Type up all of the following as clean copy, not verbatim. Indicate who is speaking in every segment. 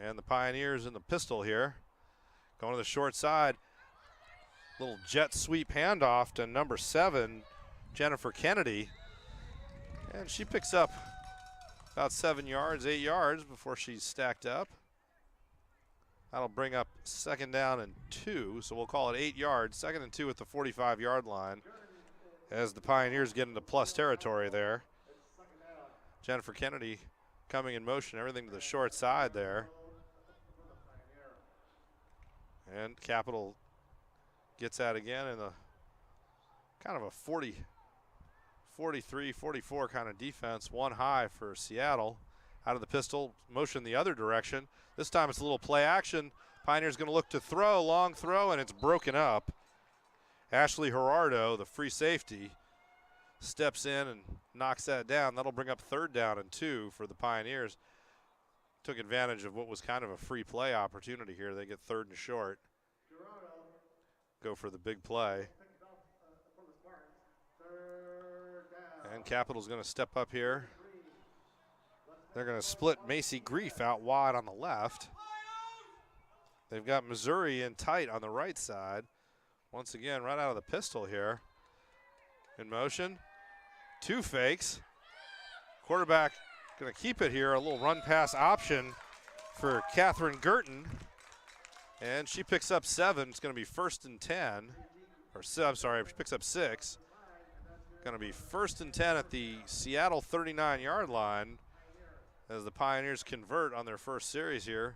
Speaker 1: And the Pioneers in the pistol here. Going to the short side. Little jet sweep handoff to number 7, Jennifer Kennedy. And she picks up about 7 yards, 8 yards before she's stacked up. That'll bring up 2nd down and 2, so we'll call it 8 yards. 2nd and 2 at the 45-yard line as the Pioneers get into plus territory there. Jennifer Kennedy coming in motion, everything to the short side there. And Capital gets that again in a kind of a 43, 44 kind of defense. One high for Seattle. Out of the pistol, motion the other direction. This time it's a little play action. Pioneers going to look to throw, long throw, and it's broken up. Ashley Gerardo, the free safety, steps in and knocks that down. That'll bring up 3rd down and 2 for the Pioneers. Took advantage of what was kind of a free play opportunity here. They get 3rd and short. Go for the big play. And Capital's going to step up here. They're going to split Macy Grief out wide on the left. They've got Missouri in tight on the right side. Once again, right out of the pistol here. In motion. 2 fakes. Quarterback going to keep it here. A little run pass option for Catherine Girton. And she picks up 7. It's going to be 1st and 10. I'm sorry, she picks up 6. Going to be 1st and 10 at the Seattle 39-yard line as the Pioneers convert on their first series here.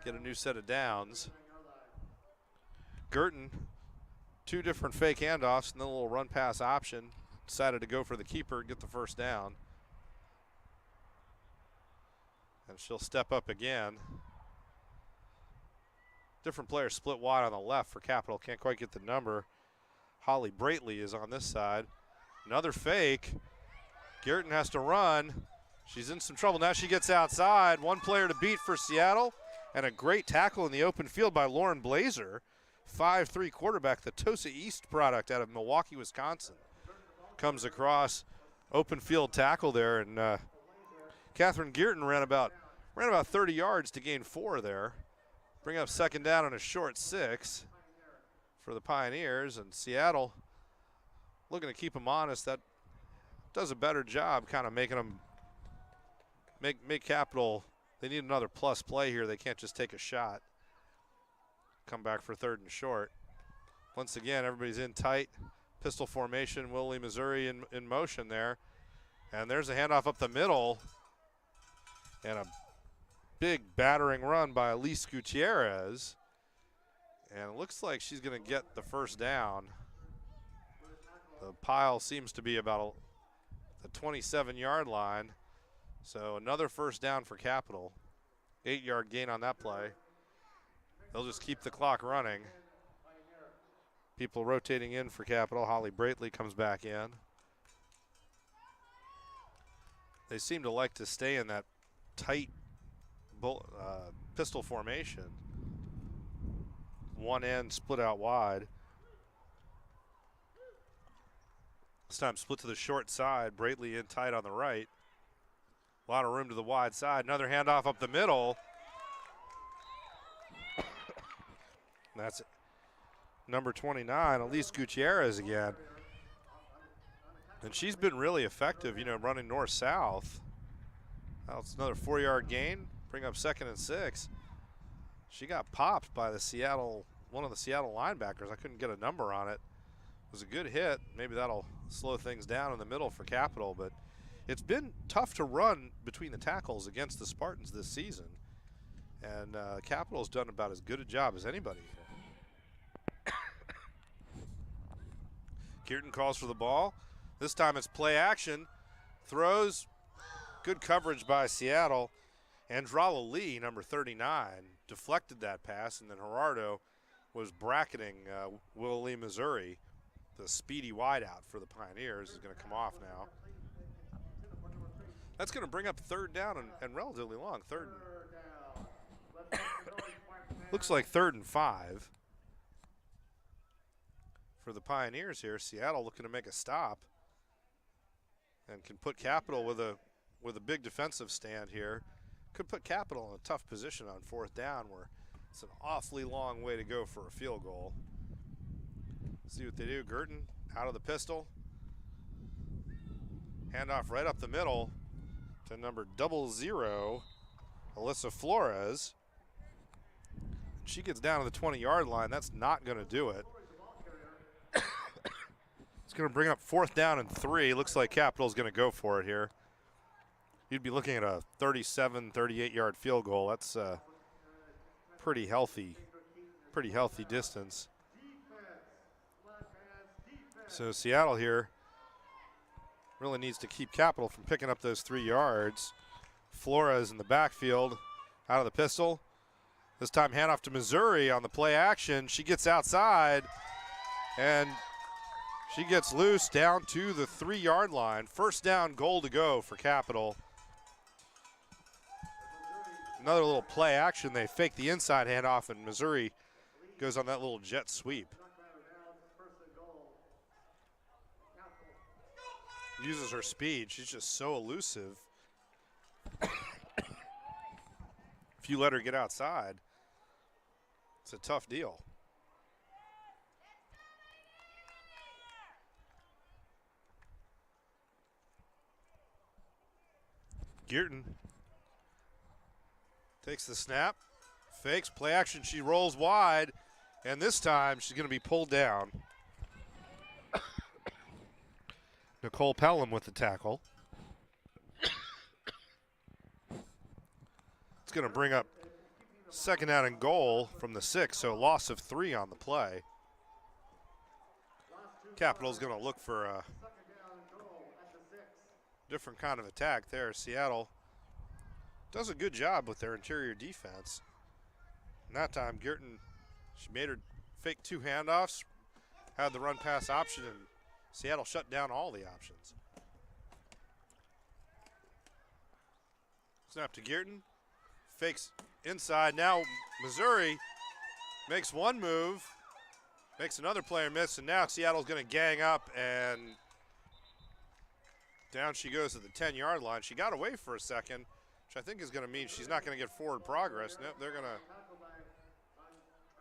Speaker 1: Get a new set of downs. Girton, 2 different fake handoffs and then a little run pass option. Decided to go for the keeper and get the 1st down. And she'll step up again. Different players split wide on the left for Capital. Can't quite get the number. Holly Braitley is on this side. Another fake. Girton has to run. She's in some trouble. Now she gets outside. 1 player to beat for Seattle. And a great tackle in the open field by Lauren Blazer. 5'3" quarterback, the Tosa East product out of Milwaukee, Wisconsin. Comes across, open field tackle there. And Catherine Girton ran about 30 yards to gain 4 there. Bring up 2nd down and a short 6 for the Pioneers. And Seattle looking to keep them honest. That does a better job kind of making them make Capital. They need another plus play here. They can't just take a shot. Come back for 3rd and short. Once again, everybody's in tight. Pistol formation, Willie, Missouri in motion there. And there's a handoff up the middle. And a big battering run by Elise Gutierrez. And it looks like she's going to get the 1st down. The pile seems to be about the 27-yard line. So another 1st down for Capital. 8-yard gain on that play. They'll just keep the clock running. People rotating in for Capital. Holly Braitley comes back in. They seem to like to stay in that tight pistol formation. One end split out wide. This time split to the short side. Braitley in tight on the right. A lot of room to the wide side. Another handoff up the middle. That's number 29, Elise Gutierrez again. And she's been really effective, running north-south. Well, it's another 4-yard gain. Bring up 2nd and 6. She got popped by one of the Seattle linebackers. I couldn't get a number on it. It was a good hit. Maybe that'll slow things down in the middle for Capital, but it's been tough to run between the tackles against the Spartans this season. And Capital's done about as good a job as anybody. Girton calls for the ball. This time it's play action. Throws. Good coverage by Seattle. Andrala Lee, number 39, deflected that pass, and then Gerardo was bracketing Willie, Missouri. The speedy wideout for the Pioneers is going to come off now. That's going to bring up 3rd down and relatively long. Looks like 3rd and 5 for the Pioneers here. Seattle looking to make a stop and can put Capital with a big defensive stand here. could put Capital in a tough position on 4th down where it's an awfully long way to go for a field goal. See what they do. Girton out of the pistol. Handoff right up the middle to number 00, Alyssa Flores. She gets down to the 20-yard line. That's not going to do it. It's going to bring up 4th down and 3. Looks like Capital's going to go for it here. You'd be looking at a 37, 38-yard field goal. That's a pretty healthy distance. So Seattle here really needs to keep Capital from picking up those 3 yards. Flores in the backfield, out of the pistol. This time handoff to Missouri on the play action. She gets outside, and she gets loose down to the 3-yard line. 1st down, goal to go for Capital. Another little play action. They fake the inside handoff, and Missouri goes on that little jet sweep. Uses her speed. She's just so elusive. If you let her get outside, it's a tough deal. Girton takes the snap, fakes, play action. She rolls wide, and this time she's going to be pulled down. Nicole Pelham with the tackle. It's going to bring up 2nd down and goal from the 6, so loss of 3 on the play. Capital's going to look for a different kind of attack there. Seattle does a good job with their interior defense. And that time, Girton, she made her fake 2 handoffs, had the run pass option, and Seattle shut down all the options. Snap to Girton, fakes inside. Now Missouri makes one move, makes another player miss, and now Seattle's going to gang up, and down she goes to the 10-yard line. She got away for a second, which I think is going to mean she's not going to get forward progress. No, they're going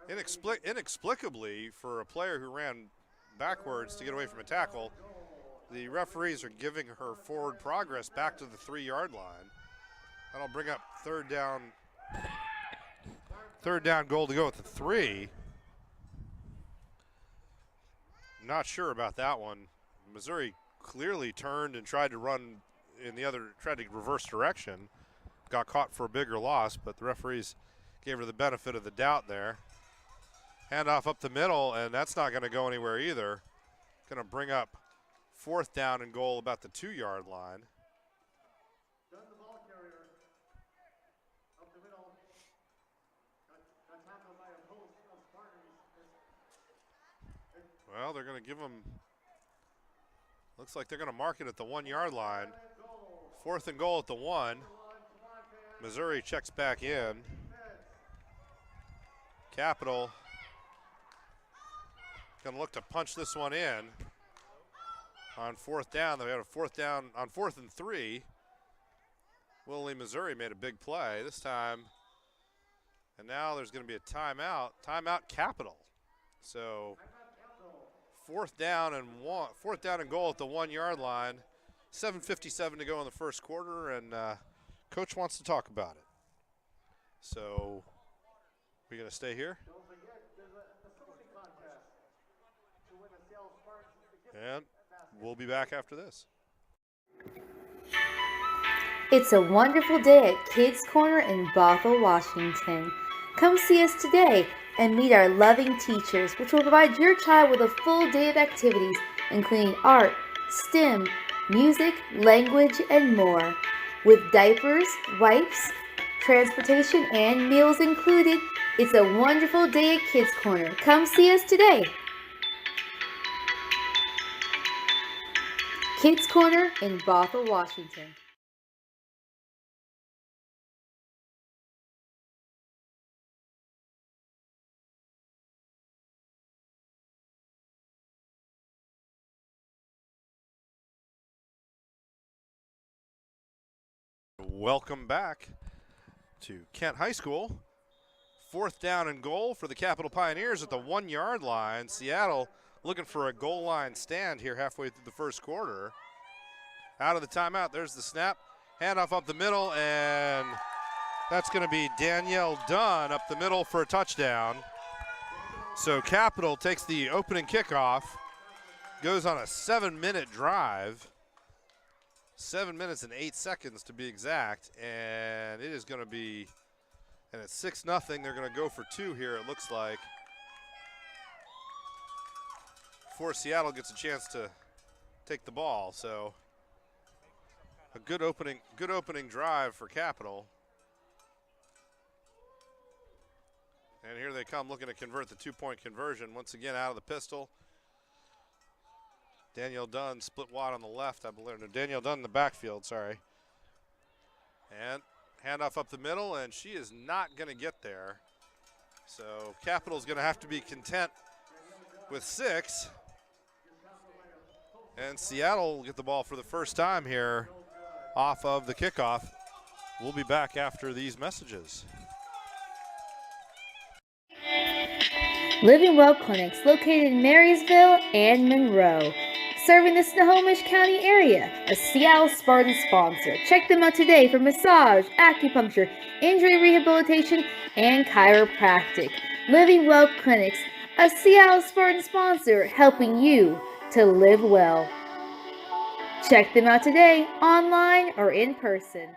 Speaker 1: to inexplicably, for a player who ran backwards to get away from a tackle, the referees are giving her forward progress back to the 3-yard line. That'll bring up 3rd down goal to go with the 3. Not sure about that one. Missouri clearly turned and tried to run in the other, tried to reverse direction. Got caught for a bigger loss, but the referees gave her the benefit of the doubt there. Handoff up the middle, and that's not going to go anywhere either. Going to bring up 4th down and goal about the 2-yard line. Well, they're going to give them, looks like they're going to mark it at the 1-yard line. 4th and goal at the 1. Missouri checks back in. Capital going to look to punch this one in on 4th down. They had a 4th down on 4th and 3. Willie Missouri made a big play this time, and now there's going to be a timeout. Timeout Capital. So 4th down and goal at the 1-yard line. 7:57 to go in the first quarter, and Coach wants to talk about it. So we're going to stay here. And we'll be back after this.
Speaker 2: It's a wonderful day at Kids Corner in Bothell, Washington. Come see us today and meet our loving teachers, which will provide your child with a full day of activities, including art, STEM, music, language, and more. With diapers, wipes, transportation, and meals included, it's a wonderful day at Kids Corner. Come see us today. Kids Corner in Bothell, Washington.
Speaker 1: Welcome back. to Kent High School. 4th down and goal for the Capital Pioneers at the 1-yard line. Seattle looking for a goal line stand here halfway through the first quarter. Out of the timeout, there's the snap. Handoff up the middle, and that's going to be Danielle Dunn up the middle for a touchdown. So Capital takes the opening kickoff, goes on a 7-minute drive, 7 minutes and 8 seconds to be exact, and it is going to be, and it's 6-0. They're going to go for 2 here, it looks like, before Seattle gets a chance to take the ball. So a good opening drive for Capital. And here they come looking to convert the 2-point conversion. Once again out of the pistol. Danielle Dunn split wide on the left, I believe. No, Danielle Dunn in the backfield, sorry. And handoff up the middle, and she is not going to get there. So Capital's going to have to be content with 6. And Seattle will get the ball for the first time here off of the kickoff. We'll be back after these messages.
Speaker 2: Living Well Clinics located in Marysville and Monroe. Serving the Snohomish County area, a Seattle Spartans sponsor. Check them out today for massage, acupuncture, injury rehabilitation, and chiropractic. Living Well Clinics, a Seattle Spartans sponsor, helping you to live well. Check them out today, online or in person.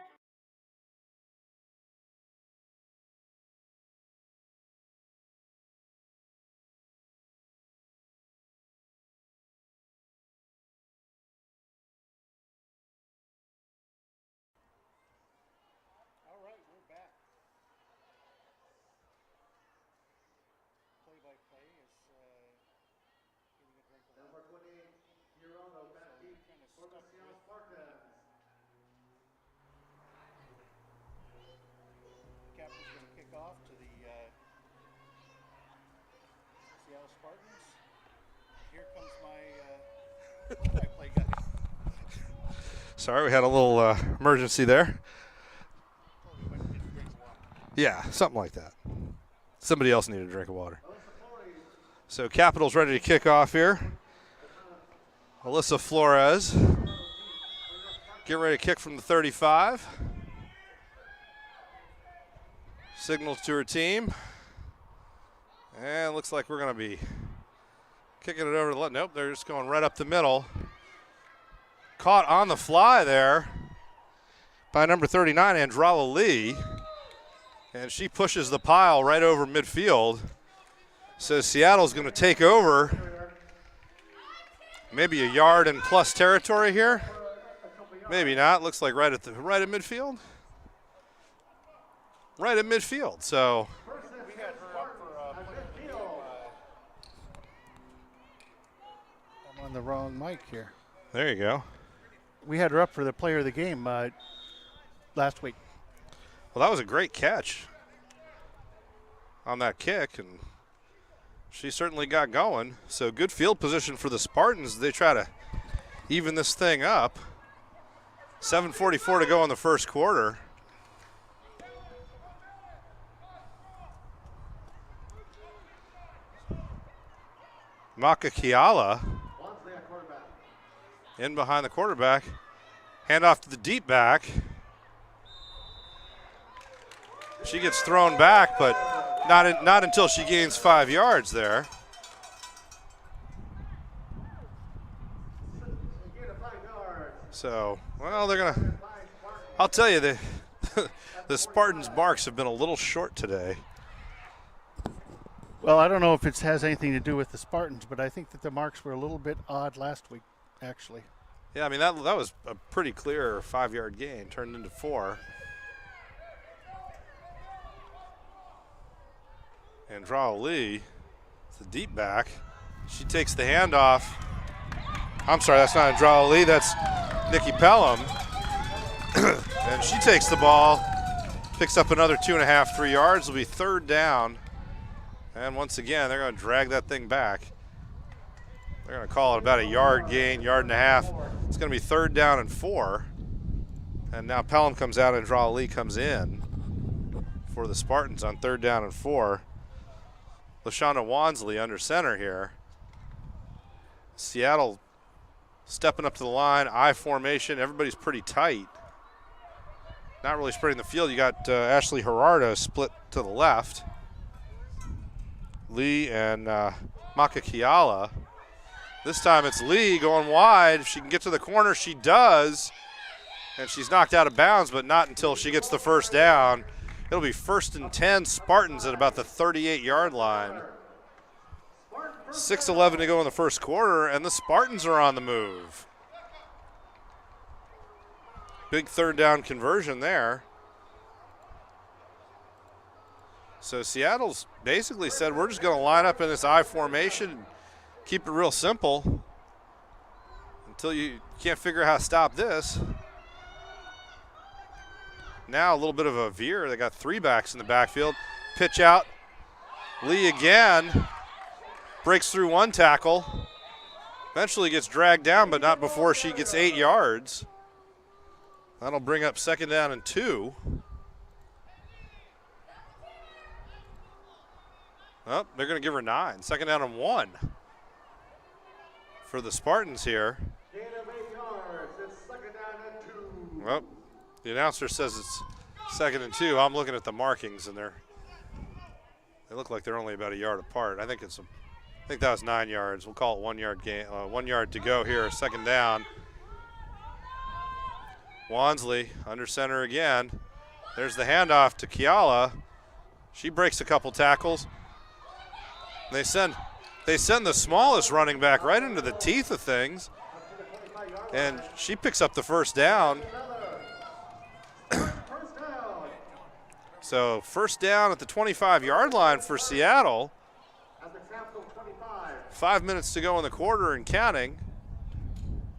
Speaker 3: Captain's going to kick off to the Seattle Spartans. Here comes my play-by-play guy.
Speaker 1: Sorry, we had a little emergency there. Yeah, something like that. Somebody else needed a drink of water. So Capital's ready to kick off here. Alyssa Flores getting ready to kick from the 35. Signals to her team. And looks like we're going to be kicking it over to the left. Nope, they're just going right up the middle. Caught on the fly there by number 39, Andrala Lee. And she pushes the pile right over midfield. So Seattle's going to take over maybe a yard and plus territory here. Maybe not. Looks like right at midfield. Right at midfield. So
Speaker 3: We had her up for player of the game. I'm on the wrong mic here.
Speaker 1: there you go.
Speaker 3: We had her up for the player of the game last week.
Speaker 1: Well, that was a great catch on that kick, and she certainly got going. So good field position for the Spartans. They try to even this thing up. 7:44 to go in the first quarter. Maka Kiala in behind the quarterback. Handoff to the deep back. She gets thrown back, but not until she gains 5 yards there. So, well, they're going to – I'll tell you, the Spartans' marks have been a little short today.
Speaker 3: Well, I don't know if it has anything to do with the Spartans, but I think that the marks were a little bit odd last week, actually.
Speaker 1: Yeah, I mean, that was a pretty clear 5-yard gain, turned into 4. Andrala Lee, the deep back. She takes the handoff. I'm sorry, that's not Andrala Lee, that's Nikki Pelham. And she takes the ball, picks up another 2.5, 3 yards. It'll be 3rd down. And once again, they're going to drag that thing back. They're going to call it about a yard gain, 1.5 yards. It's going to be 3rd down and 4. And now Pelham comes out and Andrala Lee comes in. for the Spartans on 3rd down and 4. LaShawna Wansley under center here. Seattle stepping up to the line, I formation. Everybody's pretty tight. Not really spreading the field. You got Ashley Gerardo split to the left. Lee and Maka Kiala. This time it's Lee going wide. If she can get to the corner, she does. And she's knocked out of bounds, but not until she gets the first down. It'll be 1st and 10, Spartans at about the 38-yard line. 6:11 to go in the first quarter, and the Spartans are on the move. Big 3rd down conversion there. So Seattle's basically said, we're just going to line up in this I formation and keep it real simple until you can't figure out how to stop this. Now a little bit of a veer. They got 3 backs in the backfield. Pitch out. Lee again. Breaks through 1 tackle. Eventually gets dragged down, but not before she gets 8 yards. That'll bring up 2nd down and 2. Oh, they're going to give her 9. 2nd down and 1 for the Spartans here. Well, the announcer says it's 2nd and 2. I'm looking at the markings, and they look like they're only about a yard apart. I think that was 9 yards. We'll call it 1 yard gain. 1 yard to go here. 2nd down. Wansley under center again. There's the handoff to Kiala. She breaks a couple tackles. They send the smallest running back right into the teeth of things, and she picks up the first down. So 1st down at the 25-yard line for Seattle. 5 minutes to go in the quarter and counting.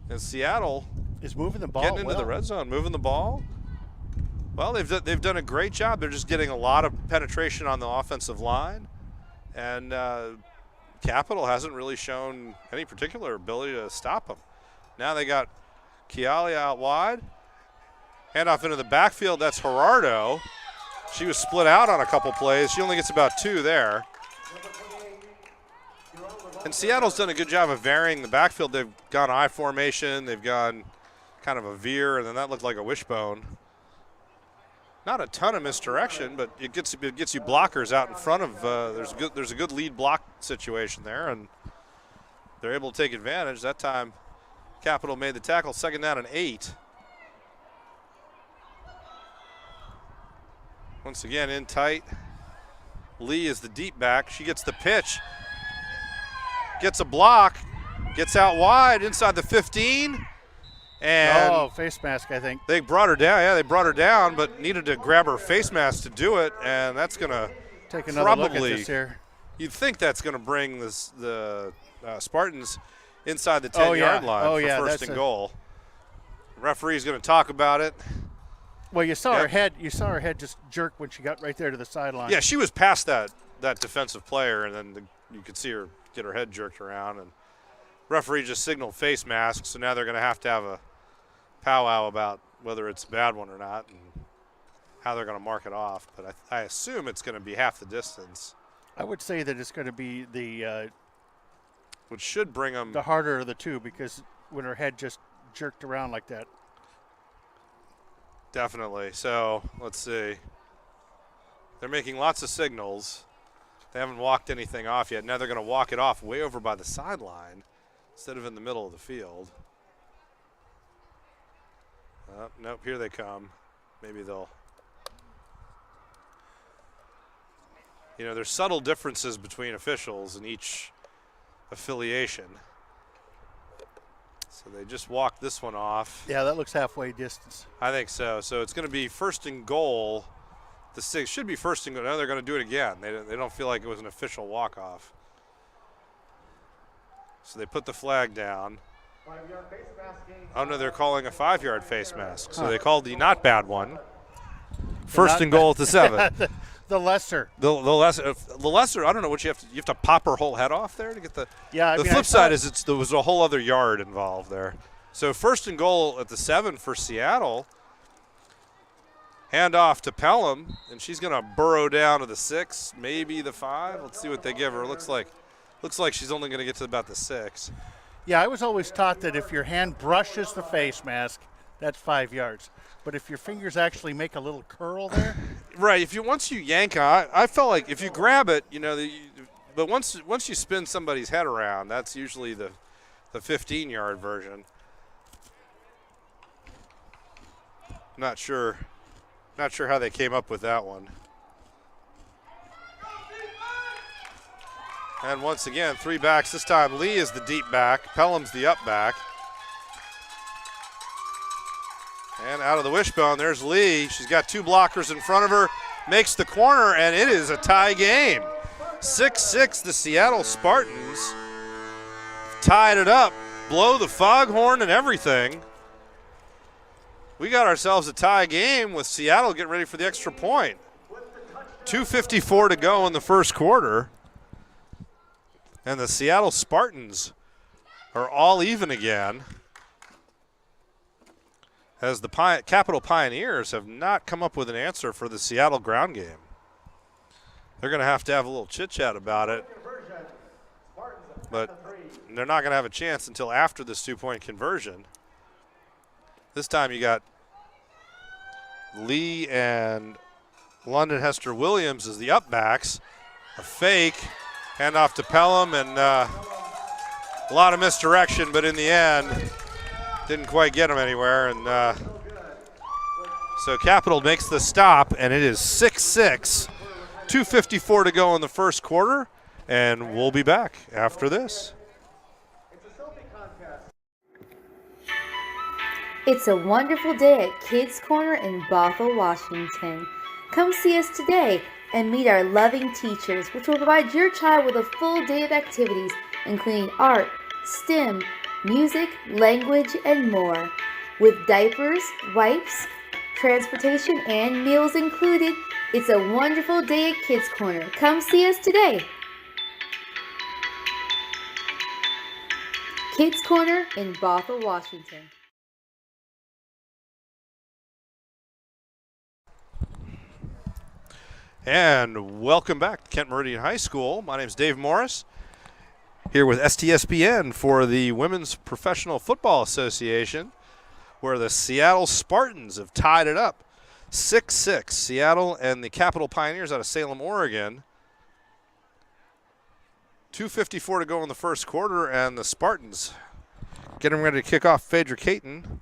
Speaker 1: And Seattle
Speaker 3: is moving the ball,
Speaker 1: getting into the red zone, moving the ball. Well, they've done a great job. They're just getting a lot of penetration on the offensive line, and Capital hasn't really shown any particular ability to stop them. Now they got Kiali out wide. Handoff into the backfield. That's Gerardo. She was split out on a couple plays. She only gets about 2 there. And Seattle's done a good job of varying the backfield. They've gone I formation. They've gone kind of a veer, and then that looked like a wishbone. Not a ton of misdirection, but it gets you blockers out in front of. There's a good lead block situation there, and they're able to take advantage. That time, Capital made the tackle. 2nd down and 8. Once again, in tight. Lee is the deep back. She gets the pitch. Gets a block. Gets out wide inside the 15. And
Speaker 3: face mask, I think.
Speaker 1: They brought her down. Yeah, they brought her down, but needed to grab her face mask to do it. And that's going to
Speaker 3: take another look at this here.
Speaker 1: You'd think that's going to bring the Spartans inside the 10-yard line for 1st and goal. The referee's going to talk about it.
Speaker 3: Well, you saw her head. You saw her head just jerk when she got right there to the sideline.
Speaker 1: Yeah, she was past that defensive player, and then you could see her get her head jerked around. And referee just signaled face mask, so now they're going to have a powwow about whether it's a bad one or not and how they're going to mark it off. But I assume it's going to be half the distance.
Speaker 3: I would say that it's going to be
Speaker 1: which should bring them
Speaker 3: the harder of the two, because when her head just jerked around like that.
Speaker 1: Definitely. So let's see. They're making lots of signals. They haven't walked anything off yet. Now they're going to walk it off way over by the sideline instead of in the middle of the field. Nope, here they come. Maybe they'll. There's subtle differences between officials in each affiliation. So they just walked this one off.
Speaker 3: Yeah, that looks halfway distance.
Speaker 1: I think so. So it's going to be 1st and goal. The 6 should be 1st and goal. Now they're going to do it again. They don't feel like it was an official walk-off. So they put the flag down. Oh, no, they're calling a 5-yard face mask. So they called the not bad one. 1st and goal at the 7.
Speaker 3: The lesser.
Speaker 1: The lesser. I don't know what you have to pop her whole head off there to get the.
Speaker 3: Yeah.
Speaker 1: The flip side is there was a whole other yard involved there. So 1st and goal at the 7 for Seattle. Hand off to Pelham, and she's going to burrow down to the 6, maybe the 5. Let's see what they give her. Looks like she's only going to get to about the 6.
Speaker 3: Yeah, I was always taught that if your hand brushes the face mask, that's 5 yards. But if your fingers actually make a little curl there,
Speaker 1: right? Once you yank, I felt like if you grab it, but once you spin somebody's head around, that's usually the 15-yard version. Not sure how they came up with that one. And once again, 3 backs. This time Lee is the deep back. Pelham's the up back. And out of the wishbone, there's Lee. She's got 2 blockers in front of her. Makes the corner, and it is a tie game. 6-6, the Seattle Spartans tied it up. Blow the foghorn and everything. We got ourselves a tie game with Seattle getting ready for the extra point. 2:54 to go in the first quarter. And the Seattle Spartans are all even again, as the Capital Pioneers have not come up with an answer for the Seattle ground game. They're going to have a little chit-chat about it, but they're not going to have a chance until after this 2-point conversion. This time you got Lee and London Hester Williams as the up backs. A fake, hand off to Pelham, and a lot of misdirection, but in the end, didn't quite get him anywhere. And so Capital makes the stop, and it is 6-6. 2:54 to go in the first quarter, and we'll be back after this.
Speaker 2: It's a wonderful day at Kids Corner in Bothell, Washington. Come see us today and meet our loving teachers, which will provide your child with a full day of activities, including art, STEM, music, language, and more. With diapers, wipes, transportation, and meals included, it's a wonderful day at Kids Corner. Come see us today. Kids Corner in Bothell, Washington.
Speaker 1: And welcome back to Kent Meridian High School. My name is Dave Morris, here with STSPN for the Women's Professional Football Association, where the Seattle Spartans have tied it up 6-6. Seattle and the Capital Pioneers out of Salem, Oregon. 2:54 to go in the first quarter, and the Spartans getting ready to kick off. Phaedra Caton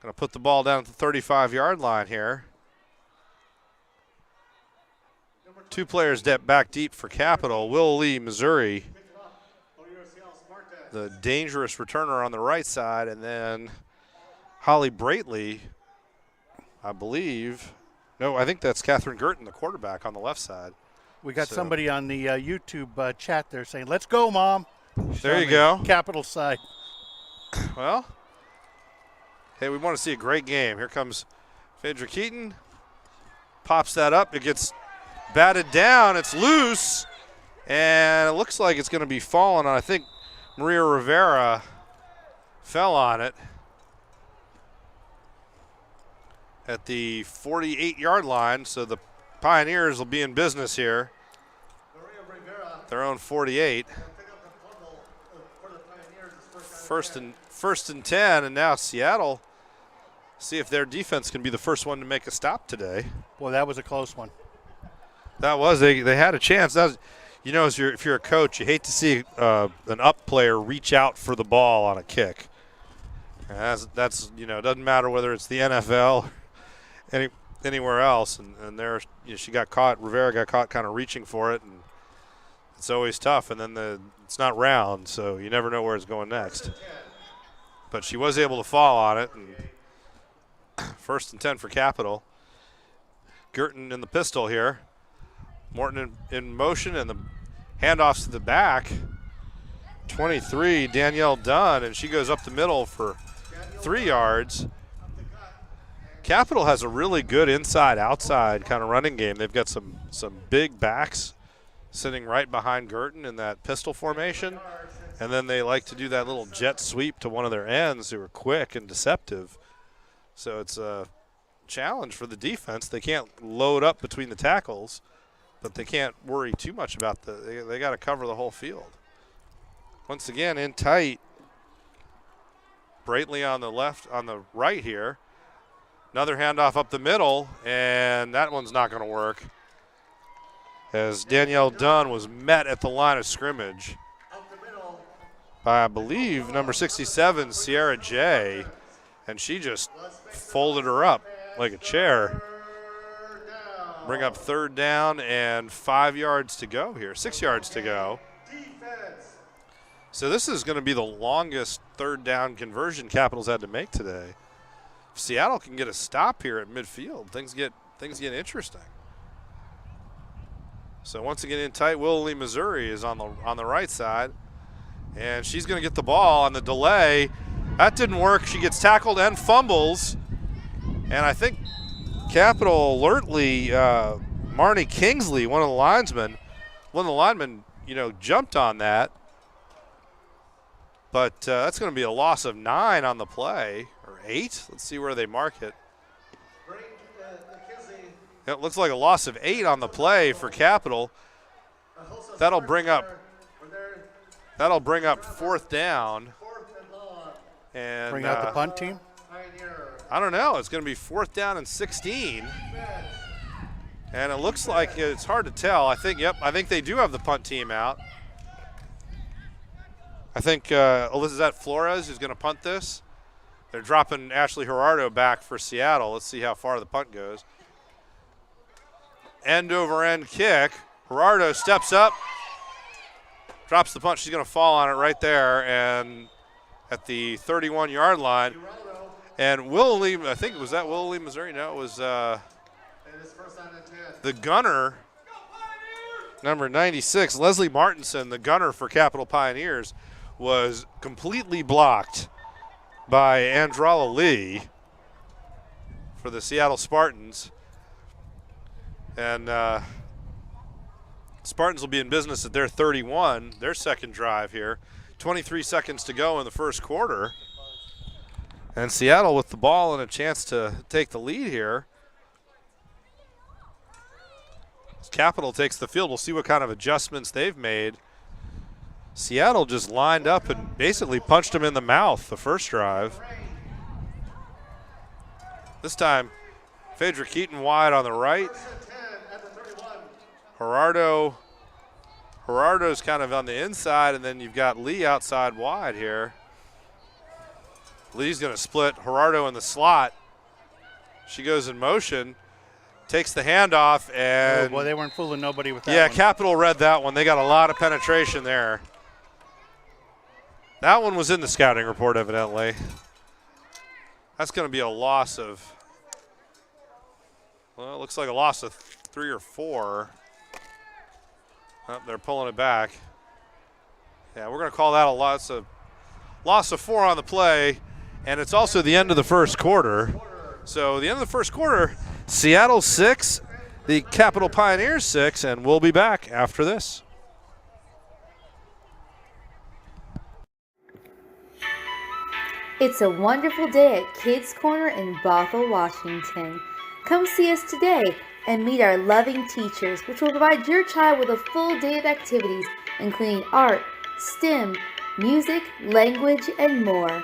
Speaker 1: going to put the ball down at the 35-yard line here. 2 players back deep for Capital. Will Lee, Missouri, the dangerous returner on the right side, and then Holly Braitley, I believe. No, I think that's Catherine Girton, the quarterback, on the left side.
Speaker 3: we got somebody on the YouTube chat there saying, "Let's go, Mom." She's
Speaker 1: there you go.
Speaker 3: Capital side.
Speaker 1: Well, hey, we want to see a great game. Here comes Phaedra Keaton. Pops that up. It gets batted down. It's loose. And it looks like it's going to be falling on. I think Maria Rivera fell on it at the 48-yard line. So the Pioneers will be in business here. Their own 48. First and 10, and now Seattle. See if their defense can be the first one to make a stop today.
Speaker 3: Boy, that was a close one.
Speaker 1: That was. They had a chance. That was, you know, if you're a coach, you hate to see an up player reach out for the ball on a kick. And that's you know, it doesn't matter whether it's the NFL or anywhere else. And there, you know, she got caught. Rivera got caught kind of reaching for it, and it's always tough. And then it's not round, so you never know where it's going next. But she was able to fall on it. And first and 10 for Capital. Girton in the pistol here. Morton in motion, and the handoffs to the back. 23, Danielle Dunn, and she goes up the middle for 3 yards. Capital has a really good inside-outside kind of running game. They've got some big backs sitting right behind Girton in that pistol formation, and then they like to do that little jet sweep to one of their ends who are quick and deceptive. So it's a challenge for the defense. They can't load up between the tackles, but they can't worry too much about they got to cover the whole field. Once again, in tight. Braitley on the right here. Another handoff up the middle, and that one's not going to work, as Danielle Dunn was met at the line of scrimmage by, I believe, number 67, Sierra J, and she just folded her up like a chair. Bring up third down and 5 yards to go here, 6 yards to go. So this is going to be the longest third down conversion Capitals had to make today. If Seattle can get a stop here at midfield, things get interesting. So once again in tight, Willie, Missouri is on the right side, and she's going to get the ball on the delay. That didn't work. She gets tackled and fumbles, and I think Capital alertly, Marnie Kingsley, one of the linemen, jumped on that. But that's going to be a loss of 9 on the play, or 8. Let's see where they mark it. It looks like a loss of 8 on the play for Capital. That'll bring up fourth down. And
Speaker 3: bring out the punt team?
Speaker 1: I don't know. It's going to be fourth down and 16. And it looks like it's hard to tell. I think they do have the punt team out. I think Elizabeth Flores is going to punt this. They're dropping Ashley Gerardo back for Seattle. Let's see how far the punt goes. End over end kick. Gerardo steps up, drops the punt. She's going to fall on it right there, and at the 31-yard line. And Willie, I think was that Willie, Missouri? No, it was the gunner, number 96, Leslie Martinson, the gunner for Capital Pioneers, was completely blocked by Andrala Lee for the Seattle Spartans. And Spartans will be in business at their 31, their second drive here. 23 seconds to go in the first quarter. And Seattle with the ball and a chance to take the lead here. As Capital takes the field, we'll see what kind of adjustments they've made. Seattle just lined up and basically punched him in the mouth the first drive. This time, Phaedra Keaton wide on the right. Gerardo's kind of on the inside, and then you've got Lee outside wide here. Lee's going to split Gerardo in the slot. She goes in motion, takes the handoff, and
Speaker 3: oh boy, they weren't fooling nobody with that.
Speaker 1: Yeah,
Speaker 3: one.
Speaker 1: Capital read that one. They got a lot of penetration there. That one was in the scouting report, evidently. That's going to be a loss of, well, it looks like a loss of 3 or 4. Oh, they're pulling it back. Yeah, we're going to call that a loss of 4 on the play, and it's also the end of the first quarter. So the end of the first quarter, Seattle 6, the Capital Pioneers 6, and we'll be back after this.
Speaker 2: It's a wonderful day at Kids Corner in Bothell, Washington. Come see us today and meet our loving teachers, which will provide your child with a full day of activities, including art, STEM, music, language, and more.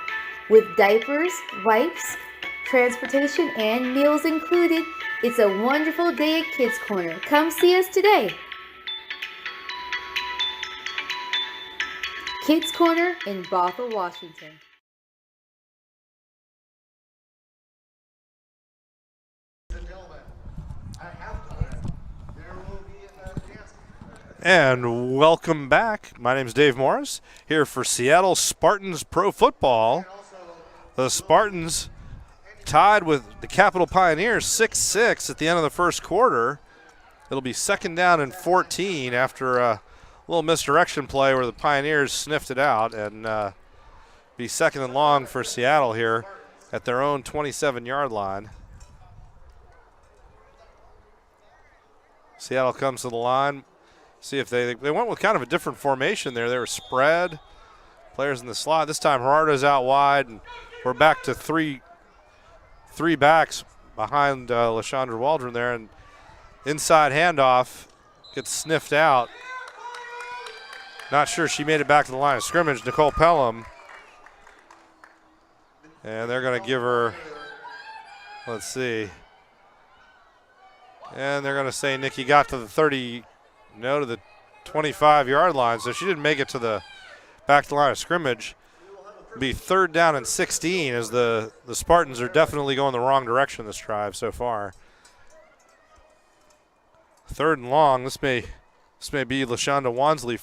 Speaker 2: With diapers, wipes, transportation, and meals included, it's a wonderful day at Kids Corner. Come see us today. Kids Corner in Bothell, Washington.
Speaker 1: And welcome back. My name is Dave Morris, here for Seattle Spartans Pro Football. The Spartans tied with the Capital Pioneers 6-6 at the end of the first quarter. It'll be second down and 14 after a little misdirection play where the Pioneers sniffed it out, and be second and long for Seattle here at their own 27-yard line. Seattle comes to the line. See if they went with kind of a different formation there. They were spread, players in the slot. This time Gerardo's out wide, and we're back to three three backs behind LaShondra Waldron there, and inside handoff gets sniffed out. Not sure she made it back to the line of scrimmage. Nicole Pelham. And they're going to give her, let's see. And they're going to say Nikki got to the 30, no, to the 25-yard line. So she didn't make it to the back to the line of scrimmage. It'll be 3rd down and 16 as the Spartans are definitely going the wrong direction this drive so far. 3rd and long. This may be LaShonda Wansley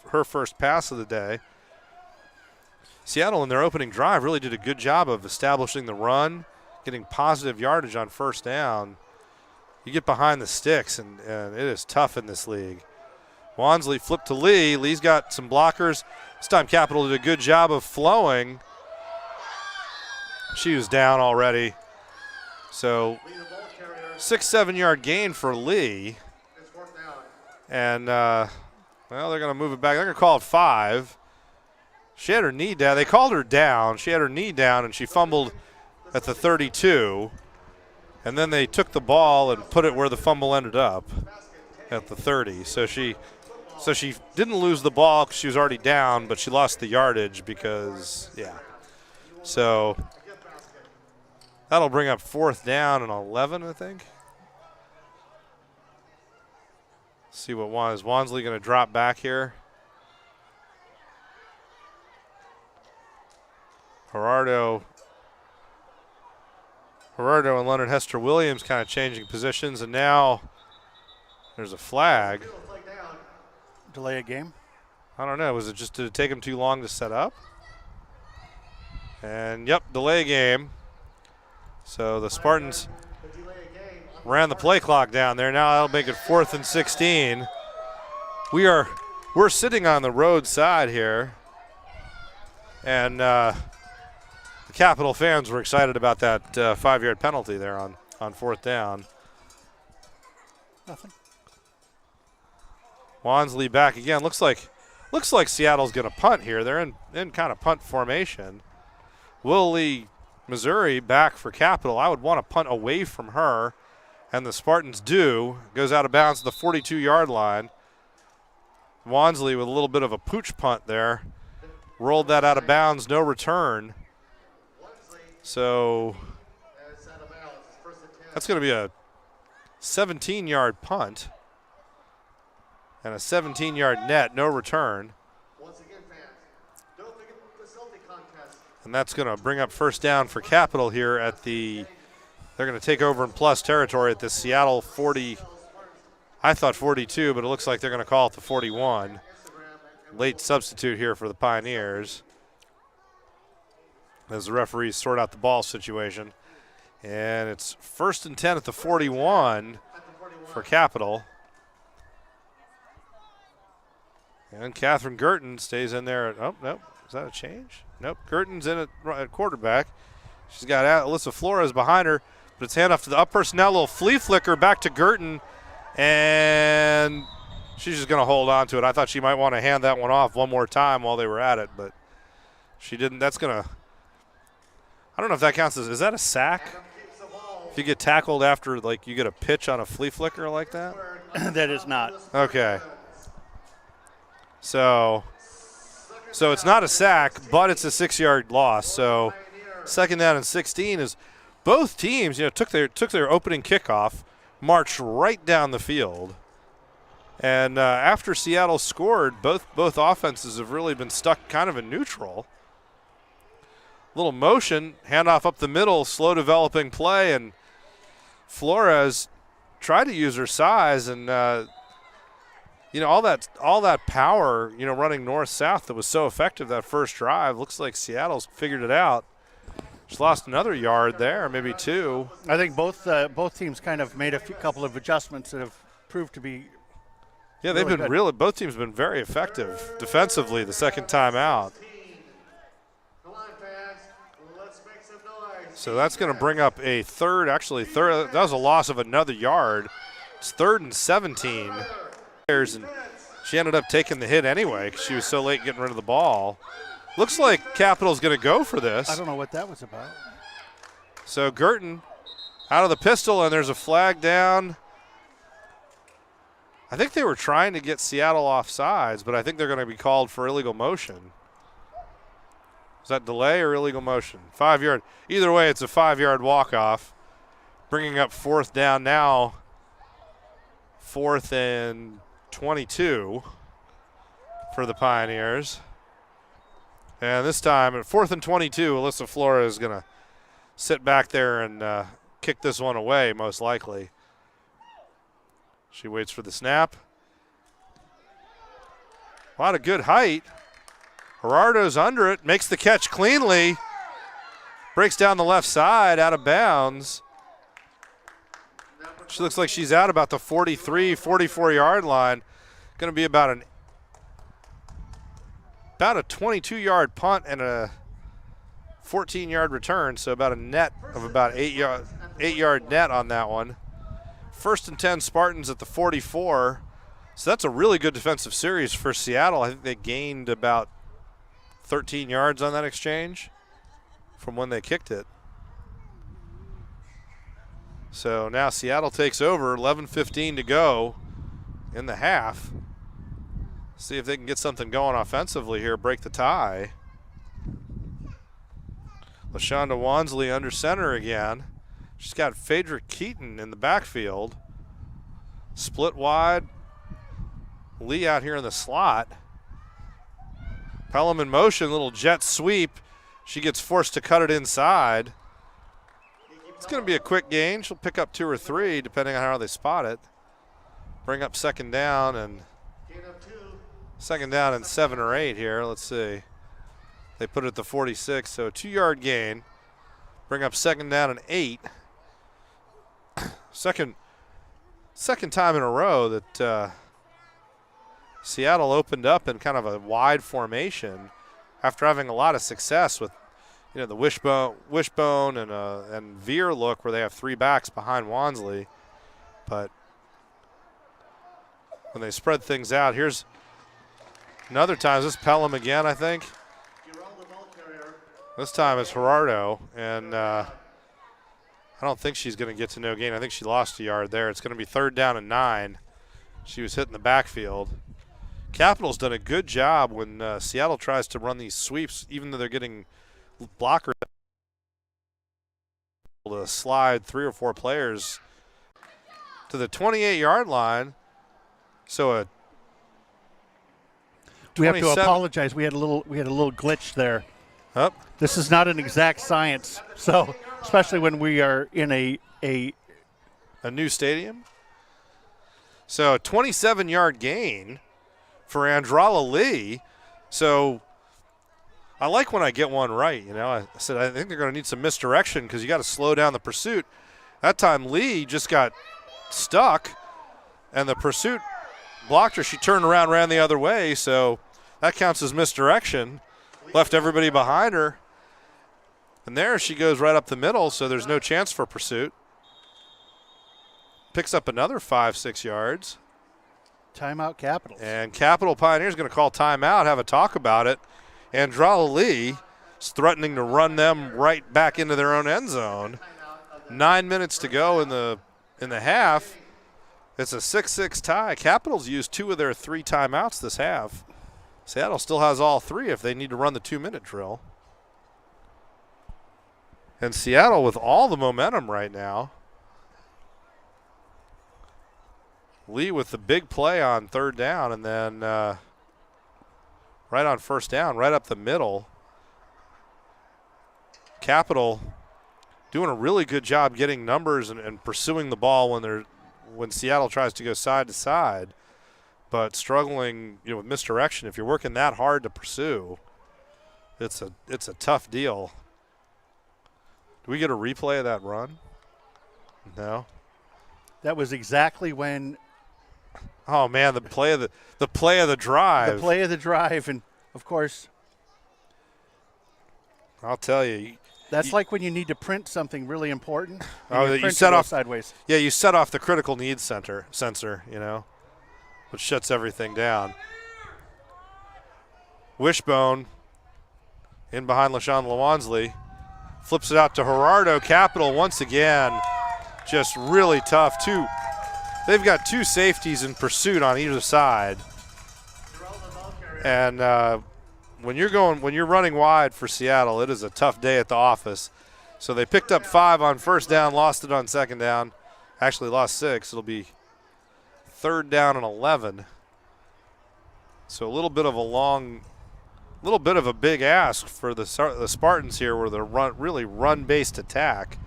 Speaker 1: her first pass of the day. Seattle in their opening drive really did a good job of establishing the run, getting positive yardage on 1st down. You get behind the sticks, and it is tough in this league. Wansley flipped to Lee. Lee's got some blockers. This time Capital did a good job of flowing. She was down already. So 6-7 yard gain for Lee. And, well, they're going to move it back. They're going to call it 5. She had her knee down. They called her down. She had her knee down, and she fumbled at the 32. And then they took the ball and put it where the fumble ended up at the 30. So she didn't lose the ball because she was already down, but she lost the yardage because, yeah. So that'll bring up 4th down and 11, I think. See what Wansley going to drop back here. Gerardo and Leonard Hester Williams kind of changing positions, and now there's a flag.
Speaker 3: Delay a game?
Speaker 1: I don't know. Did it take them too long to set up? And yep, delay game. So the Spartans ran the play clock down there. Now that'll make it 4th and 16. We're sitting on the road side here, and the Capital fans were excited about that 5-yard penalty there on 4th down.
Speaker 3: Nothing.
Speaker 1: Wansley back again. Looks like Seattle's going to punt here. They're in kind of punt formation. Willie Missouri back for Capital. I would want to punt away from her, and the Spartans do. Goes out of bounds at the 42-yard line. Wansley with a little bit of a pooch punt there. Rolled that out of bounds, no return. So that's going to be a 17-yard punt and a 17-yard net, no return. And that's going to bring up 1st down for Capital here at the – they're going to take over in plus territory at the Seattle 40 – I thought 42, but it looks like they're going to call it the 41. Late substitute here for the Pioneers as the referees sort out the ball situation. And it's 1st and 10 at the 41 for Capital. And Catherine Girton stays in there. Oh, nope. Is that a change? Nope. Girton's in at quarterback. She's got Alyssa Flores behind her, but it's handoff to the up personnel. A little flea flicker back to Girton, and she's just going to hold on to it. I thought she might want to hand that one off one more time while they were at it, but she didn't. That's going to – I don't know if that counts as – is that a sack? If you get tackled after, like, you get a pitch on a flea flicker like that?
Speaker 3: That is not.
Speaker 1: Okay. So it's not a sack, but it's a 6-yard loss. So 2nd down and 16 is both teams, took their opening kickoff, marched right down the field. And after Seattle scored, both offenses have really been stuck kind of in neutral. Little motion, handoff up the middle, slow developing play, and Flores tried to use her size and all that power, running north-south that was so effective that first drive. Looks like Seattle's figured it out. Just lost another yard there, maybe 2.
Speaker 3: I think both teams kind of made a couple of adjustments that have proved to be.
Speaker 1: Yeah, they've been both teams have been very effective defensively the second time out. So that's going to bring up a third. That was a loss of another yard. It's 3rd and 17. And she ended up taking the hit anyway because she was so late getting rid of the ball. Looks like Capital's going to go for this.
Speaker 3: I don't know what that was about.
Speaker 1: So Girton out of the pistol, and there's a flag down. I think they were trying to get Seattle off sides, but I think they're going to be called for illegal motion. Is that delay or illegal motion? 5 yard. Either way, it's a 5-yard walk-off. Bringing up 4th down now. 4th and 22 for the Pioneers. And this time, at 4th and 22, Alyssa Flores is going to sit back there and kick this one away, most likely. She waits for the snap. A lot of good height. Gerardo's under it, makes the catch cleanly. Breaks down the left side, out of bounds. She looks like she's out about the 43, 44-yard line. Going to be about a 22-yard punt and a 14-yard return, so about a net of about 8-yard net on that one. 1st and 10 Spartans at the 44. So that's a really good defensive series for Seattle. I think they gained about 13 yards on that exchange from when they kicked it. So now Seattle takes over, 11:15 to go in the half. See if they can get something going offensively here, break the tie. LaShonda Wansley under center again. She's got Phaedra Keaton in the backfield. Split wide. Lee out here in the slot. Pelham in motion, little jet sweep. She gets forced to cut it inside. It's going to be a quick gain. She'll pick up 2 or 3 depending on how they spot it. Bring up 2nd down and 7 or 8 here. Let's see. They put it at the 46, so a 2-yard gain. Bring up 2nd down and 8. Second time in a row that Seattle opened up in kind of a wide formation after having a lot of success with, the wishbone and veer look where they have 3 backs behind Wansley. But when they spread things out, here's another time. This is Pelham again, I think. This time it's Gerardo, and I don't think she's going to get to no gain. I think she lost a yard there. It's going to be 3rd down and 9. She was hitting the backfield. Capital's done a good job when Seattle tries to run these sweeps, even though they're getting blockers to slide 3 or 4 players to the 28-yard line. So
Speaker 3: we have to apologize. We had a little glitch there.
Speaker 1: Up.
Speaker 3: This is not an exact science, so especially when we are in a
Speaker 1: new stadium. So a 27-yard gain for Andrala Lee. So I like when I get one right. I said I think they're going to need some misdirection because you got to slow down the pursuit. That time Lee just got stuck, and the pursuit blocked her. She turned around, ran the other way, so that counts as misdirection. Left everybody behind her. And there she goes right up the middle, so there's no chance for pursuit. Picks up another 5-6 yards.
Speaker 3: Timeout Capitals.
Speaker 1: And Capital Pioneers going to call timeout, have a talk about it. Andrala Lee is threatening to run them right back into their own end zone. 9 minutes to go in the half. It's a 6-6 tie. Capitals used 2 of their 3 timeouts this half. Seattle still has all 3 if they need to run the 2-minute drill. And Seattle with all the momentum right now. Lee with the big play on 3rd down, and then right on 1st down, right up the middle. Capital doing a really good job getting numbers and pursuing the ball when Seattle tries to go side to side, but struggling with misdirection. If you're working that hard to pursue, it's a tough deal. Do we get a replay of that run? No.
Speaker 3: That was exactly when.
Speaker 1: Oh man, the play of the drive.
Speaker 3: The play of the drive, and of course.
Speaker 1: I'll tell you.
Speaker 3: That's like when you need to print something really important.
Speaker 1: You set off
Speaker 3: sideways.
Speaker 1: Yeah, you set off the critical needs sensor, which shuts everything down. Wishbone in behind LaShawn Lawansley. Flips it out to Gerardo. Capital once again, just really tough. They've got 2 safeties in pursuit on either side. And when you're running wide for Seattle, it is a tough day at the office. So they picked up 5 on first down, lost it on second down. Actually lost 6. It'll be third down and 11. So a little bit of a big ask for the Spartans here, where they're really run-based attack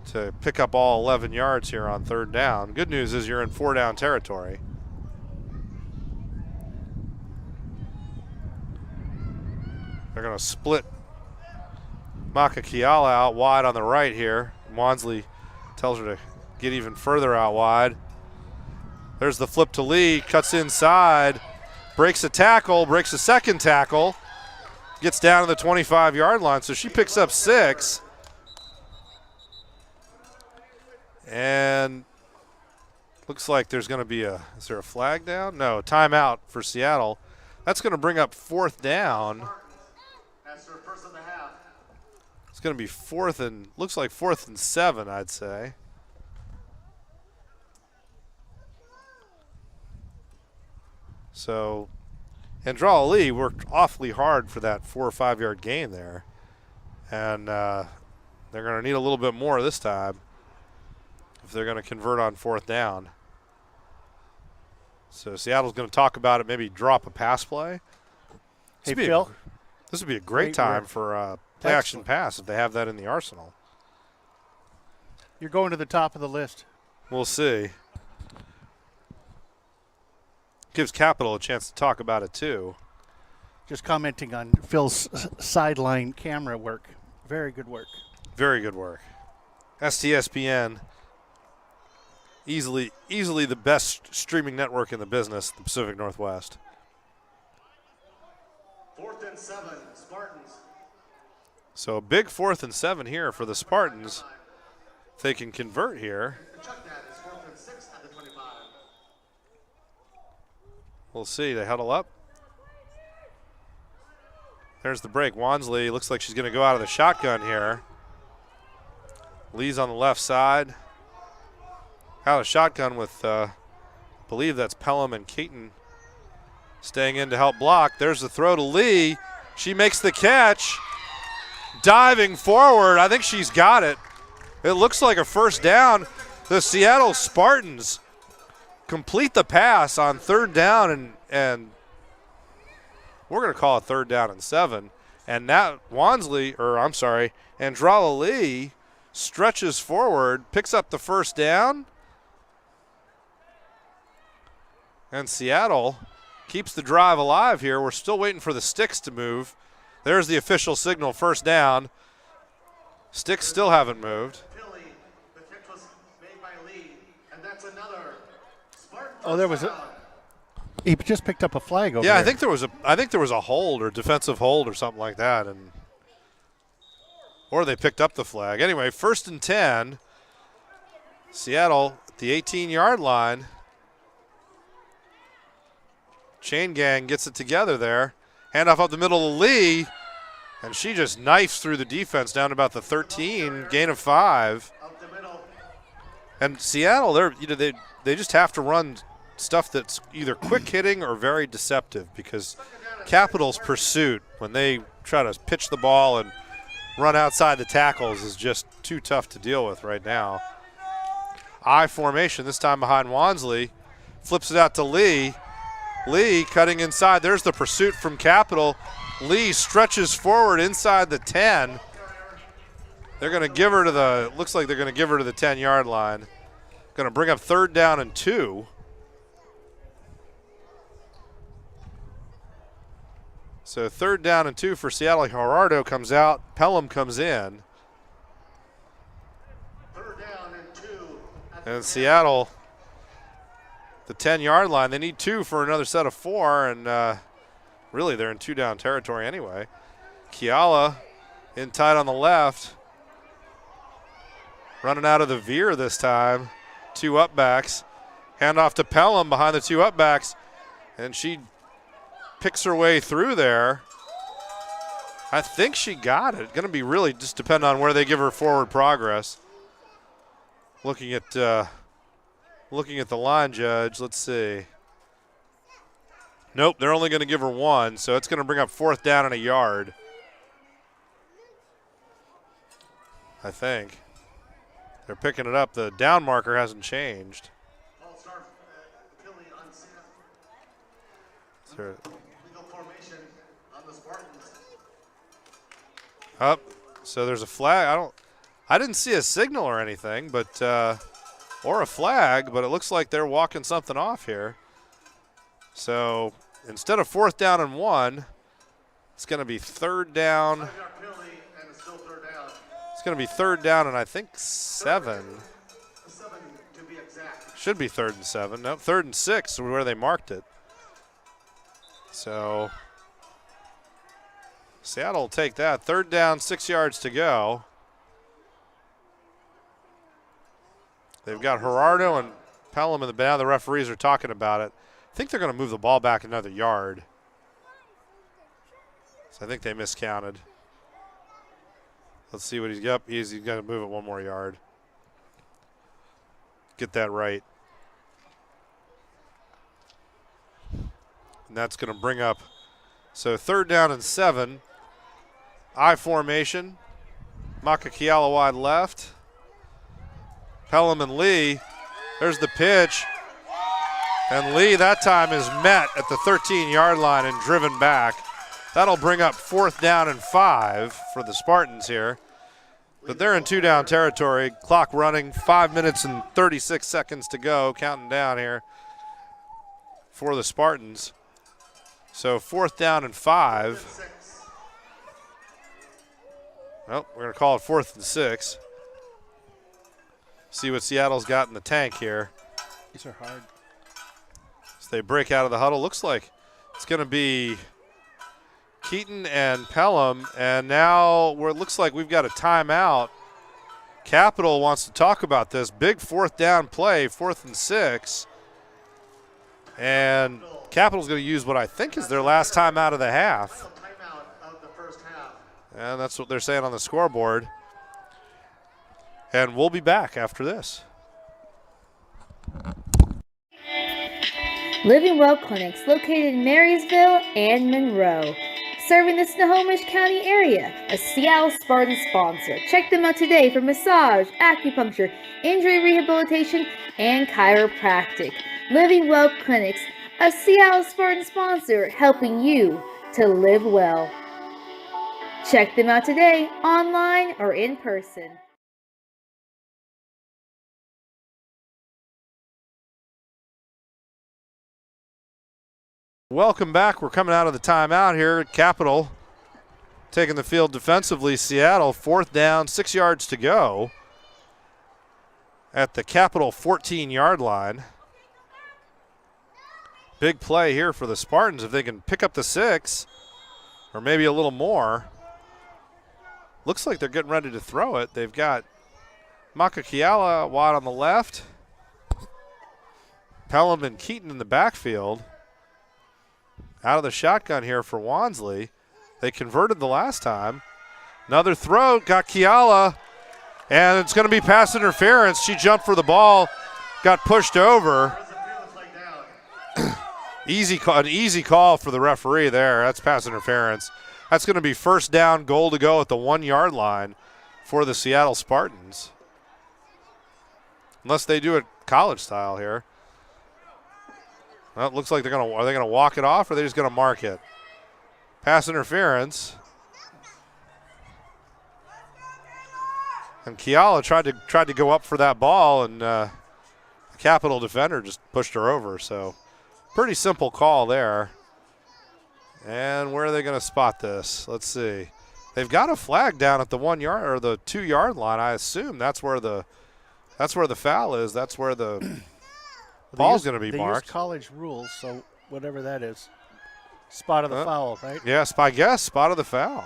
Speaker 1: to pick up all 11 yards here on third down. Good news is you're in 4-down territory. They're going to split Maka Kiala out wide on the right here. Wansley tells her to get even further out wide. There's the flip to Lee, cuts inside, breaks a tackle, breaks a second tackle, gets down to the 25-yard line, so she picks up 6. And looks like there's going to be is there a flag down? No, timeout for Seattle. That's going to bring up 4th down. It's going to be looks like 4th and 7, I'd say. So Andrala Lee worked awfully hard for that 4 or 5 yard gain there. And they're going to need a little bit more this time if they're going to convert on 4th down. So Seattle's going to talk about it, maybe drop a pass play.
Speaker 3: Hey, Phil.
Speaker 1: This would be a great time for play action pass if they have that in the arsenal.
Speaker 3: You're going to the top of the list.
Speaker 1: We'll see. Gives Capital a chance to talk about it too.
Speaker 3: Just commenting on Phil's sideline camera work. Very good work.
Speaker 1: Very good work. STSPN, easily the best streaming network in the business, the Pacific Northwest.
Speaker 4: 4th and 7, Spartans.
Speaker 1: So a big 4th and 7 here for the Spartans. If they can convert here.
Speaker 4: Check that. It's 4th and 6 at the 25.
Speaker 1: We'll see. They huddle up. There's the break. Wansley looks like she's going to go out of the shotgun here. Lee's on the left side. Out of shotgun with, believe that's Pelham and Keaton staying in to help block. There's the throw to Lee. She makes the catch. Diving forward. I think she's got it. It looks like a first down. The Seattle Spartans complete the pass on 3rd down, and we're going to call it 3rd down and 7. And now Andrala Lee stretches forward, picks up the first down, and Seattle keeps the drive alive here. We're still waiting for the sticks to move. There's the official signal, first down. Sticks still haven't moved.
Speaker 4: The catch was made by Lee, and that's another Spartan.
Speaker 3: Oh, there was he just picked up a flag over
Speaker 1: there.
Speaker 3: there.
Speaker 1: I think there was a hold or defensive hold or something like that, or they picked up the flag. Anyway, 1st and 10. Seattle at the 18-yard line. Chain gang gets it together there. Handoff up the middle to Lee, and she just knifes through the defense down to about the 13, gain of 5.
Speaker 4: Up the middle.
Speaker 1: And Seattle, they just have to run stuff that's either quick hitting or very deceptive, because Capital's pursuit, when they try to pitch the ball and run outside the tackles, is just too tough to deal with right now. I formation, this time behind Wansley. Flips it out to Lee. Lee cutting inside. There's the pursuit from Capital. Lee stretches forward inside the 10. They're going to give her to looks like they're going to give her to the 10-yard line. Going to bring up 3rd down and 2. So 3rd down and 2 for Seattle. Gerardo comes out. Pelham comes in.
Speaker 4: 3rd down and 2.
Speaker 1: And Seattle, the 10-yard line. They need 2 for another set of 4, and really they're in 2-down territory anyway. Kiala in tight on the left. Running out of the veer this time. 2 upbacks. Handoff to Pelham behind the 2 upbacks, and she picks her way through there. I think she got it. Going to be really just depend on where they give her forward progress. Looking at the line judge, let's see. Nope, they're only going to give her 1, so it's going to bring up 4th down and a yard. I think. They're picking it up. The down marker hasn't changed. Legal
Speaker 4: formation on the Spartans.
Speaker 1: Up. So there's a flag. I didn't see a signal or anything, but or a flag, but it looks like they're walking something off here. So instead of 4th down and 1, it's going to be 3rd down. It's going to be 3rd down and I think 7.
Speaker 4: 7 to be exact.
Speaker 1: Should be 3rd and 7. No, 3rd and 6 where they marked it. So Seattle will take that. 3rd down, 6 yards to go. They've got Gerardo and Pelham in the back. The referees are talking about it. I think they're going to move the ball back another yard. So I think they miscounted. Let's see what he's got. He's going to move it 1 more yard. Get that right. And that's going to bring up, so 3rd down and 7. I formation. Makakiala wide left. Pelham and Lee. There's the pitch. And Lee that time is met at the 13-yard line and driven back. That'll bring up 4th down and 5 for the Spartans here. But they're in 2-down territory. Clock running, 5 minutes and 36 seconds to go, counting down here for the Spartans. So 4th down and 5. Well, we're going to call it 4th and 6. See what Seattle's got in the tank here.
Speaker 3: These are hard.
Speaker 1: So they break out of the huddle. Looks like it's going to be Keaton and Pelham. And now it looks like we've got a timeout. Capital wants to talk about this. Big 4th down play, 4th and 6. And Capital's going to use what I think is their last time out of the half. And that's what they're saying on the scoreboard. And we'll be back after this.
Speaker 2: Living Well Clinics located in Marysville and Monroe. Serving the Snohomish County area, a Seattle Spartans sponsor. Check them out today for massage, acupuncture, injury rehabilitation, and chiropractic. Living Well Clinics, a Seattle Spartan sponsor helping you to live well. Check them out today, online or in person.
Speaker 1: Welcome back. We're coming out of the timeout here. Capital taking the field defensively. Seattle 4th down, 6 yards to go at the Capital 14-yard line. Big play here for the Spartans if they can pick up the 6 or maybe a little more. Looks like they're getting ready to throw it. They've got Makakiala wide on the left. Pelham and Keaton in the backfield. Out of the shotgun here for Wansley. They converted the last time. Another throw, got Kiala, and it's going to be pass interference. She jumped for the ball, got pushed over. An easy call for the referee there. That's pass interference. That's going to be 1st down, goal to go at the 1-yard line for the Seattle Spartans. Unless they do it college style here. Well, it looks like are they gonna walk it off or are they just gonna mark it? Pass interference. And Kiala tried to go up for that ball, and the Capital defender just pushed her over. So pretty simple call there. And where are they gonna spot this? Let's see. They've got a flag down at the 1-yard or the 2-yard line. I assume that's where the foul is. That's where the ball's going to be marked.
Speaker 3: They use college rules, so whatever that is. Spot of the foul, right?
Speaker 1: Yes, I guess spot of the foul.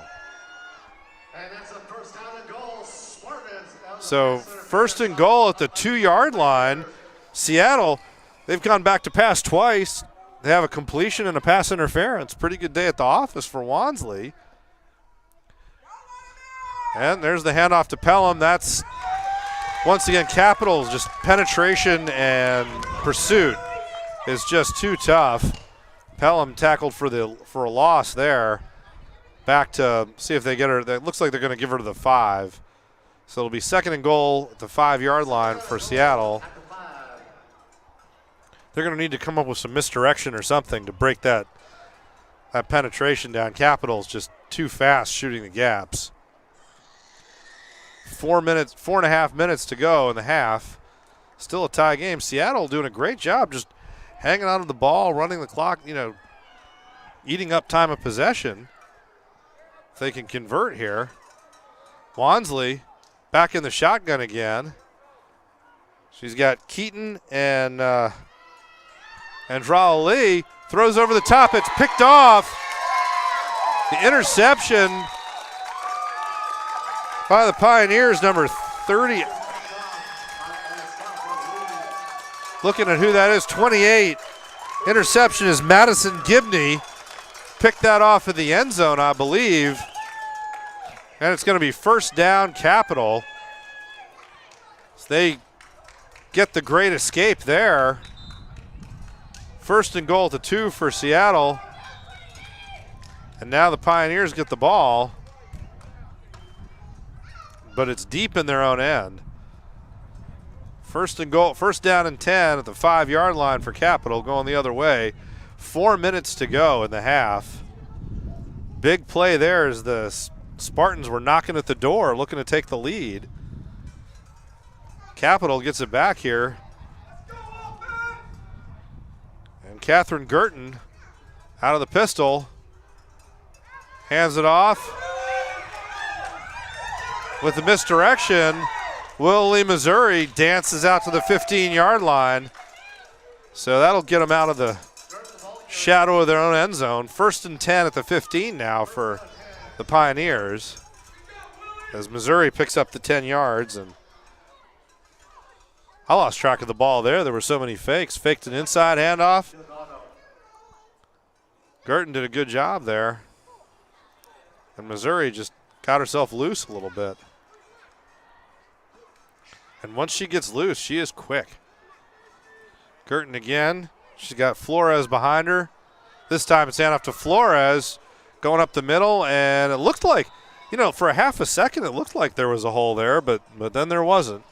Speaker 4: And that's a 1st down and goal. Spartans.
Speaker 1: So 1st and goal at the 2-yard line. Seattle, they've gone back to pass twice. They have a completion and a pass interference. Pretty good day at the office for Wansley. And there's the handoff to Pelham. That's, once again, Capital's just penetration and pursuit is just too tough. Pelham tackled for a loss there. Back to see if they get her. It looks like they're going to give her to the 5. So it'll be 2nd and goal at the 5-yard line for Seattle. They're going to need to come up with some misdirection or something to break that penetration down. Capital's just too fast shooting the gaps. 4.5 minutes to go in the half. Still a tie game. Seattle doing a great job just hanging on to the ball, running the clock, eating up time of possession. If they can convert here. Wansley back in the shotgun again. She's got Keaton and Andrala Lee throws over the top. It's picked off. The interception by the Pioneers, number 30. Looking at who that is, 28. Interception is Madison Gibney. Picked that off of the end zone, I believe. And it's going to be first down, Capital. So they get the great escape there. 1st and goal to 2 for Seattle. And now the Pioneers get the ball. But it's deep in their own end. 1st and goal, 1st down and 10 at the 5-yard line for Capital, going the other way. 4 minutes to go in the half. Big play there as the Spartans were knocking at the door, looking to take the lead. Capital gets it back here. And Catherine Girton out of the pistol. Hands it off. With the misdirection, Willie, Missouri dances out to the 15-yard line. So that'll get them out of the shadow of their own end zone. 1st and 10 at the 15 now for the Pioneers. As Missouri picks up the 10 yards. And I lost track of the ball there. There were so many fakes. Faked an inside handoff. Girton did a good job there. And Missouri just got herself loose a little bit. And once she gets loose, she is quick. Girton again. She's got Flores behind her. This time it's handoff to Flores going up the middle. And it looked like, for a half a second, it looked like there was a hole there, but then there wasn't.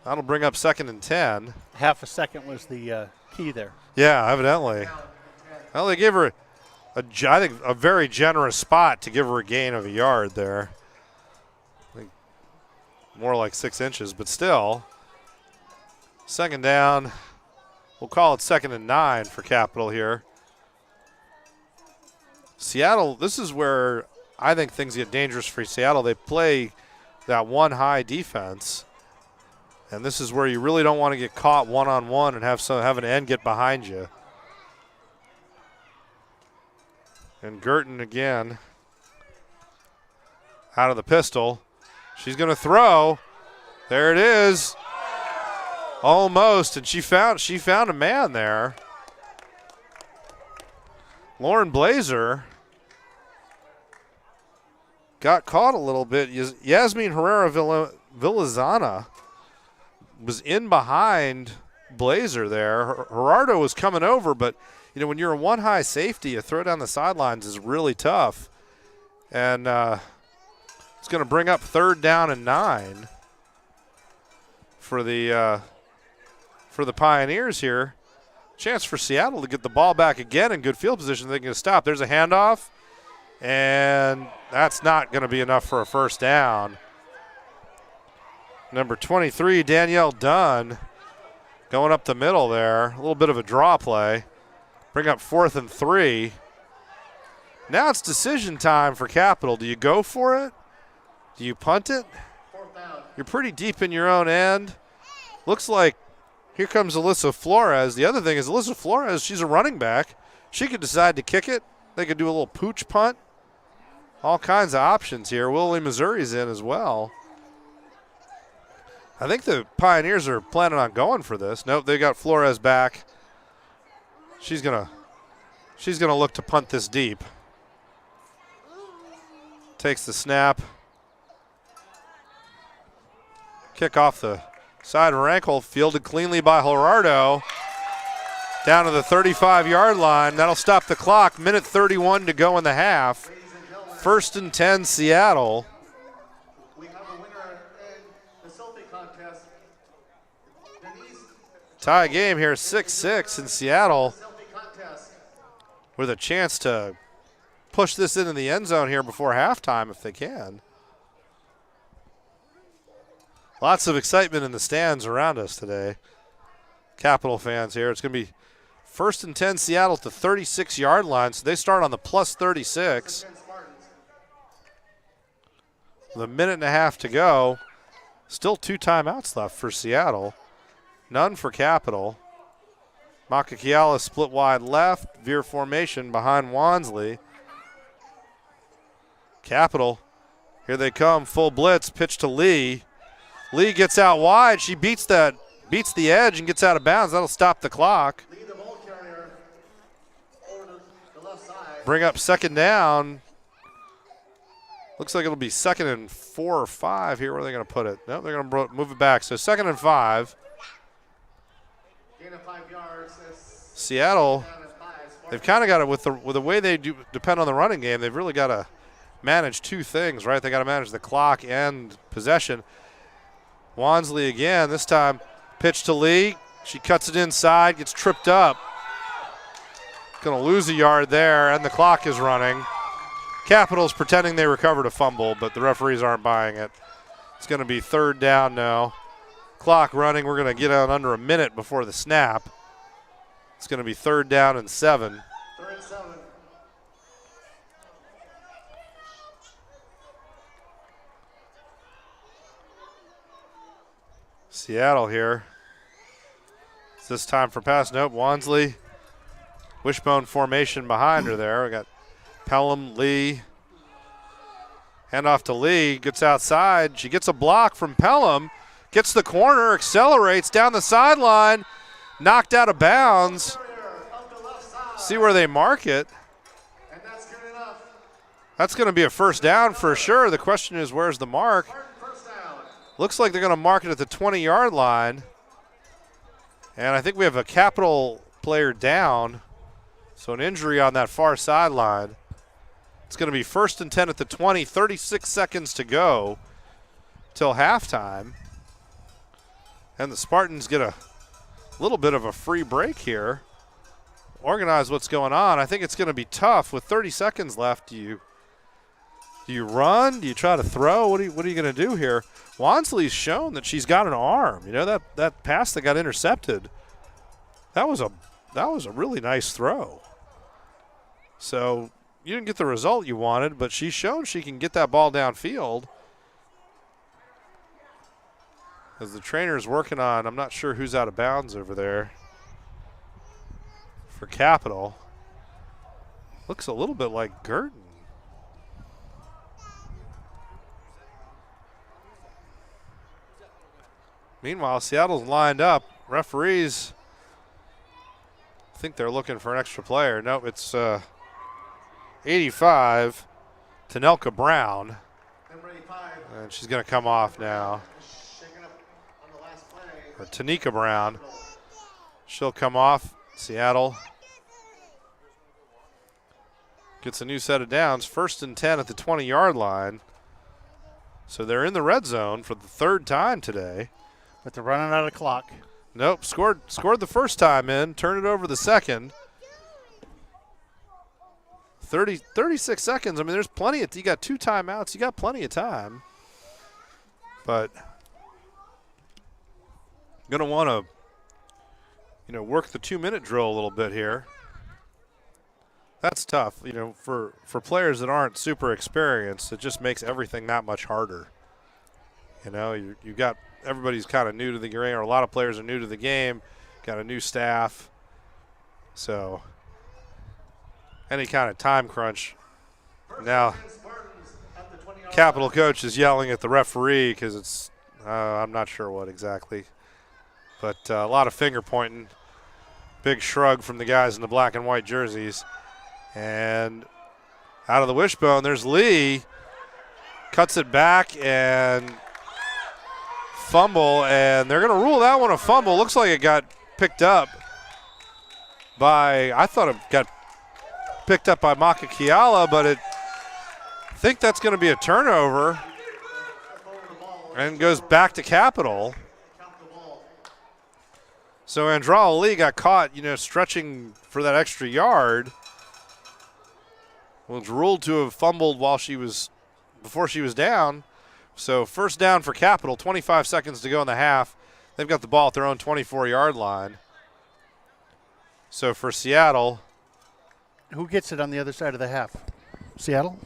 Speaker 1: That'll bring up 2nd and 10.
Speaker 3: Half a second was the key there.
Speaker 1: Yeah, evidently. Well, they gave her, I think, a very generous spot to give her a gain of a yard there. More like 6 inches, but still. 2nd down. We'll call it 2nd and 9 for Capital here. Seattle, this is where I think things get dangerous for Seattle. They play that one high defense. And this is where you really don't want to get caught one-on-one and have an end get behind you. And Girton again out of the pistol. She's going to throw. There it is. Almost, and she found a man there. Lauren Blazer got caught a little bit. Yasmin Herrera Villazana was in behind Blazer there. Gerardo was coming over, but when you're a one high safety, a throw down the sidelines is really tough. And it's going to bring up 3rd down and 9 for the Pioneers here. Chance for Seattle to get the ball back again in good field position. They can stop. There's a handoff, and that's not going to be enough for a 1st down. Number 23, Danielle Dunn, going up the middle there. A little bit of a draw play. Bring up 4th and 3. Now it's decision time for Capital. Do you go for it? Do you punt it? You're pretty deep in your own end. Looks like here comes Alyssa Flores. The other thing is Alyssa Flores, she's a running back. She could decide to kick it. They could do a little pooch punt. All kinds of options here. Willie, Missouri's in as well. I think the Pioneers are planning on going for this. Nope, they got Flores back. She's gonna look to punt this deep. Takes the snap. Kick off the side of her ankle, fielded cleanly by Gerardo. Down to the 35-yard line. That'll stop the clock. Minute 31 to go in the half. 1st and 10, Seattle.
Speaker 4: We have a winner in the selfie contest.
Speaker 1: Tie game here, 6-6 in Seattle,
Speaker 4: Selfie contest.
Speaker 1: with a chance to push this into the end zone here before halftime if they can. Lots of excitement in the stands around us today. Capital fans here. It's going to be 1st and 10, Seattle at the 36-yard line, so they start on the plus 36. With a minute and a half to go. Still 2 timeouts left for Seattle. None for Capital. Makakiala split wide left. Veer formation behind Wansley. Capital, here they come, full blitz, pitch to Lee. Lee gets out wide. She beats the edge and gets out of bounds. That'll stop the clock.
Speaker 4: Lead the ball carrier over the left side.
Speaker 1: Bring up 2nd down. Looks like it'll be 2nd and 4 or 5 here. Where are they going to put it? No, they're going to move it back. So 2nd and 5.
Speaker 4: Gain of 5 yards.
Speaker 1: Seattle, they've kind of got it with the way they do depend on the running game. They've really got to manage 2 things, right? They got to manage the clock and possession. Wansley again, this time pitch to Lee. She cuts it inside, gets tripped up. Going to lose a yard there, and the clock is running. Capitals pretending they recovered a fumble, but the referees aren't buying it. It's going to be 3rd down now. Clock running. We're going to get out under a minute before the snap. It's going to be 3rd down and 7.
Speaker 4: 3rd and 7.
Speaker 1: Seattle here. It's this time for pass. Nope, Wansley. Wishbone formation behind her there. We got Pelham, Lee. Handoff to Lee. Gets outside. She gets a block from Pelham. Gets the corner. Accelerates down the sideline. Knocked out of bounds. See where they mark it.
Speaker 4: And that's good enough.
Speaker 1: That's going to be a 1st down for sure. The question is, where's the mark?
Speaker 4: First down.
Speaker 1: Looks like they're going to mark it at the 20-yard line. And I think we have a Capital player down. So an injury on that far sideline. It's going to be 1st and 10 at the 20, 36 seconds to go till halftime. And the Spartans get a little bit of a free break here. Organize what's going on. I think it's going to be tough with 30 seconds left. Do you run? Do you try to throw? What are you going to do here? Wansley's shown that she's got an arm. You know, that pass that got intercepted, that was a really nice throw. So you didn't get the result you wanted, but she's shown she can get that ball downfield. As the trainer's working on, I'm not sure who's out of bounds over there for Capital. Looks a little bit like Girton. Meanwhile, Seattle's lined up. Referees, I think they're looking for an extra player. Nope, it's 85, Tanelka Brown.
Speaker 4: Number 85.
Speaker 1: And she's going to come off now.
Speaker 4: Shaking up on the last play.
Speaker 1: Or Tanika Brown. She'll come off. Seattle gets a new set of downs. 1st and 10 at the 20-yard line. So they're in the red zone for the 3rd time today.
Speaker 3: But they're running out of clock.
Speaker 1: Nope, scored the first time in, turned it over the second. 36 seconds. I mean, there's plenty of, you got 2 timeouts, you got plenty of time. But going to want to, work the 2-minute drill a little bit here. That's tough, for players that aren't super experienced. It just makes everything that much harder. You got everybody's kind of new to the game, or a lot of players are new to the game, got a new staff. So any kind of time crunch. Now, Capital coach is yelling at the referee because it's, I'm not sure what exactly. But a lot of finger pointing. Big shrug from the guys in the black and white jerseys. And out of the wishbone, there's Lee. Cuts it back and fumble, and they're going to rule that one a fumble. Looks like it got picked up by, I thought it got picked up by Maka Kiala, but I think that's going to be a turnover and goes back to Capital. So Andra Lee got caught, stretching for that extra yard. Was ruled to have fumbled before she was down. So first down for Capital, 25 seconds to go in the half. They've got the ball at their own 24-yard line. So for Seattle.
Speaker 3: Who gets it on the other side of the half? Seattle?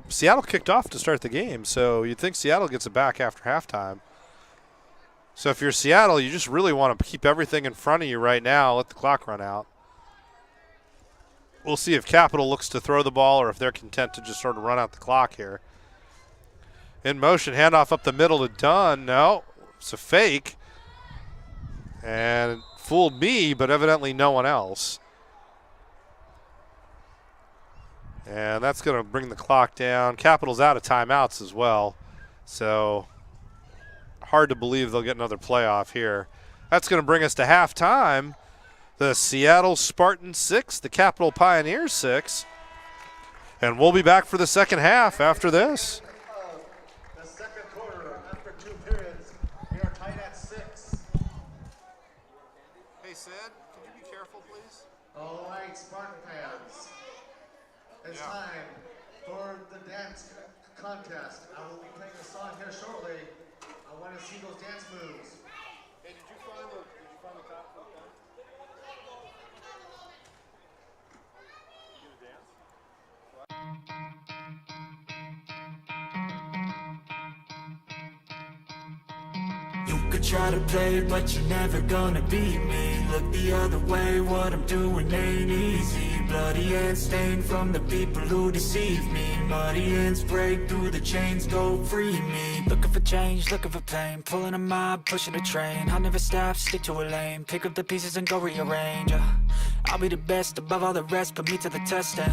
Speaker 1: Seattle kicked off to start the game, so you'd think Seattle gets it back after halftime. So if you're Seattle, you just really want to keep everything in front of you right now, let the clock run out. We'll see if Capital looks to throw the ball or if they're content to just sort of run out the clock here. In motion, handoff up the middle to Dunn. No, it's a fake. And it fooled me, but evidently no one else. And that's going to bring the clock down. Capital's out of timeouts as well. So hard to believe they'll get another playoff here. That's going to bring us to halftime. The Seattle Spartans 6, the Capital Pioneers 6. And we'll be back for the second half after this.
Speaker 4: The second quarter, after 2 periods, we are tied at 6.
Speaker 1: Hey, Sid, can you be careful, please?
Speaker 4: All right, Spartan fans. It's time for the dance contest. I will be playing a song here shortly. I want to see those dance moves.
Speaker 1: Hey, did you find the cop?
Speaker 5: You could try to play, but you're never gonna beat me. Look the other way, what I'm doing ain't easy. Bloody hands stained from the people who deceive me. Muddy hands break through the chains, go free me. Looking for change, looking for pain. Pulling a mob, pushing a train. I'll never stop, stick to a lane. Pick up the pieces and go rearrange. I'll be the best above all the rest, put me to the test and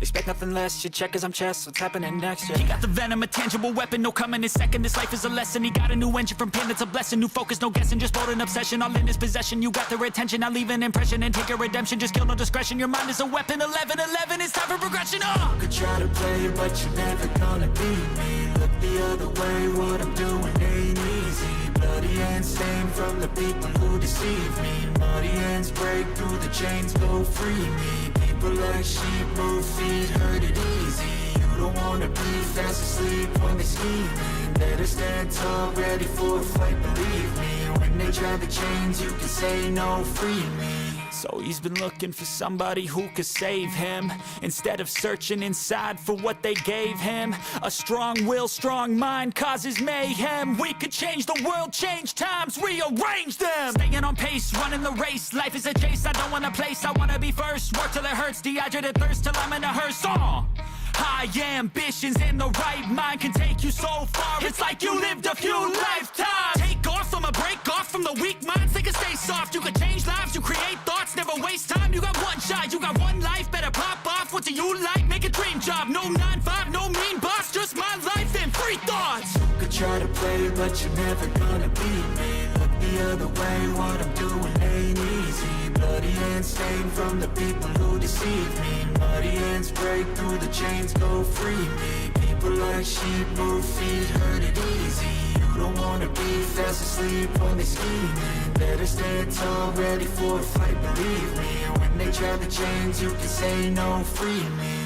Speaker 5: expect nothing less, you check as I'm chess, what's happening next, yeah. He got the venom, a tangible weapon, no coming in second. This life is a lesson, he got a new engine from pain, it's a blessing. New focus, no guessing, just bold and obsession. All in his possession, you got their attention. I'll leave an impression and take a redemption. Just kill, no discretion, your mind is a weapon. 11-11, it's time for progression, You could try to play, but you're never gonna beat me. Look the other way, what I'm doing ain't easy. Bloody hands stained from the people who deceive me. Muddy hands break through the chains, go free me. People like sheep move feet, hurt it easy. You don't wanna be fast asleep when they scheming. Better stand tall, ready for a fight, believe me. When they try the chains, you can say no, free me. So he's been looking for somebody who could save him, instead of searching inside for what they gave him. A strong will, strong mind causes mayhem. We could change the world, change times, rearrange them. Staying on pace, running the race. Life is a chase, I don't want a place, I wanna be first. Work till it hurts, dehydrated thirst till I'm in a hearse. High ambitions and the right mind can take you so far. It's like you lived a few lifetimes. Take off, I'ma break off from the weak minds. They can stay soft, you can change lives, you create thoughts. Never waste time, you got one shot, you got one life. Better pop off, what do you like? Make a dream job, no 9-5, no mean boss. Just my life and free thoughts. You could try to play, but you're never gonna beat me. Look the other way, what I'm doing ain't easy. Bloody hands stained from the people who deceive me. Muddy hands break through the chains, go free me. People like sheep move feet, hurt it easy. You don't wanna be fast asleep when they scheming. Better stand tall, ready for a fight, believe me. When they try the chains, you can say no, free me.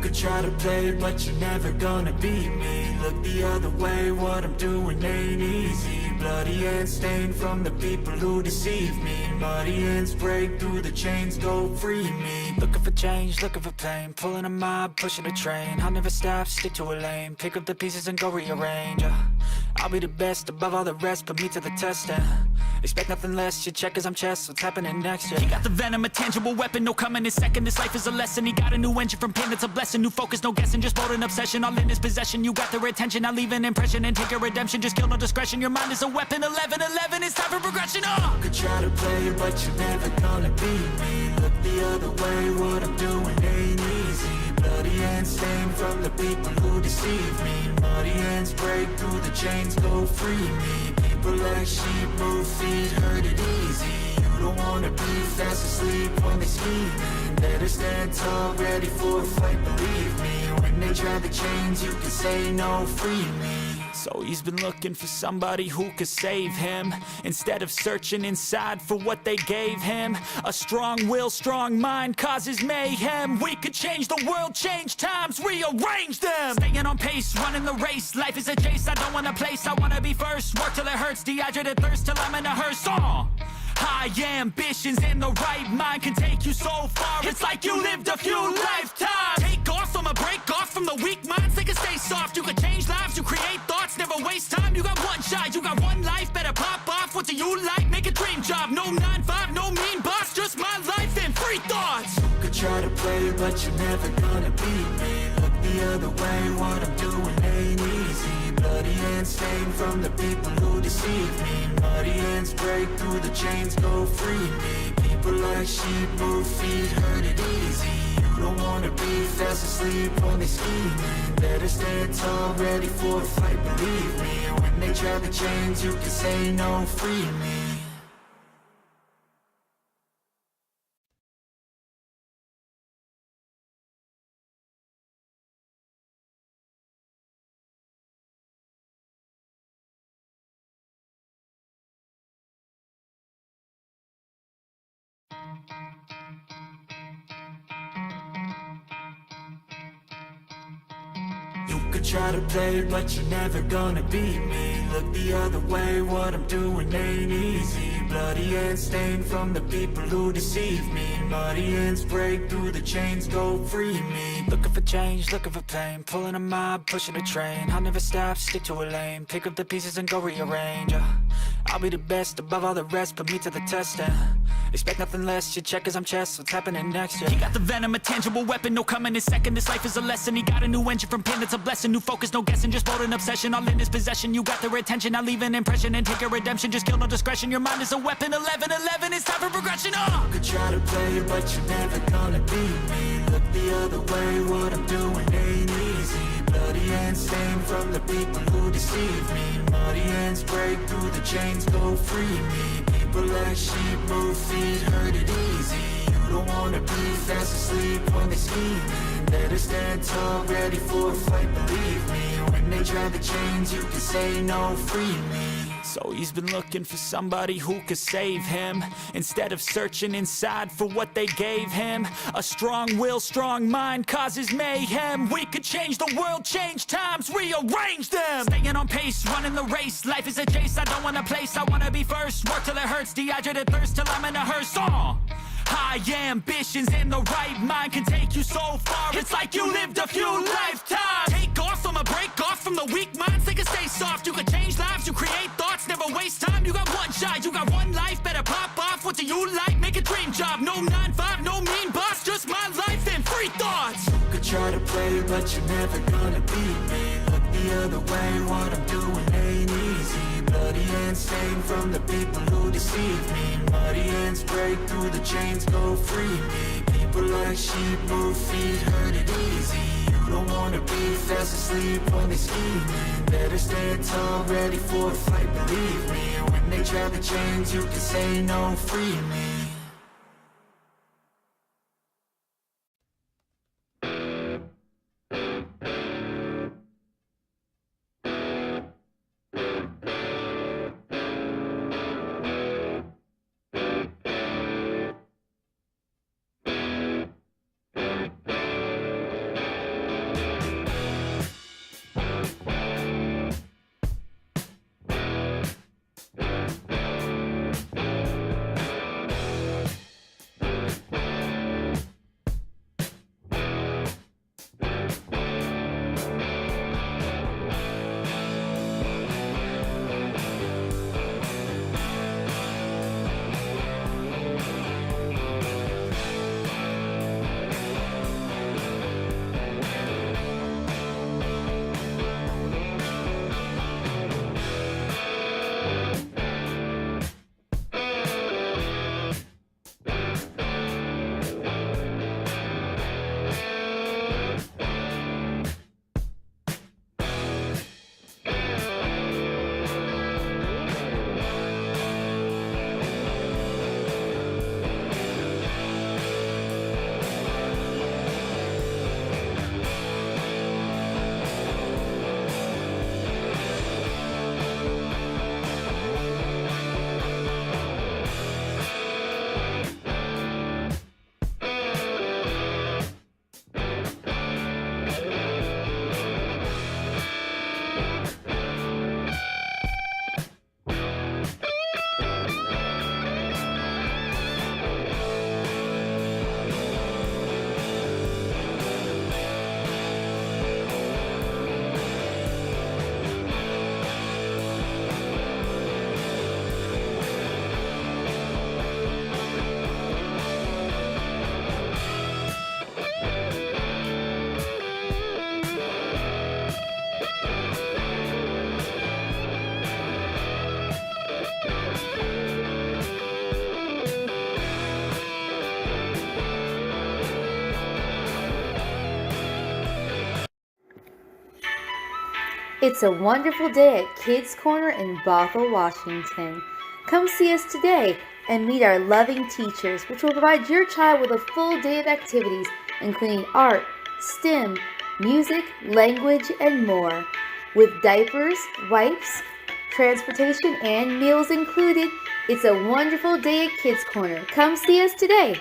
Speaker 5: could try to play, but you're never gonna beat me. Look the other way, what I'm doing ain't easy. Bloody hands stained from the people who deceive me. Muddy hands break through the chains, go free me. Looking for change, looking for pain, pulling a mob, pushing a train. I'll never stop, stick to a lane, pick up the pieces and go rearrange. I'll be the best above all the rest, put me to the test and expect nothing less. You check as I'm chess, what's happening next? Yeah. He got the venom, a tangible weapon, no coming in second. This life is a lesson. He got a new engine from pain, that's a blessing. New focus, no guessing, just bold and obsession. All in his possession, you got their attention. I'll leave an impression and take a redemption. Just kill no discretion. Your mind is a weapon. 11-11, it's time for progression. You could try to play, but you're never gonna beat me. Look the other way, what I'm doing ain't easy. Bloody hands stained from the people who deceive me. Muddy hands break through the chains, go free me. People like sheep move feet, hurt it easy. You don't wanna be fast asleep when they scheming. Better stand tall, ready for a fight, believe me. When they try the chains, you can say no, free me. So he's been looking for somebody who could save him, instead of searching inside for what they gave him. A strong will, strong mind causes mayhem. We could change the world, change times, rearrange them. Staying on pace, running the race. Life is a chase, I don't want a place, I wanna be first. Work till it hurts, dehydrated thirst till I'm in a hearse. High ambitions and the right mind can take you so far. It's like you lived a few lifetimes. Take off from a break off from the weak minds. They can stay soft. You can change lives. You create thoughts. Never waste time. You got one shot. You got one life. Better pop off. What do you like? Make a dream job. No 9-5. No mean boss. Just my life and free thoughts. You could try to play, but you're never gonna beat me. Look the other way. What I'm doing ain't easy. Bloody hands stained from the people who deceive me. Muddy hands break through the chains, go free me. People like sheep move feet, hurt it easy. You don't wanna be fast asleep when they scheming. Better stand tall, ready for a fight, believe me. When they try the chains, you can say no, free me. You could try to play, but you're never gonna beat me. Look the other way, what I'm doing ain't easy. Bloody hands stained from the people who deceive me. Muddy hands break through the chains, go free me. Looking for change, looking for pain, pulling a mob, pushing a train. I'll never stop, stick to a lane, pick up the pieces and go rearrange. I'll be the best above all the rest, put me to the test and expect nothing less. You check as I'm chess, what's happening next? Yeah. He got the venom, a tangible weapon, no coming in second. This life is a lesson. He got a new engine from pain, that's a blessing. New focus, no guessing, just bold and obsession. All in his possession, you got their attention. I'll leave an impression and take a redemption. Just kill no discretion. Your mind is a weapon. 11-11, it's time for progression. You could try to play, but you're never gonna beat me. Look the other way, what I'm doing ain't easy. Bloody hands stained from the people who deceive me. Muddy hands break through the chains, go free me. People like sheep move feet, hurt it easy. You don't wanna be fast asleep when they scheming. Better stand tall, ready for a fight, believe me. When they try the chains, you can say no, free me. So he's been looking for somebody who could save him, instead of searching inside for what they gave him. A strong will, strong mind causes mayhem. We could change the world, change times, rearrange them. Staying on pace, running the race. Life is a chase, I don't want a place, I wanna be first. Work till it hurts, dehydrated thirst till I'm in a hearse. High ambitions and the right mind can take you so far. It's like you lived a few lifetimes. Take off from a break off from the weak minds. They can stay soft. You can change lives. You create thoughts. Never waste time. You got one shot. You got one life. Better pop off. What do you like? Make a dream job. No 9-5. No mean boss. Just my life and free thoughts. You could try to play, but you're never gonna beat me. Look the other way. What I'm doing ain't easy. Bloody hands stained from the people who deceive me. Muddy hands break through the chains, go free me. People like sheep move feet, hurt it easy. You don't wanna be fast asleep when they scheming. Better stand tall, ready for a fight, believe me. When they try the chains, you can say no, free me.
Speaker 2: It's a wonderful day at Kids Corner in Bothell, Washington. Come see us today and meet our loving teachers, which will provide your child with a full day of activities, including art, STEM, music, language, and more. With diapers, wipes, transportation, and meals included, it's a wonderful day at Kids Corner. Come see us today.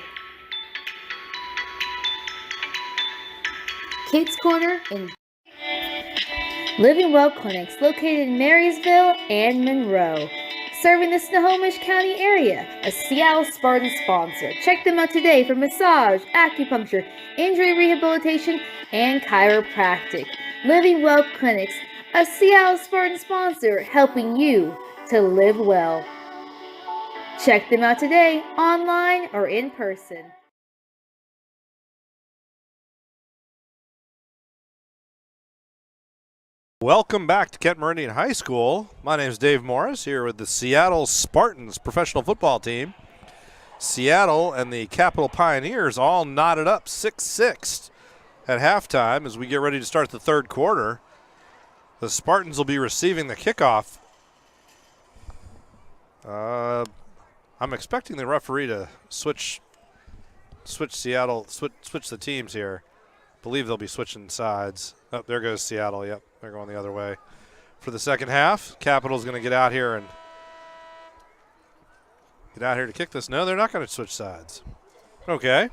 Speaker 2: Kids Corner in Living Well Clinics, located in Marysville and Monroe, serving the Snohomish County area, a Seattle Spartans sponsor. Check them out today for massage, acupuncture, injury rehabilitation, and chiropractic. Living Well Clinics, a Seattle Spartans sponsor, helping you to live well. Check them out today, online or in person.
Speaker 1: Welcome back to Kent Meridian High School. My name is Dave Morris here with the Seattle Spartans professional football team. Seattle and the Capital Pioneers all knotted up 6-6 at halftime as we get ready to start the third quarter. The Spartans will be receiving the kickoff. I'm expecting the referee to switch the teams here. I believe they'll be switching sides. Oh, there goes Seattle. Yep, they're going the other way. For the second half, Capital's going to get out here to kick this. No, they're not going to switch sides. Okay.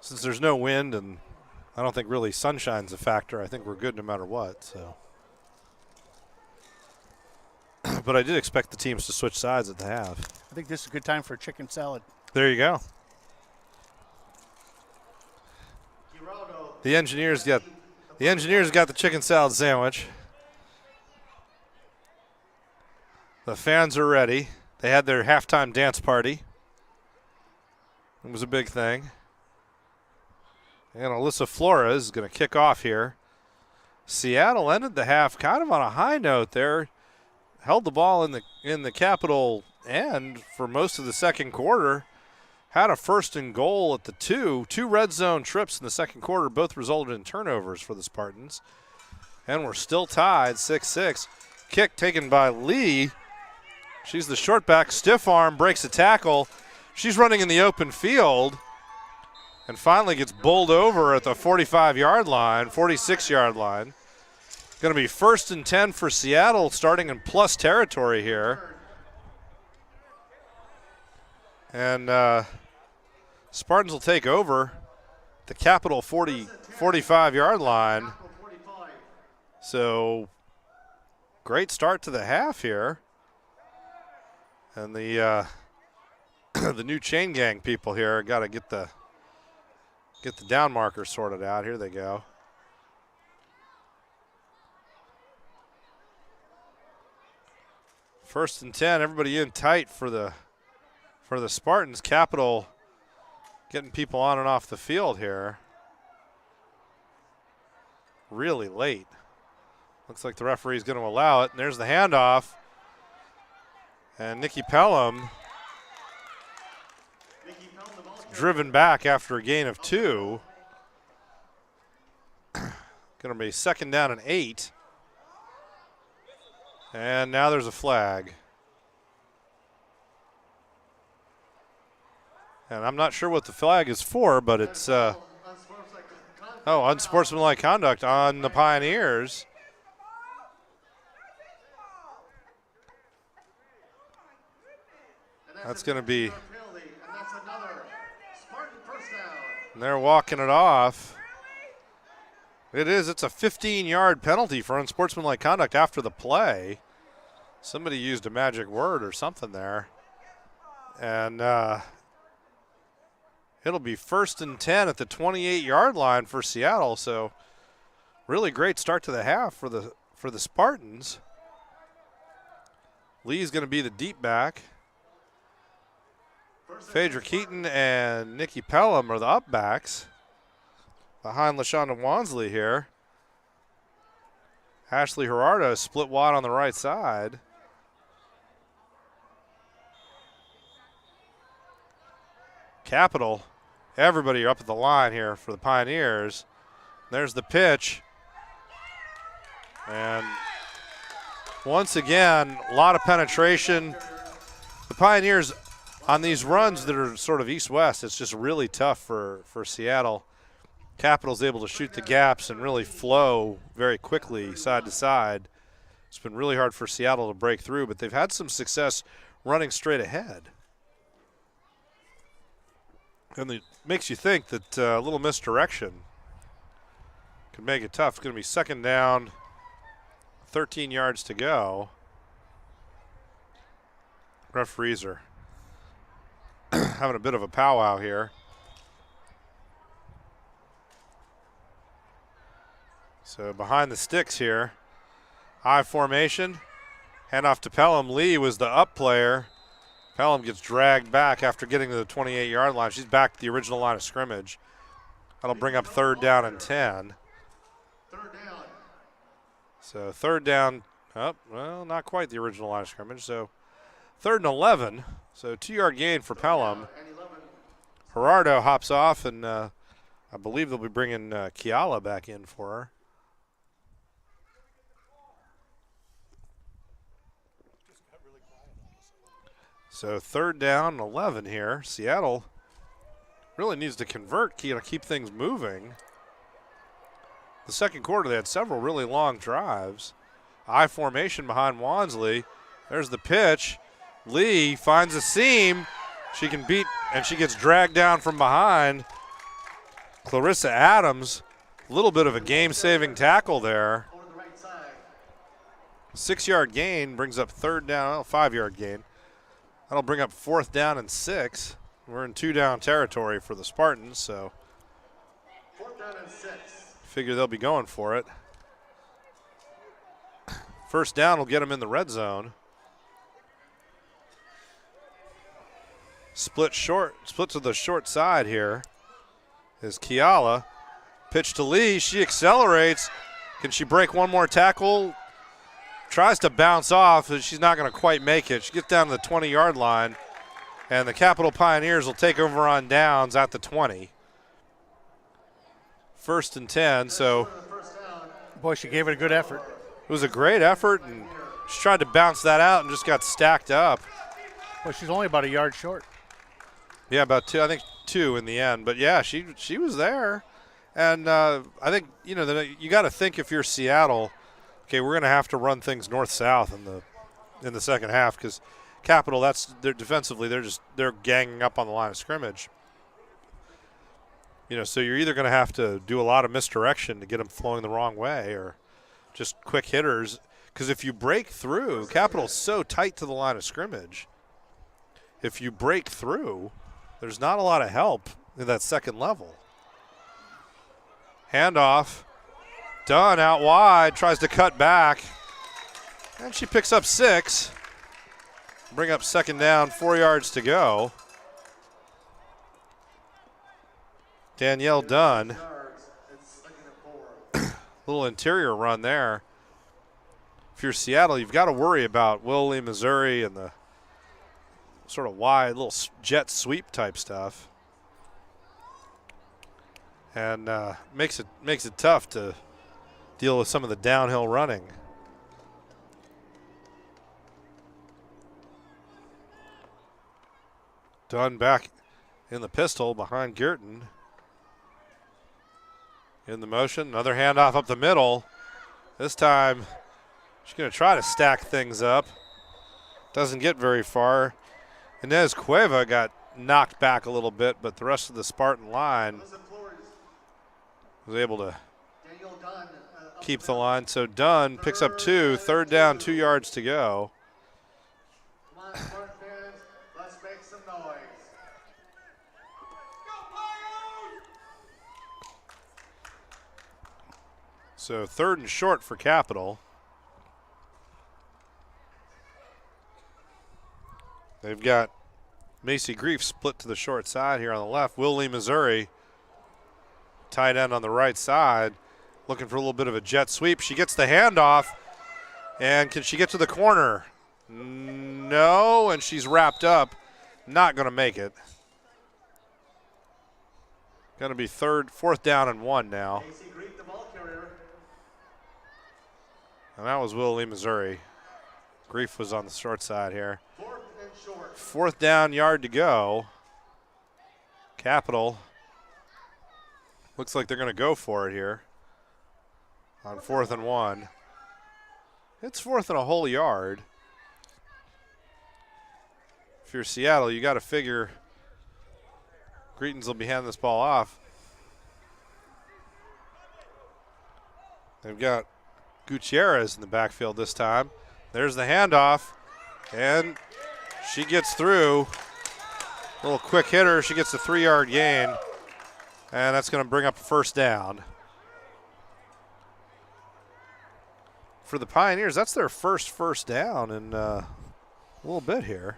Speaker 1: Since there's no wind and I don't think really sunshine's a factor, I think we're good no matter what. So, but I did expect the teams to switch sides at the half.
Speaker 3: I think this is a good time for a chicken salad.
Speaker 1: There you go. The engineers got the chicken salad sandwich. The fans are ready. They had their halftime dance party. It was a big thing. And Alyssa Flores is going to kick off here. Seattle ended the half kind of on a high note there. Held the ball in the Capital end for most of the second quarter. Had a first and goal at the two red zone trips in the second quarter, both resulted in turnovers for the Spartans. And we're still tied 6-6. Kick taken by Lee. She's the short back, stiff arm, breaks a tackle. She's running in the open field and finally gets bowled over at the 45-yard line, 46-yard line. Going to be 1st and 10 for Seattle, starting in plus territory here. And Spartans will take over the Capital 45-yard line. So great start to the half here. And the the new chain gang people here got to get the down markers sorted out. Here they go. First and 10, everybody in tight for the Spartans. Capital getting people on and off the field here really late. Looks like the referee's going to allow it. And there's the handoff. And Nikki Pelham driven back after a gain of 2. Going to be 2nd down and 8. And now there's a flag. And I'm not sure what the flag is for, but it's unsportsmanlike conduct on the Pioneers. That's going to be, and they're walking it off. It's a 15-yard penalty for unsportsmanlike conduct after the play. Somebody used a magic word or something there. And it'll be 1st and 10 at the 28-yard line for Seattle. So really great start to the half for the Spartans. Lee's going to be the deep back. Phaedra Keaton and Nikki Pelham are the up backs behind LaShonda Wansley here. Ashley Gerardo split wide on the right side. Capital, everybody up at the line here for the Pioneers. There's the pitch. And once again, a lot of penetration. The Pioneers on these runs that are sort of east-west, it's just really tough for Seattle. Capital's able to shoot the gaps and really flow very quickly side to side. It's been really hard for Seattle to break through, but they've had some success running straight ahead. And it makes you think that a little misdirection could make it tough. It's going to be second down, 13 yards to go. Referees are having a bit of a powwow here. So behind the sticks here, I formation, handoff to Pelham. Lee was the up player. Pelham gets dragged back after getting to the 28-yard line. She's back to the original line of scrimmage. That'll bring up third down and 10.
Speaker 4: Third down.
Speaker 1: So third down, well, not quite the original line of scrimmage. So third and 11. So 2-yard gain for Pelham. Gerardo hops off, and I believe they'll be bringing Kiala back in for her. So third down and 11 here. Seattle really needs to convert, keep things moving. The second quarter, they had several really long drives. I formation behind Wansley. There's the pitch. Lee finds a seam. She can beat, and she gets dragged down from behind. Clarissa Adams, a little bit of a game-saving tackle there. 6-yard gain brings up third down, 5-yard gain. That'll bring up fourth down and 6. We're in 2-down territory for the Spartans, so
Speaker 4: Fourth down and 6.
Speaker 1: figure they'll be going for it. First down will get them in the red zone. Split to the short side here is Kiala. Pitch to Lee, she accelerates. Can she break one more tackle? Tries to bounce off, but she's not going to quite make it. She gets down to the 20-yard line, and the Capital Pioneers will take over on downs at the 20. First and 10, so.
Speaker 3: Boy, she gave it a good effort.
Speaker 1: It was a great effort, and she tried to bounce that out and just got stacked up.
Speaker 3: Well, she's only about a yard short.
Speaker 1: Yeah, about 2, I think 2 in the end. But, yeah, she was there. And I think, you got to think if you're Seattle, okay, we're going to have to run things north-south in the second half because Capital, they're defensively, they're ganging up on the line of scrimmage. So you're either going to have to do a lot of misdirection to get them flowing the wrong way or just quick hitters. Because if you break through, Capital's so tight to the line of scrimmage. If you break through, there's not a lot of help in that second level. Handoff. Dunn out wide, tries to cut back. And she picks up 6. Bring up second down, 4 yards to go. Danielle Dunn. Little interior run there. If you're Seattle, you've got to worry about Willie, Missouri, and the sort of wide little jet sweep type stuff. And makes it tough to deal with some of the downhill running. Dunn back in the pistol behind Girton. In the motion, another handoff up the middle. This time, she's going to try to stack things up. Doesn't get very far. Inez Cueva got knocked back a little bit, but the rest of the Spartan line was able to keep the line. So Dunn picks up 2, third down, 2 yards to go.
Speaker 4: Come on, Spartan fans, let's make some noise.
Speaker 1: So third and short for Capital. They've got Macy Grief split to the short side here on the left. Willie, Missouri, tight end on the right side, looking for a little bit of a jet sweep. She gets the handoff, and can she get to the corner? No, and she's wrapped up. Not going to make it. Going to be fourth down and 1 now. And that was Willow Lee, Missouri. Grief was on the short side here.
Speaker 4: 4th and short.
Speaker 1: 4th down, yard to go. Capital looks like they're going to go for it here on 4th and 1. It's 4th and a whole yard. If you're Seattle, you got to figure Cretans will be handing this ball off. They've got Gutierrez in the backfield this time. There's the handoff, and she gets through. A little quick hitter. She gets a 3-yard gain, and that's going to bring up a 1st down. For the Pioneers, that's their first down in a little bit here.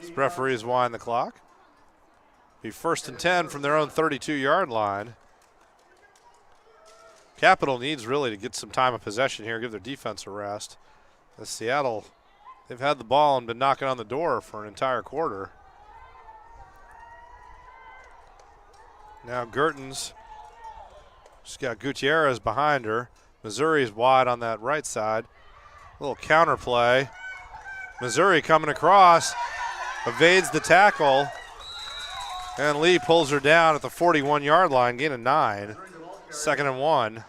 Speaker 1: As referees wind the clock. Be 1st and 10 from their own 32-yard line. Capital needs really to get some time of possession here, give their defense a rest. As Seattle, they've had the ball and been knocking on the door for an entire quarter. Now Gertens, she's got Gutierrez behind her. Missouri's wide on that right side. A little counter play. Missouri coming across, evades the tackle, and Lee pulls her down at the 41-yard line, gain of 9. 2nd and 1.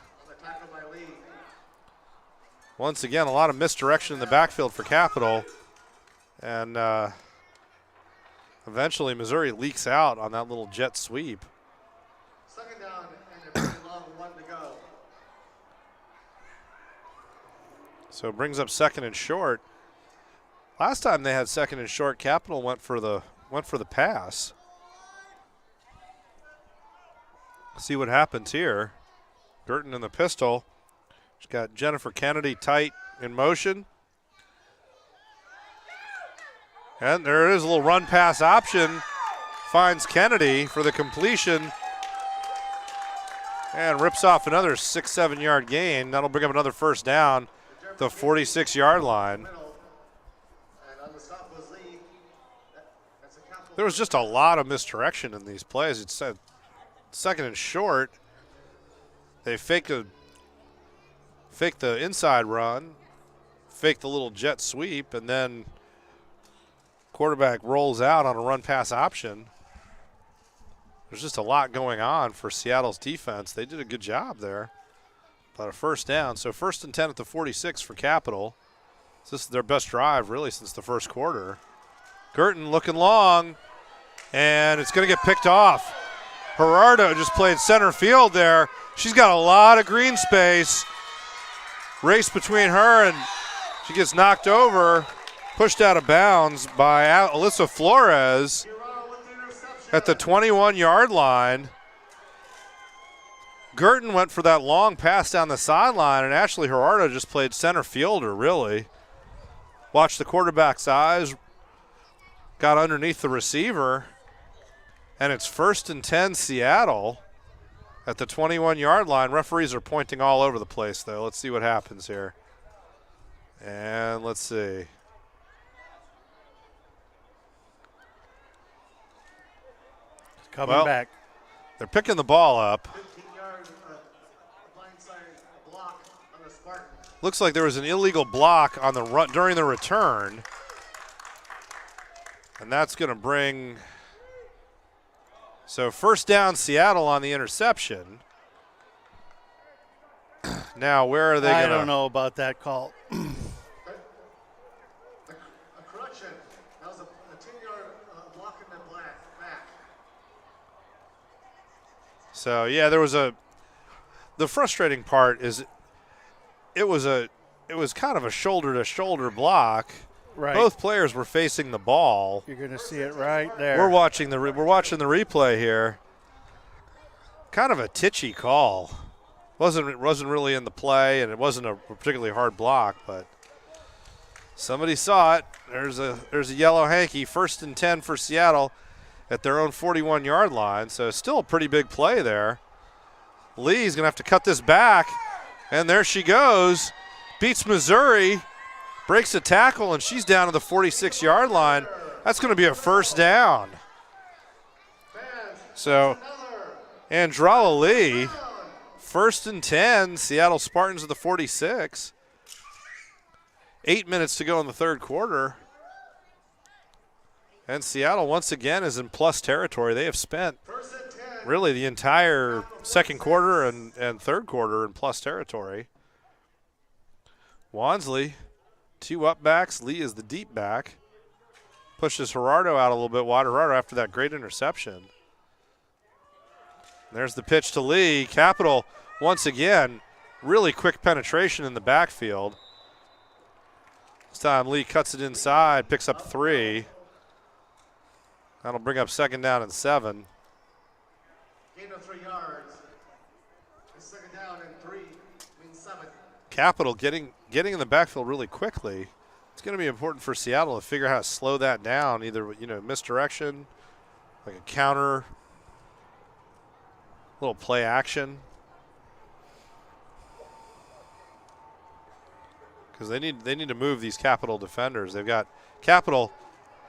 Speaker 1: Once again, a lot of misdirection in the backfield for Capital. And eventually Missouri leaks out on that little jet sweep.
Speaker 4: 2nd down and a very long 1 to go.
Speaker 1: So it brings up 2nd and short. Last time they had 2nd and short, Capital went for the pass. See what happens here. Girton in the pistol. She's got Jennifer Kennedy tight in motion. And there it is, a little run pass option. Finds Kennedy for the completion. And rips off another 6-7 yard gain. That'll bring up another 1st down, the 46-yard line. There was just a lot of misdirection in these plays. It said 2nd and short. They fake the inside run, fake the little jet sweep, and then quarterback rolls out on a run pass option. There's just a lot going on for Seattle's defense. They did a good job there. But a 1st down. So 1st and 10 at the 46 for Capital. This is their best drive really since the 1st quarter. Girton looking long, and it's going to get picked off. Gerardo just played center field there. She's got a lot of green space. Race between her, and she gets knocked over, pushed out of bounds by Alyssa Flores at the 21-yard line. Girton went for that long pass down the sideline, and Ashley Gerardo just played center fielder, really. Watched the quarterback's eyes, got underneath the receiver, and it's 1st and 10 Seattle at the 21-yard line. Referees are pointing all over the place, though. Let's see what happens here. And let's see.
Speaker 3: Coming back.
Speaker 1: They're picking the ball up.
Speaker 4: 15-yard blindside block on the Spartans.
Speaker 1: Looks like there was an illegal block on the run during the return. And that's going to bring... So 1st down Seattle on the interception. Now where are they going to...
Speaker 3: I don't know about that call.
Speaker 4: A correction. That was a 10-yard block in the back.
Speaker 1: So yeah, there was the frustrating part is it was kind of a shoulder-to-shoulder block.
Speaker 3: Right.
Speaker 1: Both players were facing the ball.
Speaker 3: You're going to see it right there.
Speaker 1: We're watching the replay here. Kind of a titchy call. Wasn't really in the play, and it wasn't a particularly hard block, but somebody saw it. There's a yellow hanky. 1st and 10 for Seattle at their own 41-yard line. So still a pretty big play there. Lee's gonna have to cut this back, and there she goes. Beats Missouri. Breaks a tackle, and she's down to the 46-yard line. That's going to be a 1st down. So Andrala Lee First and 10, Seattle Spartans at the 46. 8 minutes to go in the third quarter. And Seattle once again is in plus territory. They have spent really the entire second quarter and third quarter in plus territory. Wansley, 2 up backs. Lee is the deep back. Pushes Gerardo out a little bit wide. Gerardo after that great interception. There's the pitch to Lee. Capital, once again, really quick penetration in the backfield. This time Lee cuts it inside, picks up 3. That'll bring up second down and 7.
Speaker 4: Gain of 3 yards. Second down and 3 means 7.
Speaker 1: Capital getting in the backfield really quickly. It's going to be important for Seattle to figure out how to slow that down, either misdirection, like a counter, little play action. Because they need to move these Capital defenders. They've got Capital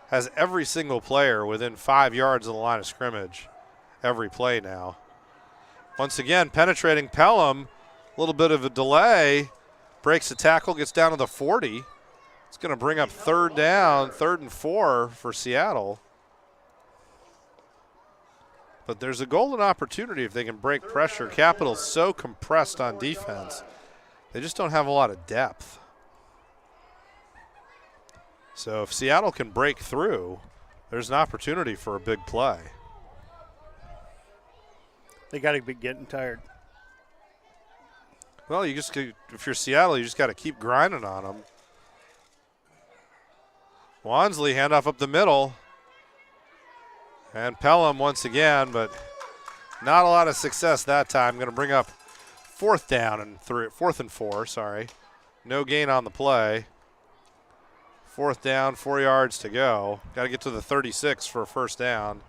Speaker 1: has every single player within 5 yards of the line of scrimmage every play now. Once again, penetrating Pelham, a little bit of a delay, breaks the tackle, gets down to the 40. It's going to bring up third down, 3rd and 4 for Seattle. But there's a golden opportunity if they can break pressure. Capital's so compressed on defense. They just don't have a lot of depth. So if Seattle can break through, there's an opportunity for a big play.
Speaker 3: They got to be getting tired.
Speaker 1: Well, if you're Seattle, you just got to keep grinding on them. Wansley, handoff up the middle. And Pelham once again, but not a lot of success that time. Going to bring up 4th and 4, sorry. No gain on the play. 4th down, 4 yards to go. Got to get to the 36 for a first down.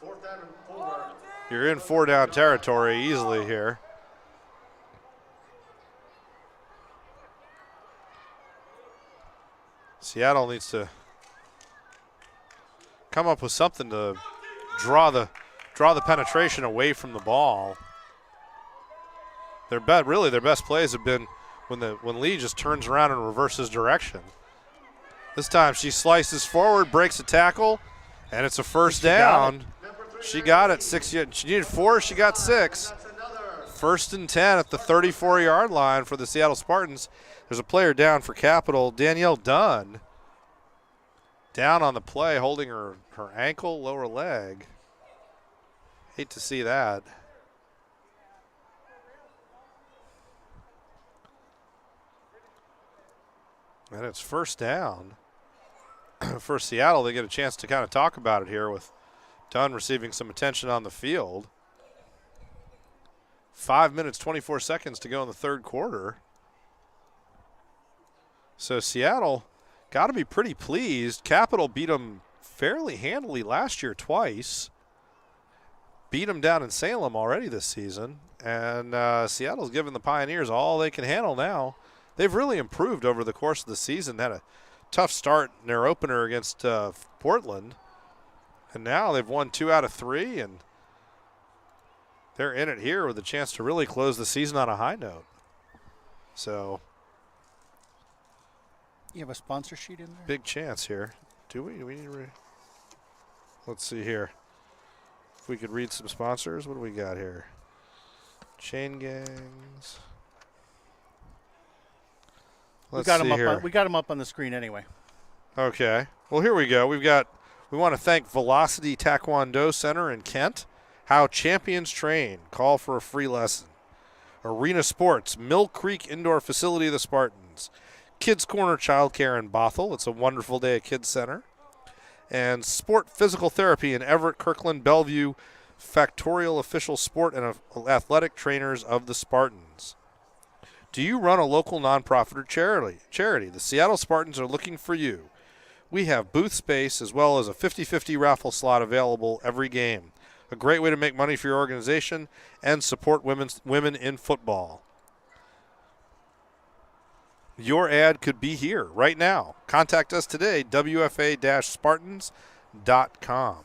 Speaker 4: 4th down and 4.
Speaker 1: You're in 4 down territory easily here. Seattle needs to come up with something to draw the penetration away from the ball. Their best plays have been when Lee just turns around and reverses direction. This time she slices forward, breaks a tackle, and it's a first down. She got it. She needed 4, she got 6. First and 10 at the 34-yard line for the Seattle Spartans. There's a player down for Capital, Danielle Dunn. Down on the play, holding her ankle, lower leg. Hate to see that. And it's first down. For Seattle, they get a chance to kind of talk about it here with Dunn receiving some attention on the field. 5 minutes, 24 seconds to go in the third quarter. So Seattle got to be pretty pleased. Capital beat them fairly handily last year twice. Beat them down in Salem already this season. And Seattle's given the Pioneers all they can handle now. They've really improved over the course of the season. Had a tough start in their opener against Portland. And now they've won 2 out of 3, and they're in it here with a chance to really close the season on a high note. So
Speaker 3: You have a sponsor sheet in there?
Speaker 1: big chance here. Do we? Do we need to let's see here. If we could read some sponsors, what do we got here? Chain gangs.
Speaker 3: We got them up on the screen anyway.
Speaker 1: Okay. Well, here we go. We want to thank Velocity Taekwondo Center in Kent. How champions train. Call for a free lesson. Arena Sports, Mill Creek Indoor Facility of the Spartans. Kids Corner Childcare in Bothell. It's a wonderful day at Kids Center. And Sport Physical Therapy in Everett, Kirkland, Bellevue. Factorial official sport and athletic trainers of the Spartans. Do you run a local nonprofit or charity? The Seattle Spartans are looking for you. We have booth space as well as a 50-50 raffle slot available every game. A great way to make money for your organization and support women in football. Your ad could be here right now. Contact us today, wfa-spartans.com.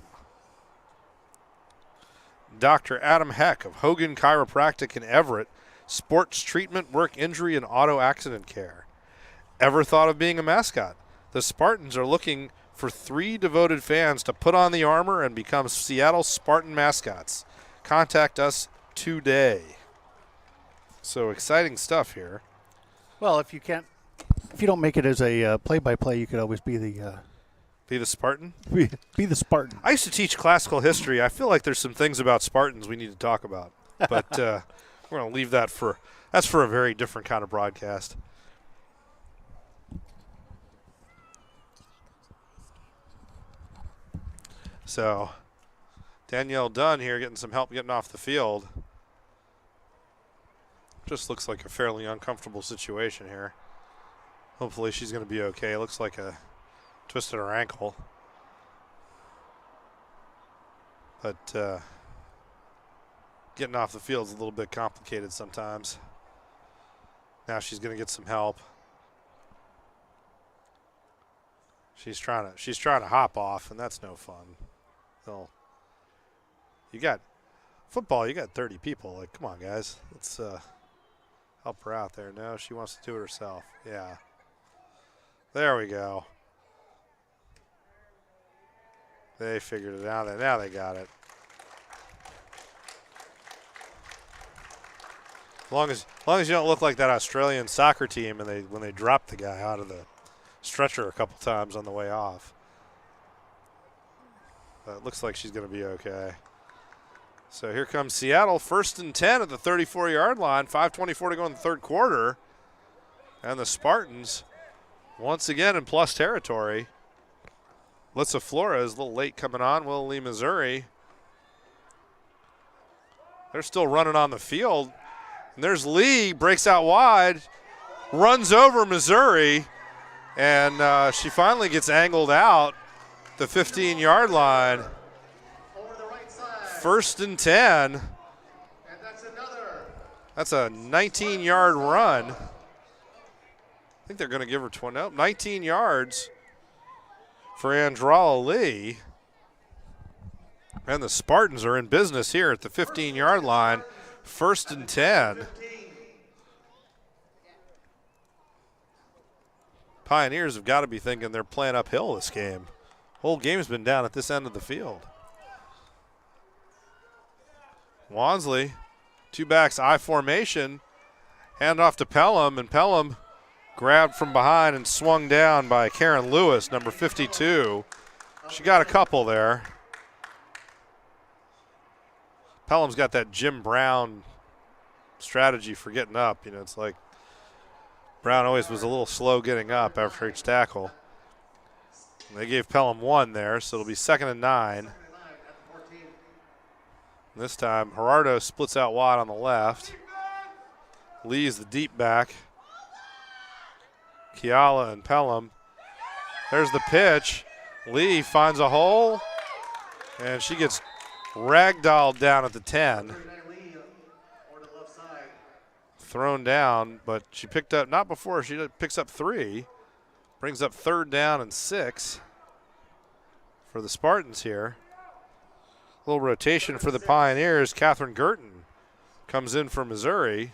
Speaker 1: Dr. Adam Heck of Hogan Chiropractic in Everett, sports treatment, work injury, and auto accident care. Ever thought of being a mascot? The Spartans are looking for 3 devoted fans to put on the armor and become Seattle Spartan mascots. Contact us today. So exciting stuff here.
Speaker 3: Well, if you don't make it as a play-by-play, you could always be the
Speaker 1: Spartan?
Speaker 3: be the Spartan.
Speaker 1: I used to teach classical history. I feel like there's some things about Spartans we need to talk about. But we're going to leave that for a very different kind of broadcast. So Danielle Dunn here getting some help getting off the field. Just looks like a fairly uncomfortable situation here. Hopefully she's going to be okay. It looks like a twisted her ankle. But getting off the field is a little bit complicated sometimes. Now she's going to get some help. She's trying to hop off, and that's no fun. Well, you got football. You got 30 people. Like, come on, guys. Let's help her out there. No, she wants to do it herself. Yeah. There we go. They figured it out. Now they got it. As long as you don't look like that Australian soccer team and when they dropped the guy out of the stretcher a couple times on the way off. But it looks like she's going to be okay. So here comes Seattle, 1st and 10 at the 34-yard line. 5:24 to go in the third quarter. And the Spartans, once again in plus territory. Lissa Flores, a little late coming on. Will Lee, Missouri. They're still running on the field. And there's Lee, breaks out wide, runs over Missouri, and she finally gets angled out the 15-yard line.
Speaker 4: Over the right side.
Speaker 1: 1st and 10.
Speaker 4: And that's another.
Speaker 1: That's a 19-yard run. I think they're going to give her 20. Nope, 19 yards for Andrala Lee. And the Spartans are in business here at the 15-yard line. 1st and 10. Pioneers have got to be thinking they're playing uphill this game. Whole game's been down at this end of the field. Wansley, 2 backs, I formation. Hand off to Pelham, and Pelham grabbed from behind and swung down by Karen Lewis, number 52. She got a couple there. Pelham's got that Jim Brown strategy for getting up. You know, it's like Brown always was a little slow getting up after each tackle. And they gave Pelham 1 there, so it'll be 2nd and 9. And this time, Gerardo splits out wide on the left. Lee's the deep back. Kiala and Pelham. There's the pitch. Lee finds a hole, and she gets ragdolled down at the 10. Thrown down, but she picked up, not before, she picks up 3. Brings up 3rd down and 6 for the Spartans here. A little rotation for the Pioneers. Catherine Girton comes in for Missouri.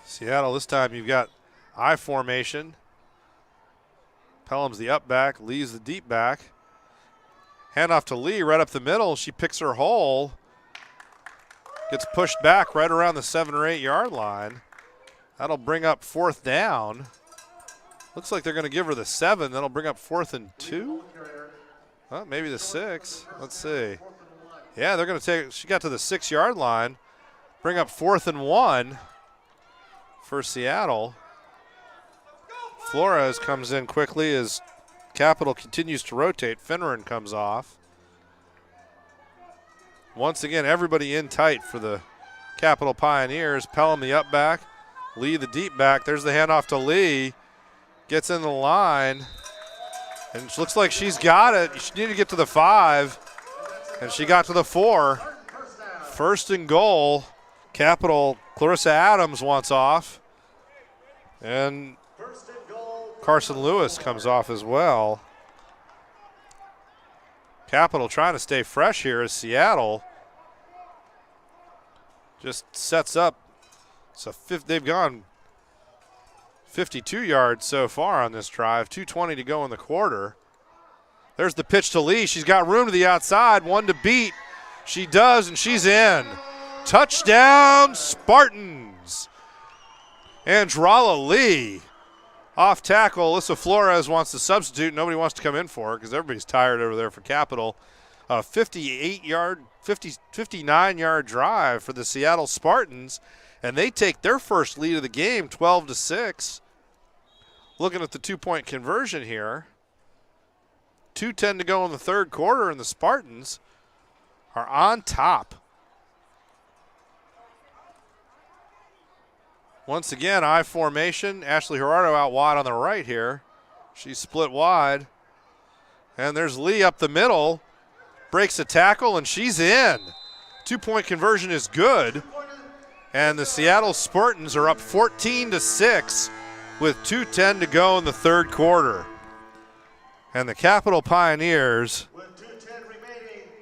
Speaker 1: Seattle, this time you've got I formation. Pelham's the up back, Lee's the deep back. Handoff to Lee right up the middle. She picks her hole. Gets pushed back right around the 7 or 8 yard line. That'll bring up 4th down. Looks like they're going to give her the 7. That'll bring up 4th and 2. Well, maybe the 6. Let's see. Yeah, they're going to take, she got to the 6 yard line. Bring up 4th and 1 for Seattle. Flores comes in quickly as Capital continues to rotate. Finneran comes off. Once again, everybody in tight for the Capital Pioneers. Pelham the up back, Lee the deep back. There's the handoff to Lee. Gets in the line, and it looks like she's got it. She needed to get to the 5, and she got to the 4. 1st and goal. Capital, Clarissa Adams wants off. And Carson Lewis comes off as well. Capital trying to stay fresh here as Seattle just sets up. So they've gone 52 yards so far on this drive, 2:20 to go in the quarter. There's the pitch to Lee. She's got room to the outside, one to beat. She does, and she's in. Touchdown, Spartans. Andrala Lee. Off tackle, Alyssa Flores wants to substitute. Nobody wants to come in for her because everybody's tired over there for Capital. A 59-yard drive for the Seattle Spartans, and they take their first lead of the game, 12-6. Looking at the two-point conversion here. 2:10 to go in the third quarter, and the Spartans are on top. Once again, I formation. Ashley Gerardo out wide on the right here. She's split wide. And there's Lee up the middle. Breaks a tackle, and she's in. Two-point conversion is good. And the Seattle Spartans are up 14-6 with 2:10 to go in the third quarter. And the Capital Pioneers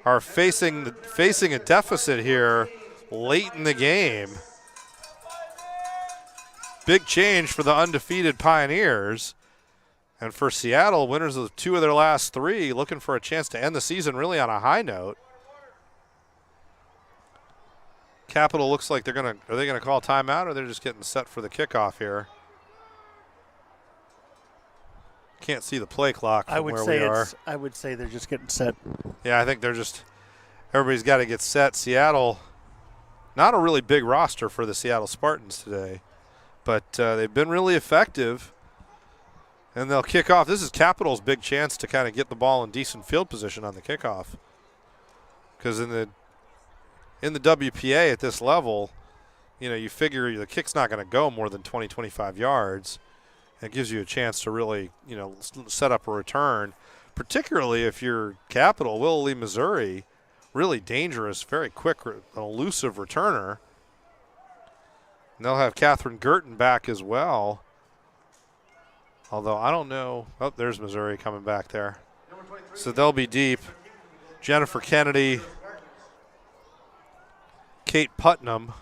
Speaker 1: are facing a deficit here late in the game. Big change for the undefeated Pioneers. And for Seattle, winners of 2 of their last 3, looking for a chance to end the season really on a high note. Capital looks like are they gonna call timeout, or they're just getting set for the kickoff here? Can't see the play clock from where we are.
Speaker 3: I would say they're just getting set.
Speaker 1: Yeah, I think everybody's got to get set. Seattle, not a really big roster for the Seattle Spartans today, but they've been really effective. And they'll kick off. This is Capital's big chance to kind of get the ball in decent field position on the kickoff. Because in the WPA at this level, you figure the kick's not going to go more than 20, 25 yards. It gives you a chance to really, set up a return, particularly if you're Capital. Willow Lee, Missouri, really dangerous, very quick, elusive returner. And they'll have Catherine Girton back as well. Although I don't know. Oh, there's Missouri coming back there. So they'll be deep. Jennifer Kennedy, Kate Putnam.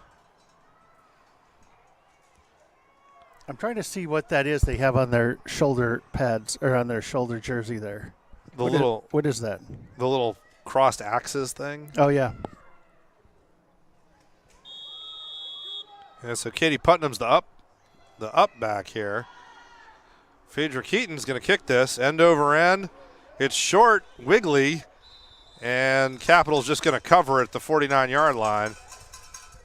Speaker 3: I'm trying to see what that is they have on their shoulder pads or on their shoulder jersey there. What is that?
Speaker 1: The little crossed axes thing.
Speaker 3: Oh, yeah.
Speaker 1: Yeah, so Katie Putnam's the up back here. Phaedra Keaton's going to kick this end over end. It's short, wiggly, and Capital's just going to cover it at the 49-yard line.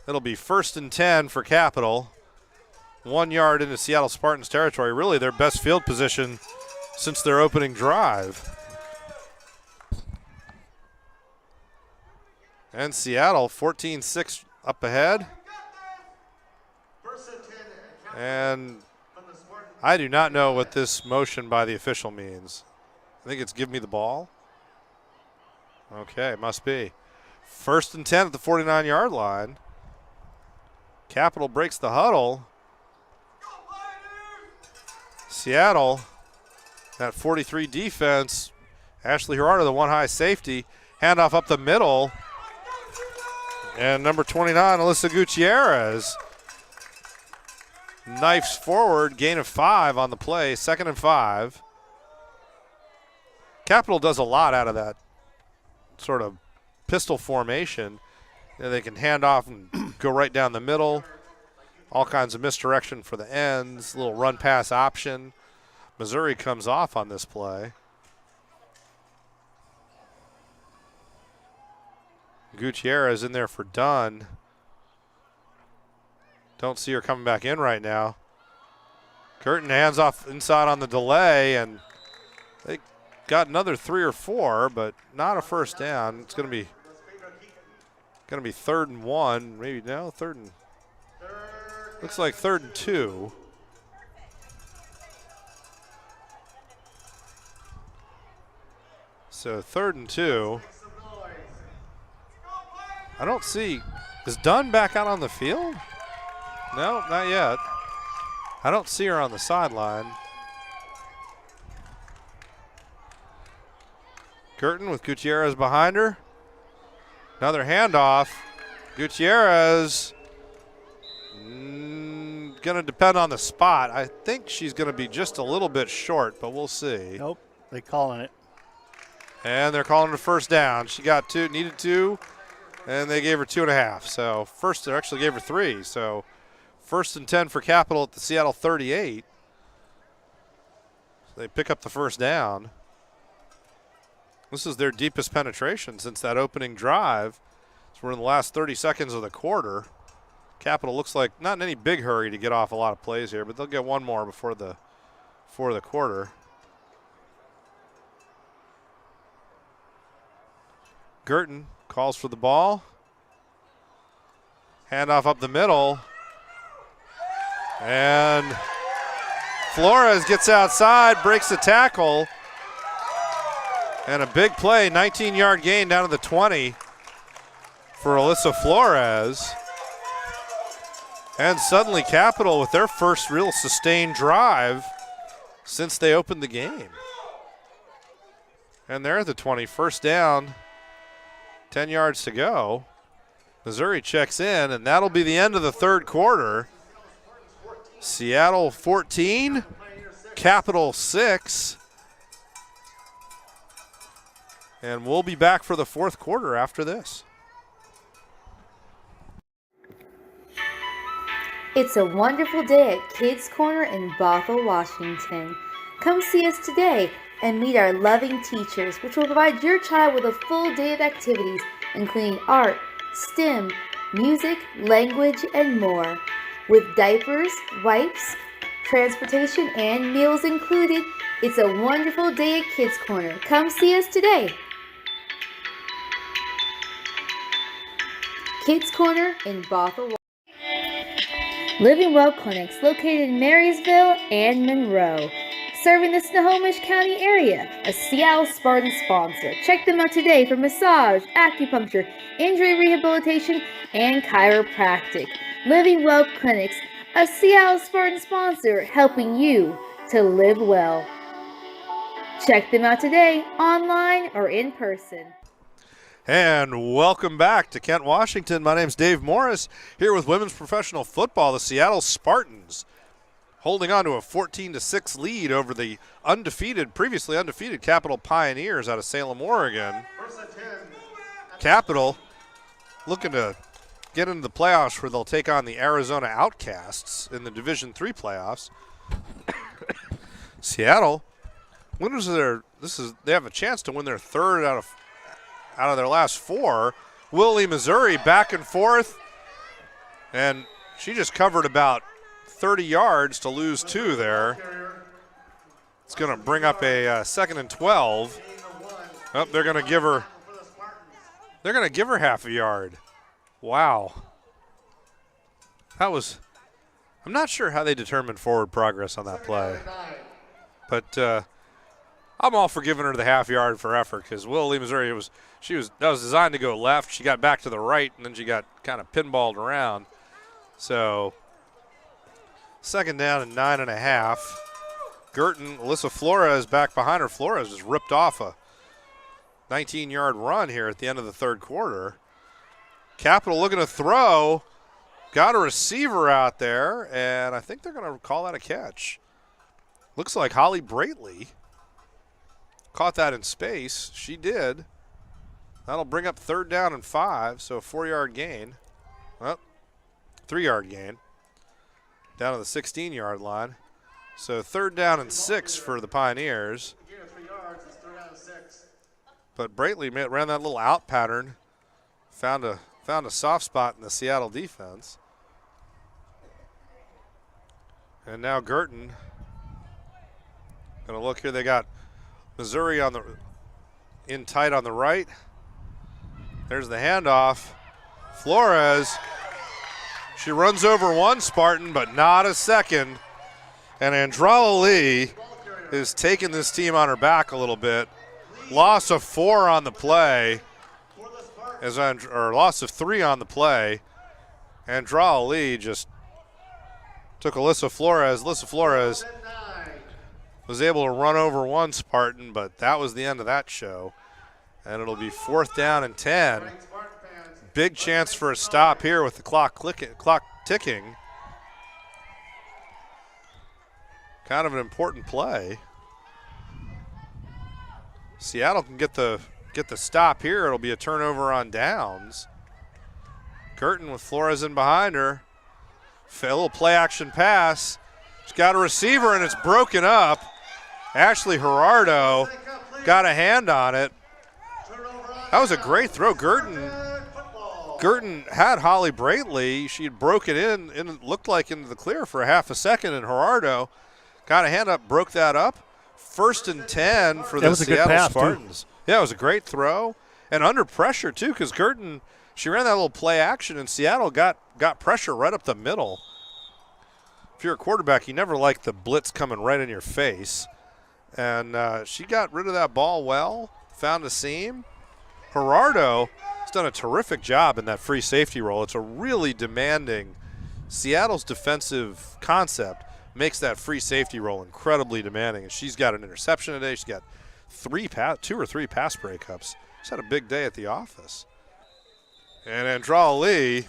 Speaker 1: It'll be 1st and 10 for Capital. 1 yard into Seattle Spartans territory. Really their best field position since their opening drive. And Seattle 14-6 up ahead. And I do not know what this motion by the official means. I think it's give me the ball. Okay, must be. 1st and 10 at the 49-yard line. Capital breaks the huddle. Seattle, that 43 defense. Ashley Gerardo, the one high safety. Handoff up the middle. And number 29, Alyssa Gutierrez, knifes forward, gain of 5 on the play, 2nd and 5. Capital does a lot out of that sort of pistol formation. They can hand off and go right down the middle. All kinds of misdirection for the ends, little run pass option. Missouri comes off on this play. Gutierrez in there for Dunn. Don't see her coming back in right now. Curtin hands off inside on the delay, and they got another 3 or 4, but not a first down. It's going to be 3rd and 1. Maybe no, 3rd and. Looks like 3rd and 2. So 3rd and 2. I don't see. Is Dunn back out on the field? No, not yet. I don't see her on the sideline. Girton with Gutierrez behind her. Another handoff. Gutierrez going to depend on the spot. I think she's going to be just a little bit short, but we'll see.
Speaker 3: Nope, they calling it.
Speaker 1: And they're calling it a first down. She got two, needed two, and they gave her 2.5. So first, they actually gave her 3. So 1st and 10 for Capital at the Seattle 38. So they pick up the first down. This is their deepest penetration since that opening drive. So we're in the last 30 seconds of the quarter. Capital looks like not in any big hurry to get off a lot of plays here, but they'll get one more before the quarter. Girton calls for the ball. Handoff up the middle. And Flores gets outside, breaks the tackle. And a big play, 19-yard gain down to the 20 for Alyssa Flores. And suddenly Capital with their first real sustained drive since they opened the game. And they're at the 20, first down, 10 yards to go. Missouri checks in, and that'll be the end of the third quarter. Seattle 14, Capital 6. And we'll be back for the fourth quarter after this.
Speaker 2: It's a wonderful day at Kids Corner in Bothell, Washington. Come see us today and meet our loving teachers, which will provide your child with a full day of activities, including art, STEM, music, language, and more. With diapers, wipes, transportation, and meals included, it's a wonderful day at Kids Corner. Come see us today. Kids Corner in Bothell. Living Well Clinics located in Marysville and Monroe, serving the Snohomish County area, a Seattle Spartans sponsor. Check them out today for massage, acupuncture, injury rehabilitation, and chiropractic. Living Well Clinics, a Seattle Spartans sponsor, helping you to live well. Check them out today, online or in person.
Speaker 1: And welcome back to Kent, Washington. My name's Dave Morris, here with women's professional football. The Seattle Spartans holding on to a 14-6 lead over the previously undefeated Capital Pioneers out of Salem, Oregon. Capital looking to get into the playoffs where they'll take on the Arizona Outcasts in the Division III playoffs. Seattle, they have a chance to win their third out of their last 4. Willie, Missouri, back and forth. And she just covered about 30 yards to lose 2 there. It's going to bring up a 2nd and 12. Oh, they're going to give her half a yard. Wow. I'm not sure how they determined forward progress on that play. But I'm all for giving her the half yard for effort because Willie, Missouri, that was designed to go left. She got back to the right, and then she got kind of pinballed around. So 2nd down and 9.5. Girton, Alyssa Flores back behind her. Flores just ripped off a 19-yard run here at the end of the third quarter. Capital looking to throw. Got a receiver out there, and I think they're going to call that a catch. Looks like Holly Braitley caught that in space. She did. That'll bring up 3rd down and 5, so a 4-yard gain. Well, 3-yard gain. Down to the 16-yard line. So 3rd down and 6 for the Pioneers. But Braitley ran that little out pattern. Found a soft spot in the Seattle defense. And now Girton. Gonna look here. They got Missouri in tight on the right. There's the handoff. Flores. She runs over one Spartan, but not a second. And Andrala Lee is taking this team on her back a little bit. Loss of 4 on the play. Or loss of 3 on the play. Andrala Lee just took Alyssa Flores. Alyssa Flores was able to run over one Spartan, but that was the end of that show. And it'll be 4th down and 10. Big chance for a stop here with the clock ticking. Kind of an important play. Seattle can get the stop here. It'll be a turnover on downs. Girton with Flores in behind her. A little play action pass. She's got a receiver and it's broken up. Ashley Gerardo got a hand on it. That was a great throw. Girton had Holly Braitley. She had broken in, and it looked like into the clear for a half a second, and Gerardo got a hand up, broke that up. 1st and 10 for the Seattle Spartans. Yeah, it was a great throw. And under pressure, too, because Girton, she ran that little play action, and Seattle got pressure right up the middle. If you're a quarterback, you never like the blitz coming right in your face. And she got rid of that ball well, found a seam. Gerardo has done a terrific job in that free safety role. It's a really demanding, Seattle's defensive concept makes that free safety role incredibly demanding. And she's got an interception today. She's got 2 or 3 pass breakups. She's had a big day at the office. And Andrala Lee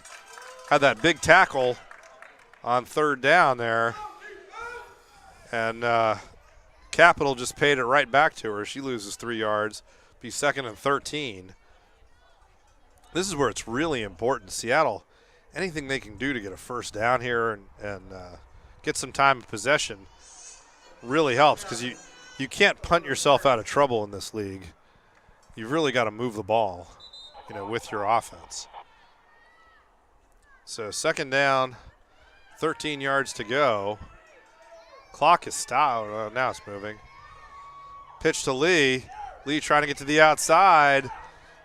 Speaker 1: had that big tackle on 3rd down there. And Capital just paid it right back to her. She loses 3 yards. Be 2nd and 13. This is where it's really important. Seattle, anything they can do to get a 1st down here and get some time of possession really helps, because you can't punt yourself out of trouble in this league. You've really got to move the ball, with your offense. So 2nd down, 13 yards to go. Clock is stopped. Now it's moving. Pitch to Lee. Lee trying to get to the outside,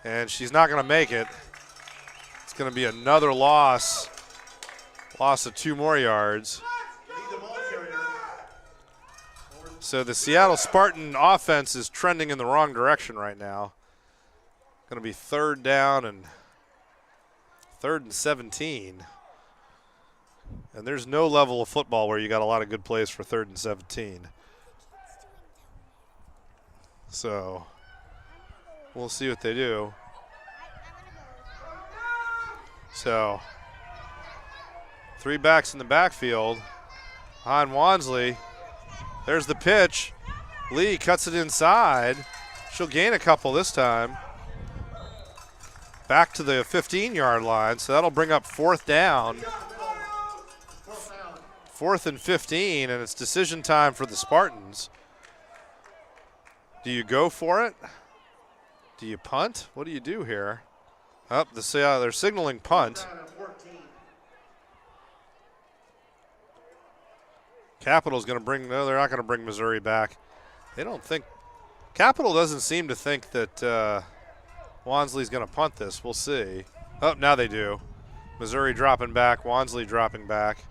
Speaker 1: and she's not going to make it. It's going to be another loss of 2 more yards. So the Seattle Spartan offense is trending in the wrong direction right now. Going to be 3rd down and 3rd and 17. And there's no level of football where you got a lot of good plays for 3rd and 17. So we'll see what they do. So 3 backs in the backfield. Behind Wansley. There's the pitch. Lee cuts it inside. She'll gain a couple this time. Back to the 15-yard line, so that'll bring up 4th down. 4th and 15, and it's decision time for the Spartans. Do you go for it? Do you punt? What do you do here? They're signaling punt. Capital's going to bring, no, they're not going to bring Missouri back. They don't think, Capital doesn't seem to think that Wansley's going to punt this. We'll see. Oh, now they do. Missouri dropping back, Wansley dropping back.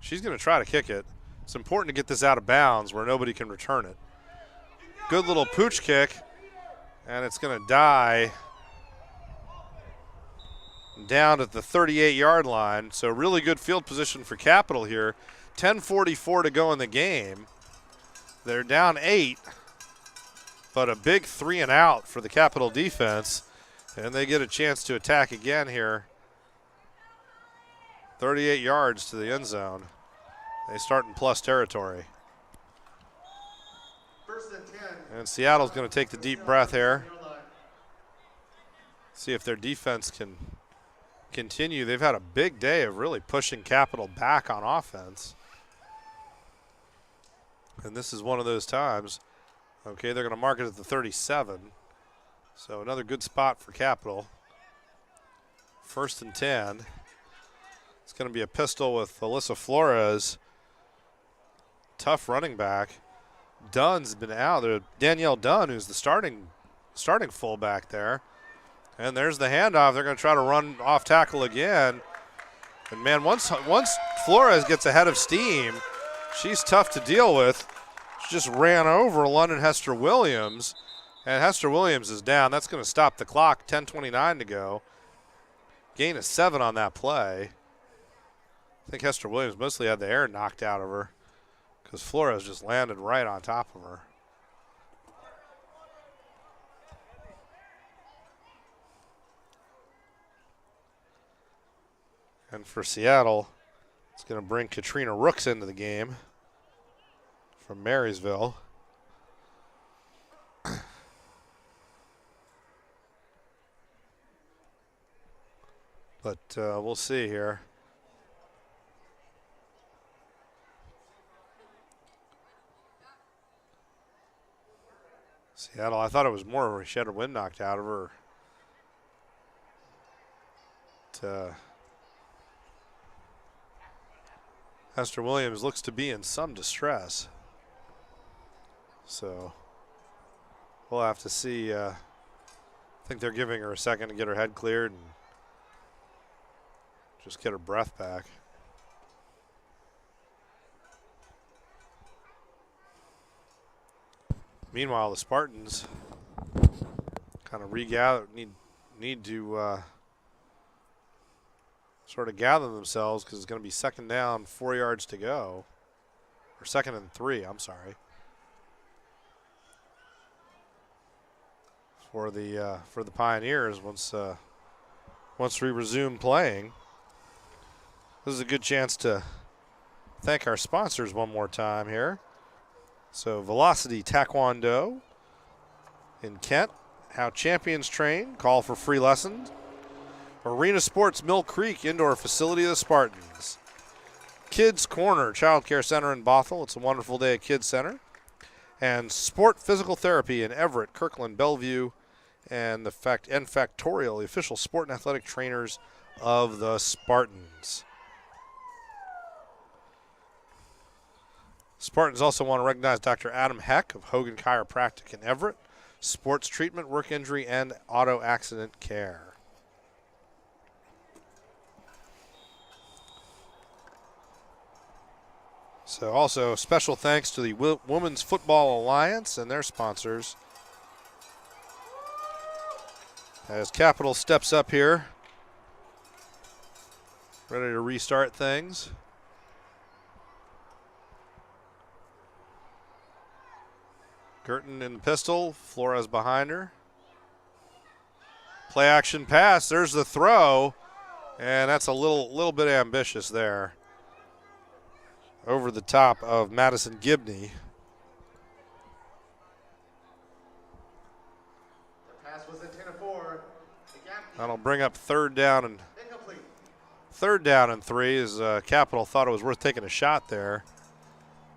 Speaker 1: She's going to try to kick it. It's important to get this out of bounds where nobody can return it. Good little pooch kick, and it's going to die down at the 38-yard line. So really good field position for Capital here. 10:44 to go in the game. They're down 8, but a big 3 and out for the Capital defense, and they get a chance to attack again here. 38 yards to the end zone. They start in plus territory. And Seattle's going to take the deep breath here. See if their defense can continue. They've had a big day of really pushing Capital back on offense. And this is one of those times. Okay, they're going to mark it at the 37. So another good spot for Capital. 1st and 10. It's going to be a pistol with Alyssa Flores. Tough running back. Dunn's been out. Danielle Dunn, who's the starting fullback there. And there's the handoff. They're going to try to run off tackle again. And, man, once Flores gets ahead of steam, she's tough to deal with. She just ran over London Hester Williams. And Hester Williams is down. That's going to stop the clock. 10:29 to go. Gain of 7 on that play. I think Hester Williams mostly had the air knocked out of her because Flores just landed right on top of her. And for Seattle, it's going to bring Katrina Rooks into the game from Marysville. But we'll see here. Seattle, I thought it was more where she had her wind knocked out of her. Esther Williams looks to be in some distress. So we'll have to see. I think they're giving her a second to get her head cleared and just get her breath back. Meanwhile, the Spartans kind of regather, need to sort of gather themselves because it's going to be second down, 4 yards to go, or 2nd and 3. I'm sorry. For the Pioneers once we resume playing. This is a good chance to thank our sponsors one more time here. So Velocity Taekwondo in Kent, how champions train, call for free lessons. Arena Sports Mill Creek, indoor facility of the Spartans. Kids Corner Child Care Center in Bothell, it's a wonderful day at Kids Center. And Sport Physical Therapy in Everett, Kirkland, Bellevue, and the Factorial, the official sport and athletic trainers of the Spartans. Spartans also want to recognize Dr. Adam Heck of Hogan Chiropractic in Everett, sports treatment, work injury, and auto accident care. So also special thanks to the Women's Football Alliance and their sponsors. As Capital steps up here, ready to restart things. Girton in the pistol, Flores behind her. Play action pass, there's the throw, and that's a little bit ambitious there. Over the top of Madison Gibney.
Speaker 4: The pass was intended for.
Speaker 1: That'll bring up third down and 3 as Capital thought it was worth taking a shot there.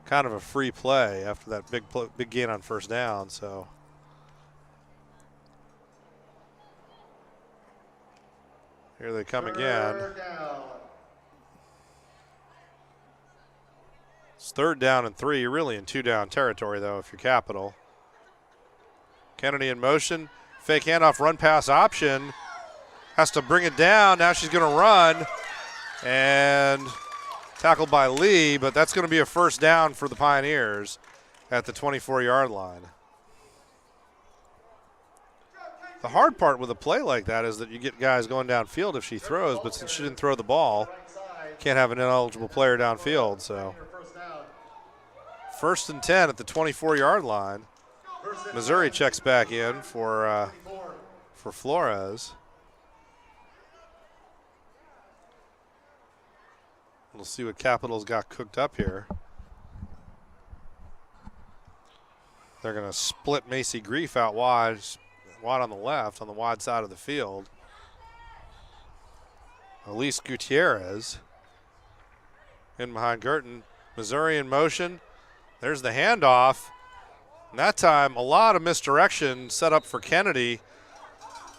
Speaker 1: Kind of a free play after that big gain on first down. So here they come again. It's 3rd down and 3. You're really in 2-down territory, though, if you're Capital. Kennedy in motion. Fake handoff, run pass option. Has to bring it down. Now she's going to run. And tackled by Lee, but that's going to be a first down for the Pioneers at the 24-yard line. The hard part with a play like that is that you get guys going downfield if she throws, but since she didn't throw the ball, can't have an ineligible player downfield. So 1st and 10 at the 24-yard line. Missouri checks back in for Flores. We'll see what Capital's got cooked up here. They're going to split Macy Grief out wide on the left, on the wide side of the field. Elise Gutierrez in behind Girton. Missouri in motion. There's the handoff. And that time, a lot of misdirection set up for Kennedy.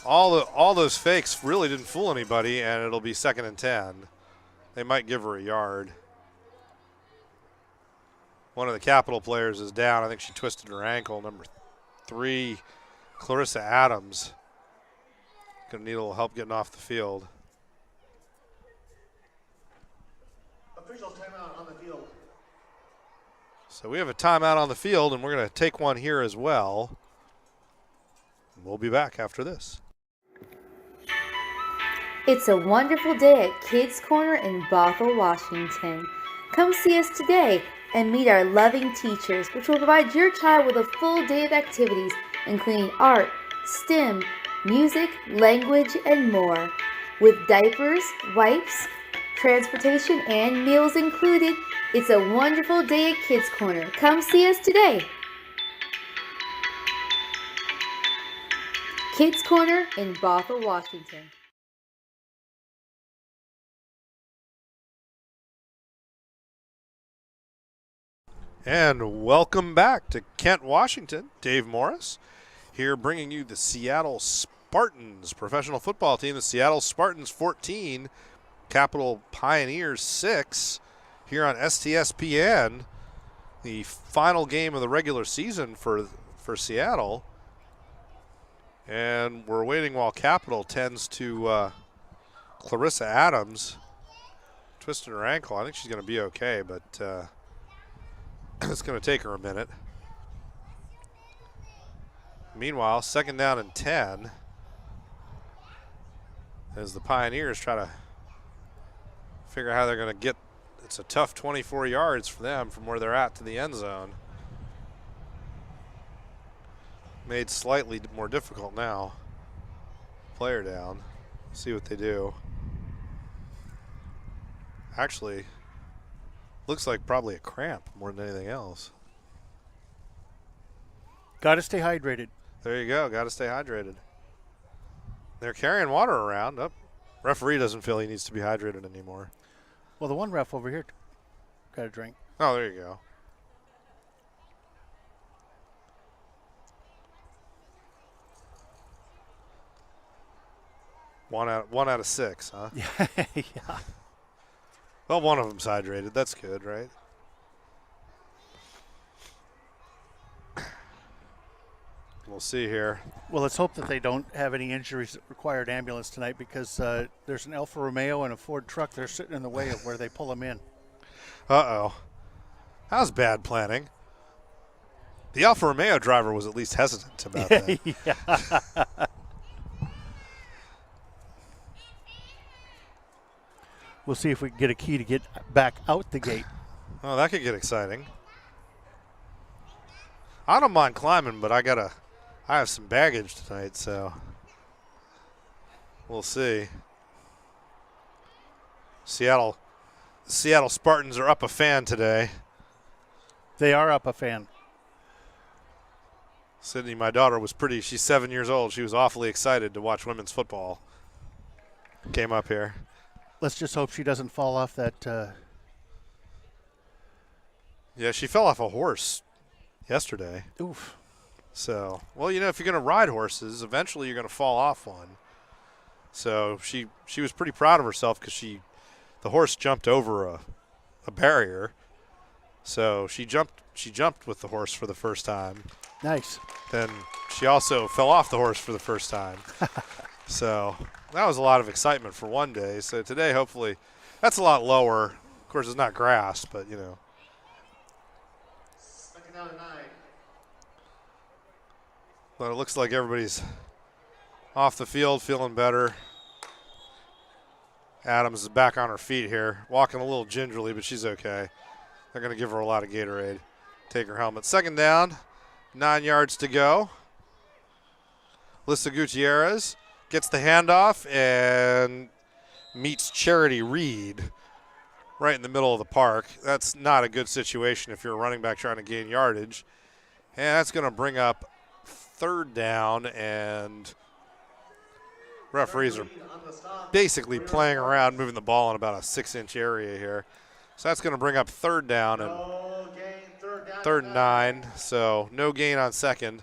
Speaker 1: All those fakes really didn't fool anybody, and it'll be 2nd and 10. They might give her a yard. One of the Capital players is down. I think she twisted her ankle. Number 3, Clarissa Adams. Gonna need a little help getting off the field.
Speaker 4: Officials timeout on the field.
Speaker 1: So we have a timeout on the field, and we're going to take one here as well. We'll be back after this.
Speaker 2: It's a wonderful day at Kids Corner in Bothell, Washington. Come see us today and meet our loving teachers, which will provide your child with a full day of activities, including art, STEM, music, language, and more. With diapers, wipes, Transportation and meals included. It's a wonderful day at Kids Corner. Come see us today. Kids Corner in Bothell, Washington.
Speaker 1: And welcome back to Kent, Washington. Dave Morris here bringing you the Seattle Spartans professional football team. The Seattle Spartans 14, Capital Pioneers 6 here on STSPN. The final game of the regular season for Seattle. And we're waiting while Capital tends to Clarissa Adams twisting her ankle. I think she's going to be okay, but it's going to take her a minute. Meanwhile, 2nd down and 10 as the Pioneers try to figure out how they're going to get. It's a tough 24 yards for them from where they're at to the end zone. Made slightly more difficult now. Player down. See what they do. Actually, looks like probably a cramp more than anything else.
Speaker 3: Got to stay hydrated.
Speaker 1: There you go. Got to stay hydrated. They're carrying water around. Oh, referee doesn't feel he needs to be hydrated anymore.
Speaker 3: Well, the one ref over here got a drink.
Speaker 1: Oh, there you go. One out of 6, huh?
Speaker 3: Yeah.
Speaker 1: Well, one of them's hydrated. That's good, right? We'll see here.
Speaker 3: Well, let's hope that they don't have any injuries that require an ambulance tonight, because there's an Alfa Romeo and a Ford truck. They're sitting in the way of where they pull them in.
Speaker 1: Uh-oh. That was bad planning. The Alfa Romeo driver was at least hesitant about that.
Speaker 3: Yeah. We'll see if we can get a key to get back out the gate.
Speaker 1: Oh, that could get exciting. I don't mind climbing, but I have some baggage tonight, so we'll see. Seattle Spartans are up a fan today.
Speaker 3: They are up a fan.
Speaker 1: Sydney, my daughter, she's 7 years old. She was awfully excited to watch women's football. Came up here.
Speaker 3: Let's just hope she doesn't fall off that.
Speaker 1: Yeah, she fell off a horse yesterday.
Speaker 3: Oof.
Speaker 1: So, well, if you're going to ride horses, eventually you're going to fall off one. So she was pretty proud of herself because the horse jumped over a barrier. So she jumped with the horse for the first time.
Speaker 3: Nice.
Speaker 1: Then she also fell off the horse for the first time. So that was a lot of excitement for one day. So today, hopefully, that's a lot lower. Of course, it's not grass, but
Speaker 4: 2nd down and 9.
Speaker 1: But it looks like everybody's off the field, feeling better. Adams is back on her feet here, walking a little gingerly, but she's okay. They're going to give her a lot of Gatorade. Take her helmet. 2nd down, 9 yards to go. Lissa Gutierrez gets the handoff and meets Charity Reed right in the middle of the park. That's not a good situation if you're a running back trying to gain yardage. And that's going to bring up 3rd down, and referees are basically playing around, moving the ball in about a 6-inch area here. So that's going to bring up 3rd down and 3rd and 9. So no gain on 2nd.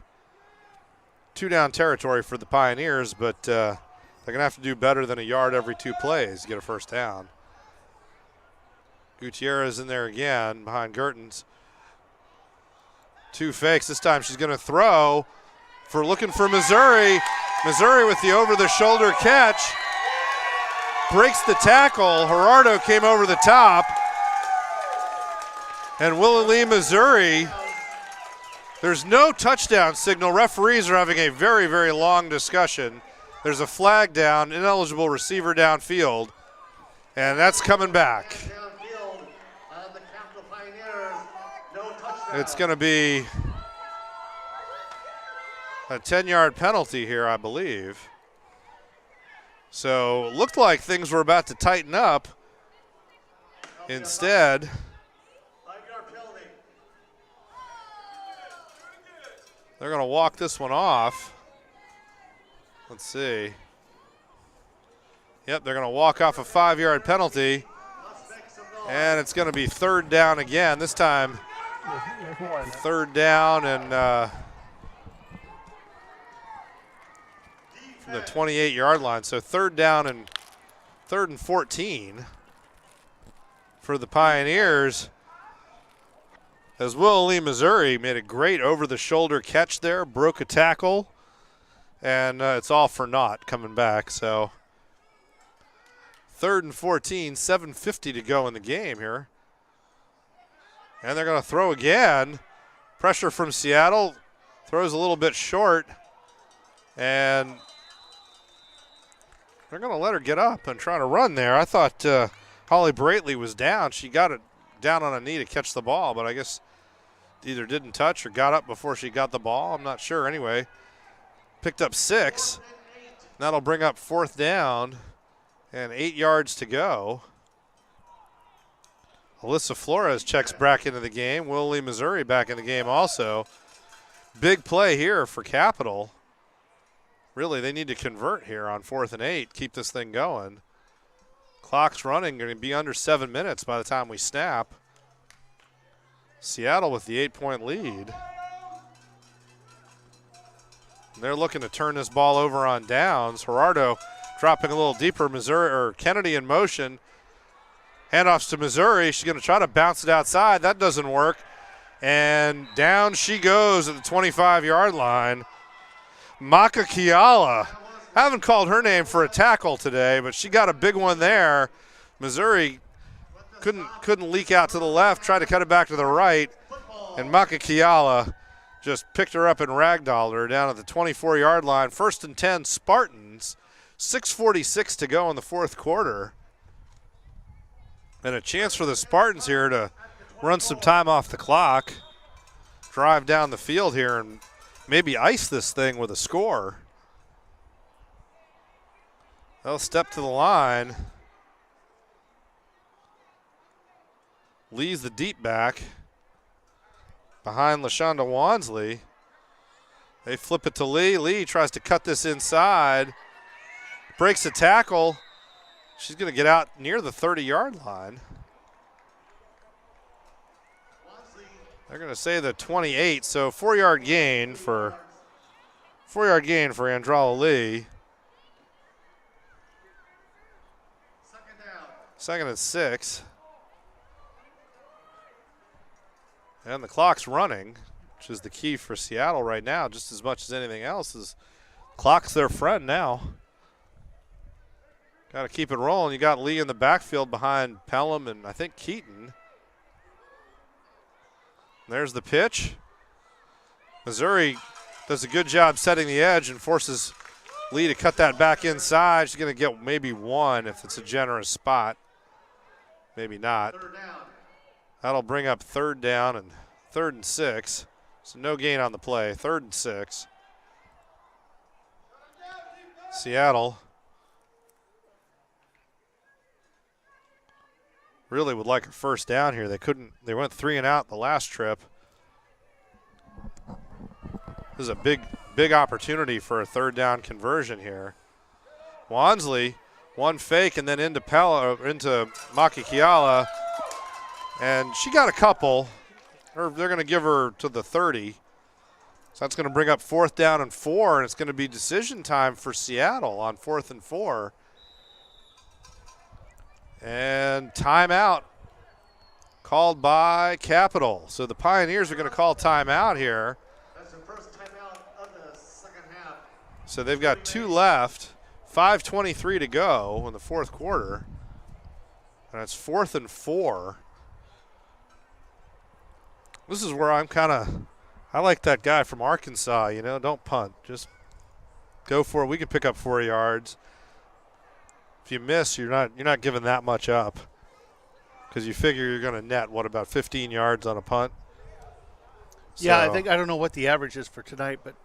Speaker 1: 2-down territory for the Pioneers, but they're going to have to do better than a yard every 2 plays to get a 1st down. Gutierrez in there again behind Gertens. 2 fakes. This time she's going to throw looking for Missouri. Missouri with the over-the-shoulder catch. Breaks the tackle. Gerardo came over the top. And Willie, Missouri, there's no touchdown signal. Referees are having a very, very long discussion. There's a flag down, ineligible receiver downfield, and that's coming back. It's going to be a 10-yard penalty here, I believe. So looked like things were about to tighten up Instead,
Speaker 4: 5-yard penalty.
Speaker 1: they're going to walk this one off. Let's see. Yep, they're going to walk off a 5-yard penalty. And it's going to be third down again. This time, third down and from the 28-yard line. So third down and 3rd and 14 for the Pioneers. As Will Lee, Missouri made a great over-the-shoulder catch there, broke a tackle, and it's all for naught coming back. So 3rd and 14, 7:50 to go in the game here. And they're going to throw again. Pressure from Seattle. Throws a little bit short. And they're going to let her get up and try to run there. I thought Holly Braitley was down. She got it down on a knee to catch the ball, but I guess either didn't touch or got up before she got the ball. I'm not sure. Anyway, picked up 6. That'll bring up 4th down. And 8 yards to go. Alyssa Flores checks back into the game. Will Lee, Missouri back in the game also. Big play here for Capital. Really, they need to convert here on 4th and 8, keep this thing going. Clock's running, going to be under 7 minutes by the time we snap. Seattle with the 8-point lead. And they're looking to turn this ball over on downs. Gerardo dropping a little deeper. Missouri or Kennedy in motion. Handoffs to Missouri. She's going to try to bounce it outside. That doesn't work. And down she goes at the 25-yard line. Maka Kiala. Haven't called her name for a tackle today, but she got a big one there. Missouri couldn't leak out to the left, tried to cut it back to the right, and Maka Kiala just picked her up and ragdolled her down at the 24-yard line. 1st and 10 Spartans. 6:46 to go in the 4th quarter. And a chance for the Spartans here to run some time off the clock, drive down the field here, and maybe ice this thing with a score. They'll step to the line. Lee's the deep back behind LaShonda Wansley. They flip it to Lee. Lee tries to cut this inside. Breaks a tackle. She's going to get out near the 30-yard line. They're going to say the 28, so 4-yard gain for Andrala Lee. 2nd and 6. And the clock's running, which is the key for Seattle right now, just as much as anything else. Is clock's their friend now. Got to keep it rolling. You got Lee in the backfield behind Pelham and I think Keaton. There's the pitch. Missouri does a good job setting the edge and forces Lee to cut that back inside. She's going to get maybe 1 if it's a generous spot. Maybe not. That'll bring up 3rd down and 3rd and 6. So no gain on the play. 3rd and 6. Seattle really would like a 1st down here. They went 3 and out the last trip. This is a big opportunity for a 3rd down conversion here. Wansley, one fake and then into Maki Kiala. And she got a couple. They're going to give her to the 30. So that's going to bring up 4th down and 4, and it's going to be decision time for Seattle on 4th and 4. And timeout called by Capital. So the Pioneers are going to call timeout here.
Speaker 4: That's the first timeout of the 2nd half.
Speaker 1: So they've got 2 left, 5:23 to go in the 4th quarter. And it's 4th and 4. This is where I like that guy from Arkansas, don't punt. Just go for it. We can pick up 4 yards. If you miss, you're not giving that much up because you figure you're going to net, about 15 yards on a punt?
Speaker 3: Yeah, I don't know what the average is for tonight, but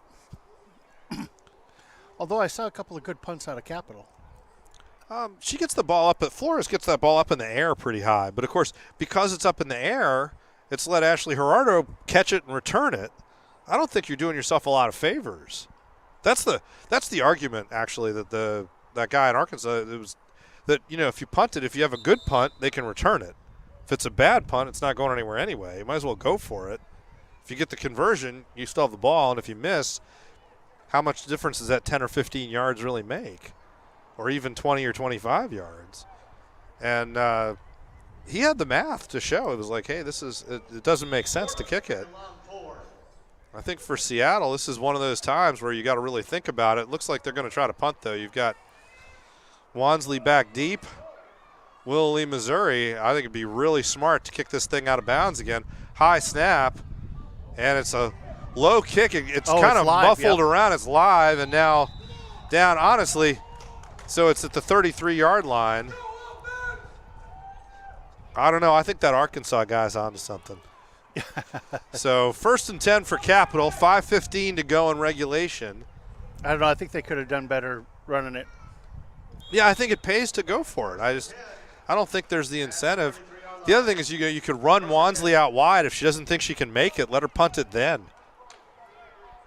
Speaker 3: although I saw a couple of good punts out of Capital.
Speaker 1: She gets the ball up, but Flores gets that ball up in the air pretty high. But, of course, because it's up in the air, it's let Ashley Gerardo catch it and return it. I don't think you're doing yourself a lot of favors. That's the argument, actually, that guy in Arkansas, it was that, if you punt it, if you have a good punt, they can return it. If it's a bad punt, it's not going anywhere anyway. You might as well go for it. If you get the conversion, you still have the ball, and if you miss, how much difference does that 10 or 15 yards really make? Or even 20 or 25 yards. And he had the math to show. It was like, hey, it doesn't make sense to kick it. I think for Seattle, this is one of those times where you got to really think about it. Looks like they're going to try to punt, though. You've got Wansley back deep. Will Lee, Missouri, I think it'd be really smart to kick this thing out of bounds again. High snap, and it's a low kick. It's kind of muffled around. It's live, and now down, honestly. So it's at the 33-yard line. I don't know. I think that Arkansas guy's onto something. So 1st and 10 for Capital, 5:15 to go in regulation.
Speaker 3: I don't know. I think they could have done better running it.
Speaker 1: Yeah, I think it pays to go for it. I don't think there's the incentive. The other thing is you could run Wansley out wide. If she doesn't think she can make it, let her punt it then.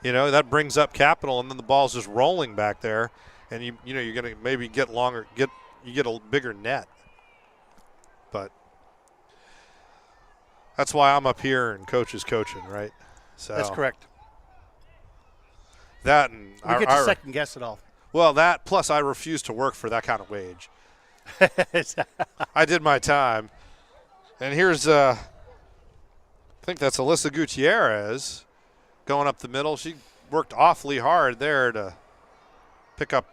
Speaker 1: That brings up Capital, and then the ball's just rolling back there. And you're going to maybe get you get a bigger net. But that's why I'm up here and coach is coaching, right? So
Speaker 3: that's correct.
Speaker 1: That and
Speaker 3: we get to second guess it all.
Speaker 1: Well, that plus I refuse to work for that kind of wage. I did my time. And here's I think that's Alyssa Gutierrez going up the middle. She worked awfully hard there to pick up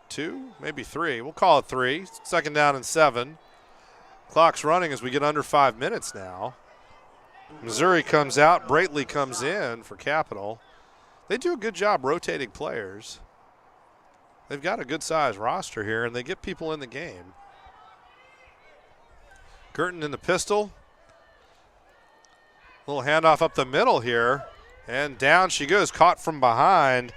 Speaker 1: 2, maybe 3. We'll call it 3. 2nd down and 7. Clock's running as we get under 5 minutes now. Missouri comes out. Braitley comes in for Capital. They do a good job rotating players. They've got a good-sized roster here, and they get people in the game. Girton in the pistol. Little handoff up the middle here, and down she goes, caught from behind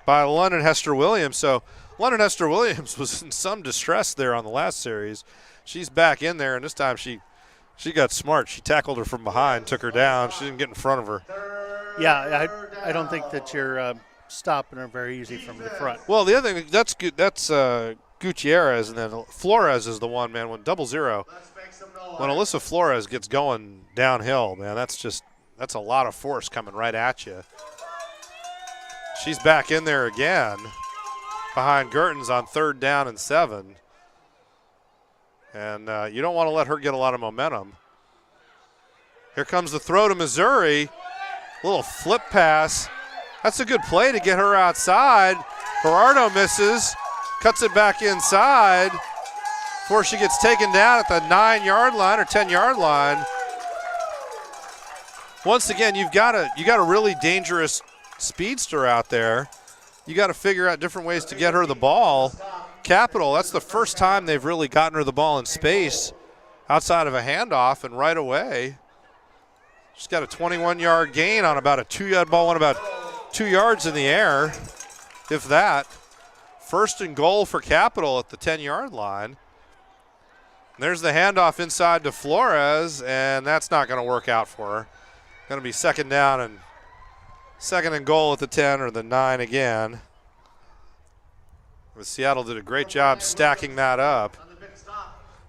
Speaker 1: by London Hester-Williams. So London Hester-Williams was in some distress there on the last series. She's back in there, and this time she got smart. She tackled her from behind, took her down. She didn't get in front of her.
Speaker 3: Yeah, I don't think that you're stopping her very easy from the front.
Speaker 1: Well, the other thing, that's good. That's Gutierrez, and then Flores is the one, man, when 0-0. When Alyssa Flores gets going downhill, man, that's a lot of force coming right at you. She's back in there again behind Girtons on 3rd down and 7. And you don't want to let her get a lot of momentum. Here comes the throw to Missouri. Little flip pass. That's a good play to get her outside. Gerardo misses, cuts it back inside before she gets taken down at the 9-yard line or 10-yard line. Once again, you got a really dangerous speedster out there. You got to figure out different ways to get her the ball. Capital, that's the first time they've really gotten her the ball in space outside of a handoff, and right away she's got a 21-yard gain on about a 2-yard ball, on about 2 yards in the air, if that. 1st and goal for Capital at the 10-yard line. There's the handoff inside to Flores, and that's not going to work out for her. Going to be 2nd down and 2nd and goal at the 10 or the 9 again. Seattle did a great job stacking that up.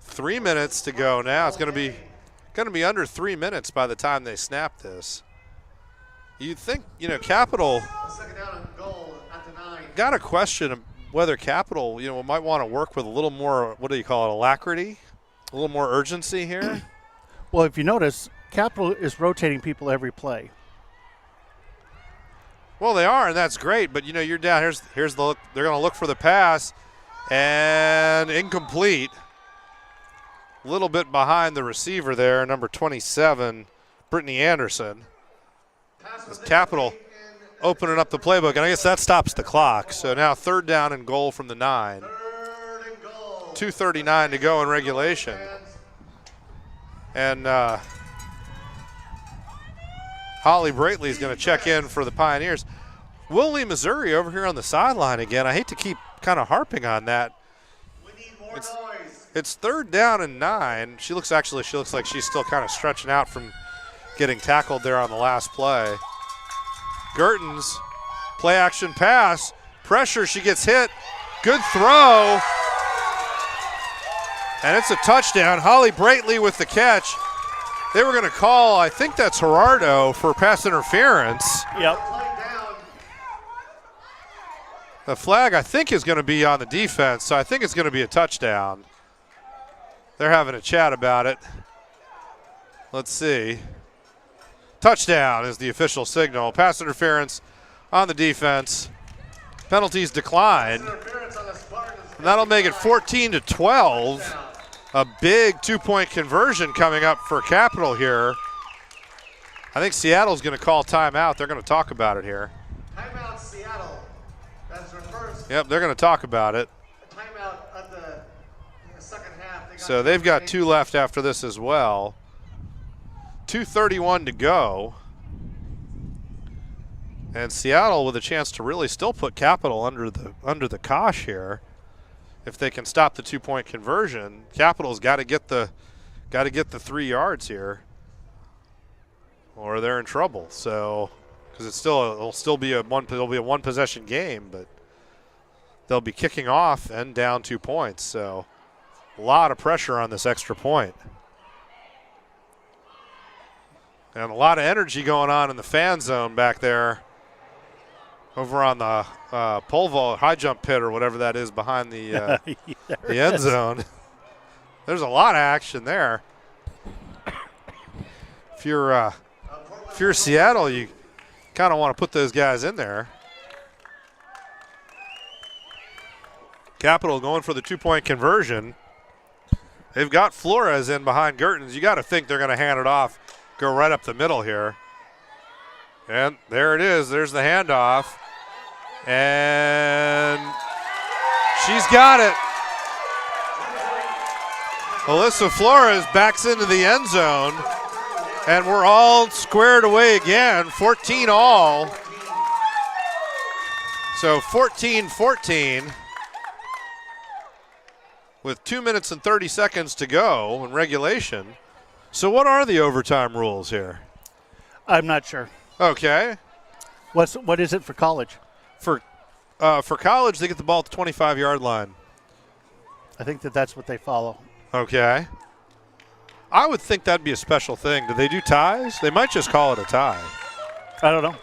Speaker 1: 3 minutes to go now. It's going to be under 3 minutes by the time they snap this. You'd think, Capital got to question whether Capital, might want to work with a little more, what do you call it, alacrity, a little more urgency here.
Speaker 3: Well, if you notice, Capital is rotating people every play.
Speaker 1: Well, they are, and that's great. But you're down. Here's the look. They're going to look for the pass, and incomplete. A little bit behind the receiver there, number 27, Brittany Anderson. Capital opening up the playbook, and I guess that stops the clock. So now 3rd down and goal from the 9. 2:39 to go in regulation. And Holly Braitley is going to check in for the Pioneers. Will Lee, Missouri over here on the sideline again. I hate to keep kind of harping on that. It's 3rd down and 9. She looks like she's still kind of stretching out from getting tackled there on the last play. Gertens, play action pass, pressure, she gets hit, good throw, and it's a touchdown. Holly Braitley with the catch. They were going to call, I think that's Gerardo, for pass interference.
Speaker 3: Yep.
Speaker 1: The flag, I think, is going to be on the defense, so I think it's going to be a touchdown. They're having a chat about it. Let's see. Touchdown is the official signal. Pass interference on the defense. Penalties declined. And that'll make it 14-12. A big 2-point conversion coming up for Capital here. I think Seattle's going to call timeout. They're going to talk about it here.
Speaker 4: Timeout, Seattle. That's their first.
Speaker 1: Yep, they're going to talk about it.
Speaker 4: Timeout at the second half.
Speaker 1: So they've got 2 left after this as well. 2:31 to go. And Seattle with a chance to really still put Capital under the cosh here. If they can stop the 2-point conversion, Capital's got to get the 3 yards here, or they're in trouble. So, because it'll still be a one possession game, but they'll be kicking off and down 2 points. So, a lot of pressure on this extra point, and a lot of energy going on in the fan zone back there. Over on the pole vault, high jump pit or whatever that is behind the the end zone. There's a lot of action there. If you're Seattle, you kind of want to put those guys in there. Capital going for the 2-point conversion. They've got Flores in behind Gertens. You got to think they're going to hand it off, go right up the middle here. And there it is. There's the handoff. And she's got it. Alyssa Flores backs into the end zone. And we're all squared away again. 14 all. So 14-14. With 2 minutes and 30 seconds to go in regulation. So what are the overtime rules here?
Speaker 3: I'm not sure.
Speaker 1: Okay.
Speaker 3: What is it for college?
Speaker 1: For college, they get the ball at the 25-yard line.
Speaker 3: I think that's what they follow.
Speaker 1: Okay. I would think that'd be a special thing. Do they do ties? They might just call it a tie.
Speaker 3: I don't know.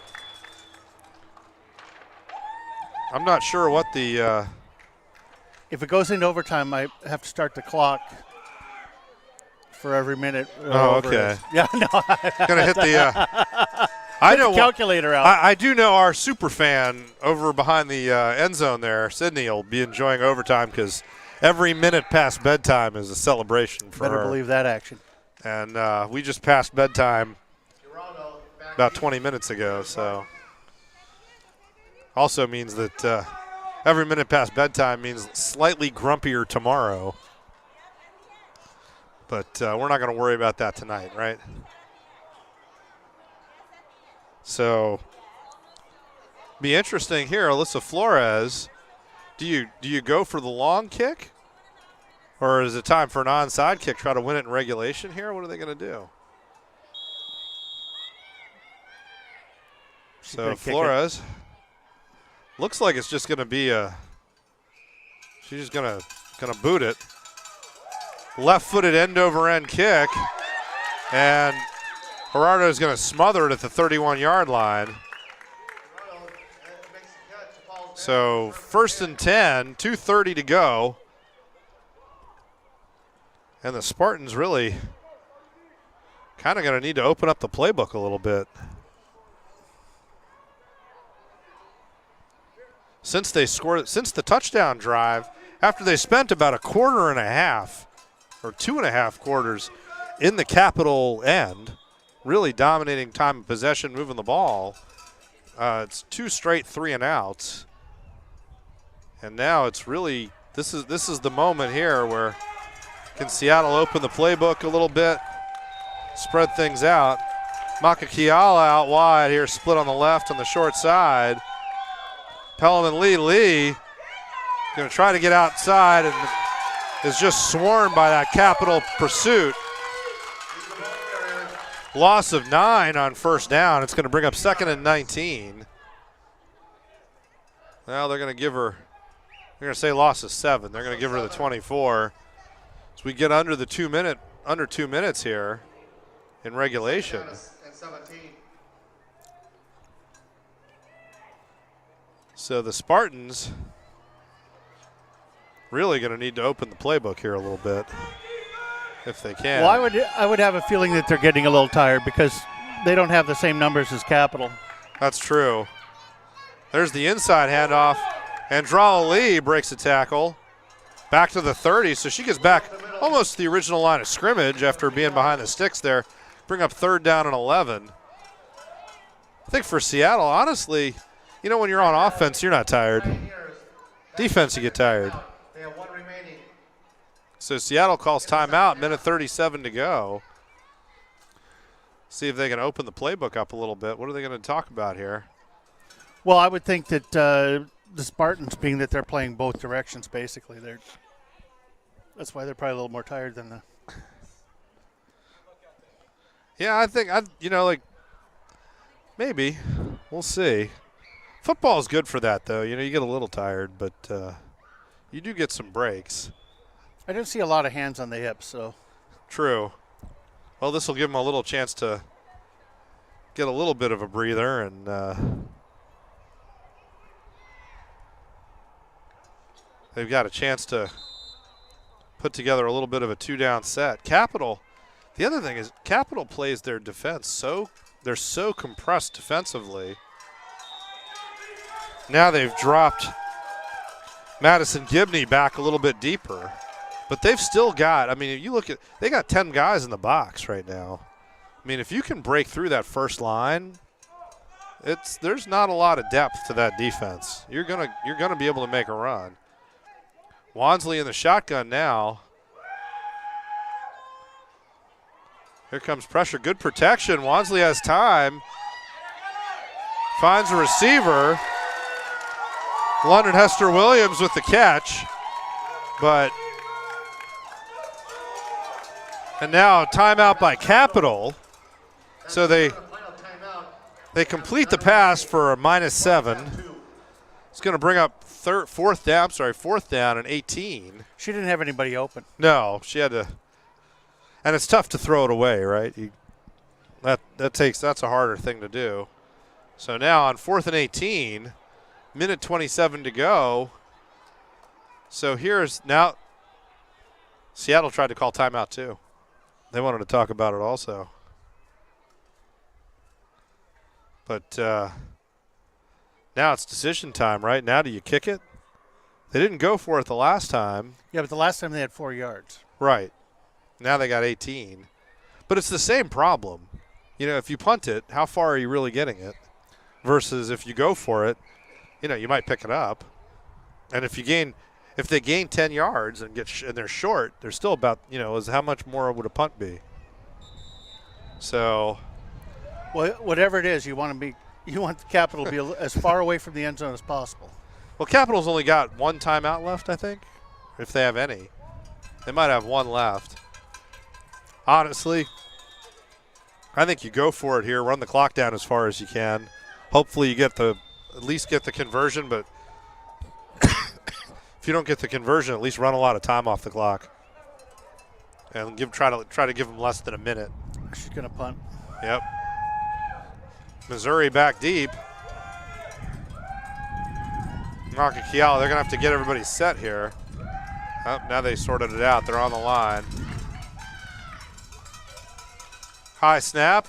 Speaker 1: I'm not sure what the
Speaker 3: if it goes into overtime, I have to start the clock for every minute.
Speaker 1: Oh, okay.
Speaker 3: Yeah, no.
Speaker 1: Gonna hit the. I know.
Speaker 3: Calculator out.
Speaker 1: I do know our super fan over behind the end zone there, Sydney, will be enjoying overtime because every minute past bedtime is a celebration for her.
Speaker 3: Better believe that action.
Speaker 1: And we just passed bedtime about 20 minutes ago, so also means that every minute past bedtime means slightly grumpier tomorrow. But we're not going to worry about that tonight, right? So, be interesting here. Alyssa Flores, do you go for the long kick? Or is it time for an onside kick, try to win it in regulation here? What are they going to do? So, Flores, looks like it's just going to be she's just going to boot it. Left-footed end-over-end kick, and Gerardo is going to smother it at the 31-yard line. So 1st and 10, 2:30 to go. And the Spartans really kind of going to need to open up the playbook a little bit. Since the touchdown drive, after they spent about a quarter and a half or 2.5 quarters in the Capital end, really dominating time of possession, moving the ball. It's 2 straight 3-and-outs. And now it's really, this is the moment here where can Seattle open the playbook a little bit, spread things out. Makakiala out wide here, split on the left on the short side. Pelham and Lee going to try to get outside, and is just swarmed by that Capital pursuit. Loss of 9 on first down. It's going to bring up 2nd and 19. Well, they're going to give her, they're going to say loss of 7. They're going to give her the 24. So we get under 2 minutes here in regulation. So the Spartans really going to need to open the playbook here a little bit if they can.
Speaker 3: Well, I would have a feeling that they're getting a little tired because they don't have the same numbers as Capital.
Speaker 1: That's true. There's the inside handoff. Andrala Lee breaks a tackle. Back to the 30, so she gets back almost to the original line of scrimmage after being behind the sticks there. Bring up 3rd down and 11. I think for Seattle, honestly, you know, when you're on offense, you're not tired. Defense, you get tired.
Speaker 4: They have 1 remaining.
Speaker 1: So Seattle calls timeout, minute 37 to go. See if they can open the playbook up a little bit. What are they going to talk about here?
Speaker 3: Well, I would think that the Spartans, being that they're playing both directions, basically, that's why they're probably a little more tired than the.
Speaker 1: Yeah, I think, maybe. We'll see. Football's good for that, though. You know, you get a little tired, but you do get some breaks.
Speaker 3: I didn't see a lot of hands on the hips, so.
Speaker 1: True. Well, this will give them a little chance to get a little bit of a breather, and they've got a chance to put together a little bit of a 2-down set. Capital, the other thing is Capital plays their defense they're so compressed defensively. Now they've dropped Madison Gibney back a little bit deeper. But they've still got, I mean, if you look at, they got 10 guys in the box right now. I mean, if you can break through that first line, there's not a lot of depth to that defense. You're gonna be able to make a run. Wansley in the shotgun now. Here comes pressure. Good protection. Wansley has time. Finds a receiver. London Hester Williams with the catch. And now timeout by Capital. So they complete the pass for a -7. It's going to bring up fourth down and 18.
Speaker 3: She didn't have anybody open.
Speaker 1: No, she had to. And it's tough to throw it away, right? That's a harder thing to do. So now on 4th and 18, minute 27 to go. So here's now Seattle tried to call timeout too. They wanted to talk about it also. But now it's decision time, right? Now do you kick it? They didn't go for it the last time.
Speaker 3: Yeah, but the last time they had 4 yards.
Speaker 1: Right. Now they got 18. But it's the same problem. You know, if you punt it, how far are you really getting it? Versus if you go for it, you know, you might pick it up. And if they gain 10 yards and and they're short, they're still about, how much more would a punt be? So,
Speaker 3: well, whatever it is, you want the Capital to be as far away from the end zone as possible.
Speaker 1: Well, Capital's only got 1 timeout left, I think, if they have any. They might have 1 left. Honestly, I think you go for it here, run the clock down as far as you can. Hopefully you at least get the conversion, but if you don't get the conversion, at least run a lot of time off the clock. And try to give them less than a minute.
Speaker 3: She's going to punt.
Speaker 1: Yep. Missouri back deep. Makakiala, they're going to have to get everybody set here. Oh, now they sorted it out. They're on the line. High snap.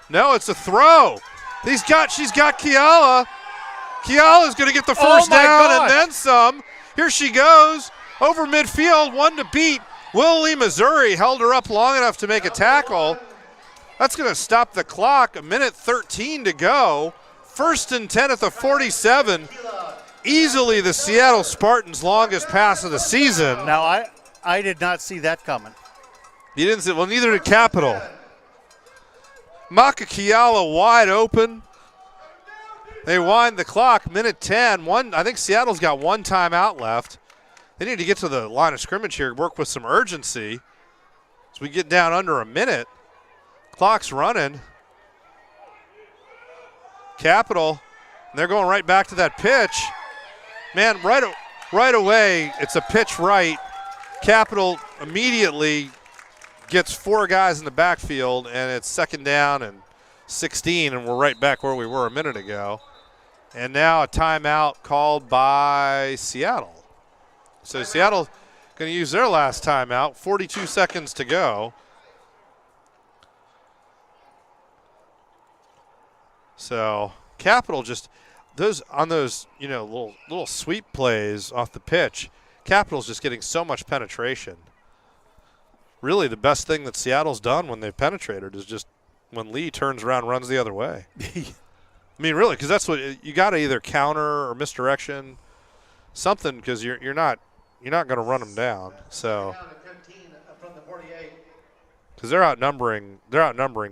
Speaker 1: No, it's a throw. She's got Kiala. Kiala's going to get the first down and then some. Here she goes. Over midfield, 1 to beat. Willie, Missouri held her up long enough to make a tackle. That's going to stop the clock. 1:13 to go. 1st and 10 at the 47. Easily the Seattle Spartans' longest pass of the season.
Speaker 3: Now, I did not see that coming.
Speaker 1: You didn't see it? Well, neither did Capital. Makakiala wide open. They wind the clock. 1:10. I think Seattle's got 1 timeout left. They need to get to the line of scrimmage here, work with some urgency. As we get down under a minute, clock's running. Capital, and they're going right back to that pitch. Man, right away, it's a pitch right. Capital immediately gets 4 guys in the backfield, and it's 2nd down and 16, and we're right back where we were a minute ago. And now a timeout called by Seattle. So Seattle going to use their last timeout, 42 seconds to go. So Capital just those little sweep plays off the pitch. Capital's just getting so much penetration. Really, the best thing that Seattle's done when they've penetrated is just when Lee turns around and runs the other way. I mean, really, because that's what you got to either counter or misdirection, something, because you're not going to run them down. So because they're outnumbering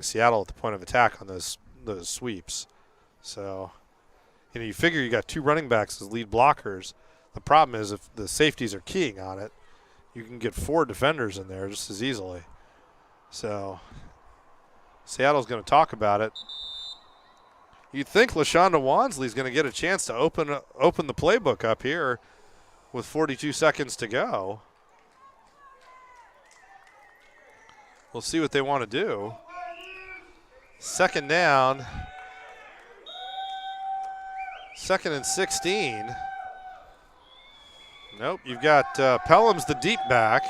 Speaker 1: Seattle at the point of attack on those sweeps. So you figure you got 2 running backs as lead blockers. The problem is if the safeties are keying on it, you can get 4 defenders in there just as easily. So Seattle's going to talk about it. You'd think LaShonda Wansley's going to get a chance to open the playbook up here with 42 seconds to go. We'll see what they want to do. 2nd down. 2nd and 16. Nope, you've got Pelham's the deep back.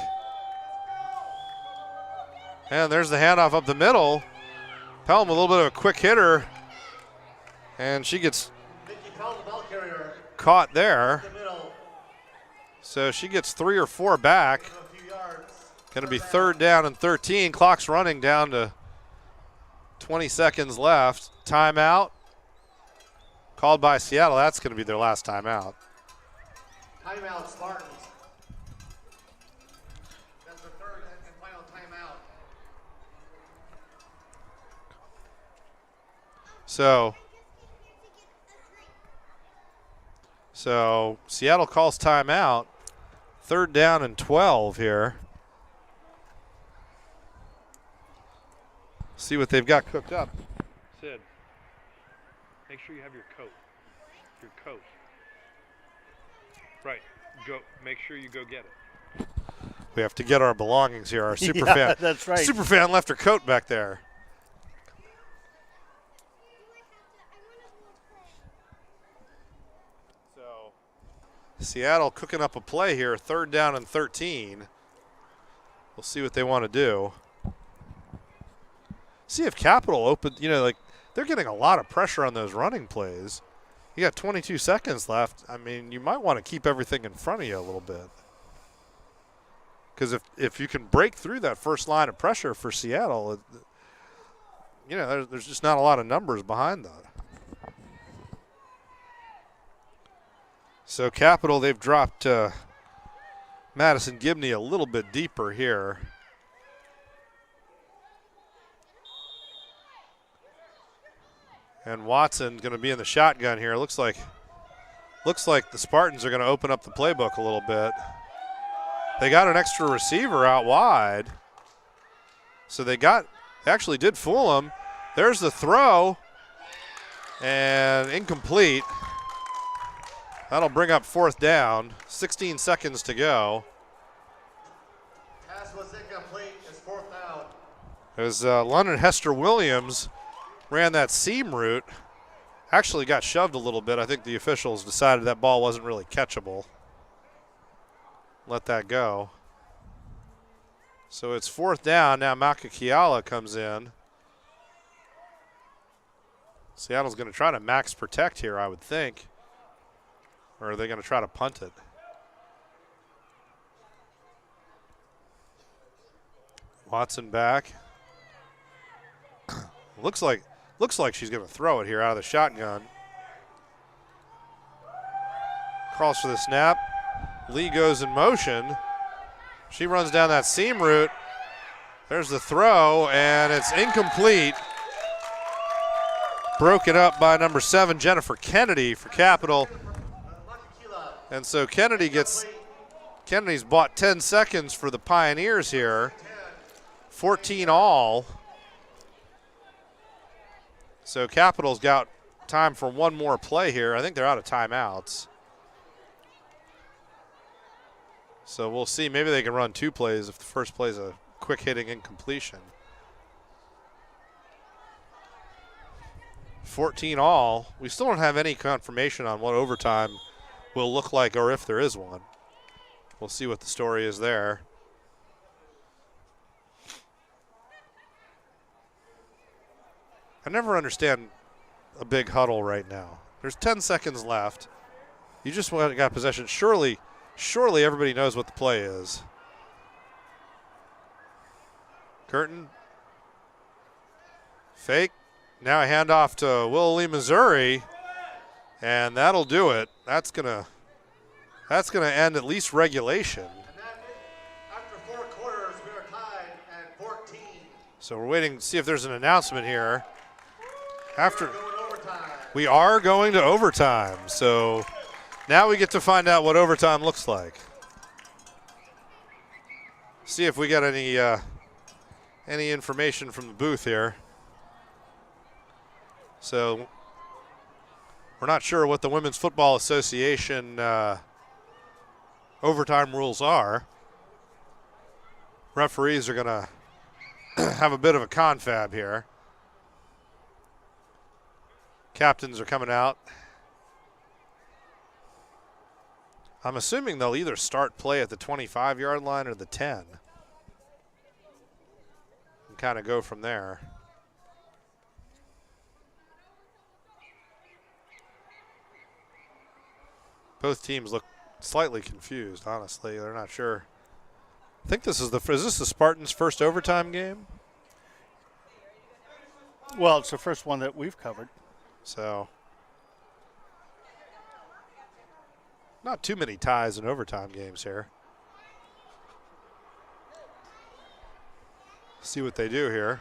Speaker 1: And there's the handoff up the middle. Pelham a little bit of a quick hitter. And she gets caught there. So she gets 3 or 4 back. Going to be 3rd down and 13. Clock's running down to 20 seconds left. Timeout called by Seattle. That's going to be their last timeout.
Speaker 4: Timeout, Spartans. That's the 3rd and final timeout.
Speaker 1: So Seattle calls timeout. 3rd down and 12 here. See what they've got cooked up. Sid, make sure you have your coat. Your coat. Right. Go. Make sure you go get it. We have to get our belongings here. Our super fan.
Speaker 3: That's right.
Speaker 1: Super fan left her coat back there. So Seattle cooking up a play here. 3rd down and 13. We'll see what they want to do. See if Capital opened. They're getting a lot of pressure on those running plays. You got 22 seconds left. I mean, you might want to keep everything in front of you a little bit. Because if you can break through that first line of pressure for Seattle, there's just not a lot of numbers behind that. So Capital, they've dropped Madison Gibney a little bit deeper here. And Watson's going to be in the shotgun here. Looks like the Spartans are going to open up the playbook a little bit. They got an extra receiver out wide. So they actually did fool him. There's the throw. And incomplete. That'll bring up 4th down. 16 seconds to go.
Speaker 4: Pass was incomplete. It's 4th down.
Speaker 1: As London Hester Williams ran that seam route, actually got shoved a little bit. I think the officials decided that ball wasn't really catchable. Let that go. So it's 4th down. Now Maka Kiala comes in. Seattle's going to try to max protect here, I would think. Or are they going to try to punt it? Watson back. Looks like she's going to throw it here out of the shotgun. Crawls for the snap. Lee goes in motion. She runs down that seam route. There's the throw, and it's incomplete. Broken up by number 7, Jennifer Kennedy for Capital. And so Kennedy gets Kennedy's bought 10 seconds for the Pioneers here. 14 all. So Capital's got time for one more play here. I think they're out of timeouts. So we'll see. Maybe they can run 2 plays if the first play is a quick hitting incompletion. 14 all. We still don't have any confirmation on what overtime will look like or if there is one. We'll see what the story is there. I never understand a big huddle right now. There's 10 seconds left. You just got possession. Surely everybody knows what the play is. Curtin. Fake. Now a handoff to Willie, Missouri. And that'll do it. That's gonna end at least regulation.
Speaker 4: And then after 4 quarters, we are tied at 14.
Speaker 1: So we're waiting to see if there's an announcement here. After
Speaker 4: Going overtime.
Speaker 1: we are going to overtime. So now we get to find out what overtime looks like. See if we got any information from the booth here. So we're not sure what the Women's Football Association overtime rules are. Referees are going to have a bit of a confab here. Captains are coming out. I'm assuming they'll either start play at the 25-yard line or the 10. And kind of go from there. Both teams look slightly confused, honestly. They're not sure. I think is this the Spartans' first overtime game?
Speaker 3: Well, it's the first one that we've covered.
Speaker 1: So, not too many ties in overtime games here. See what they do here.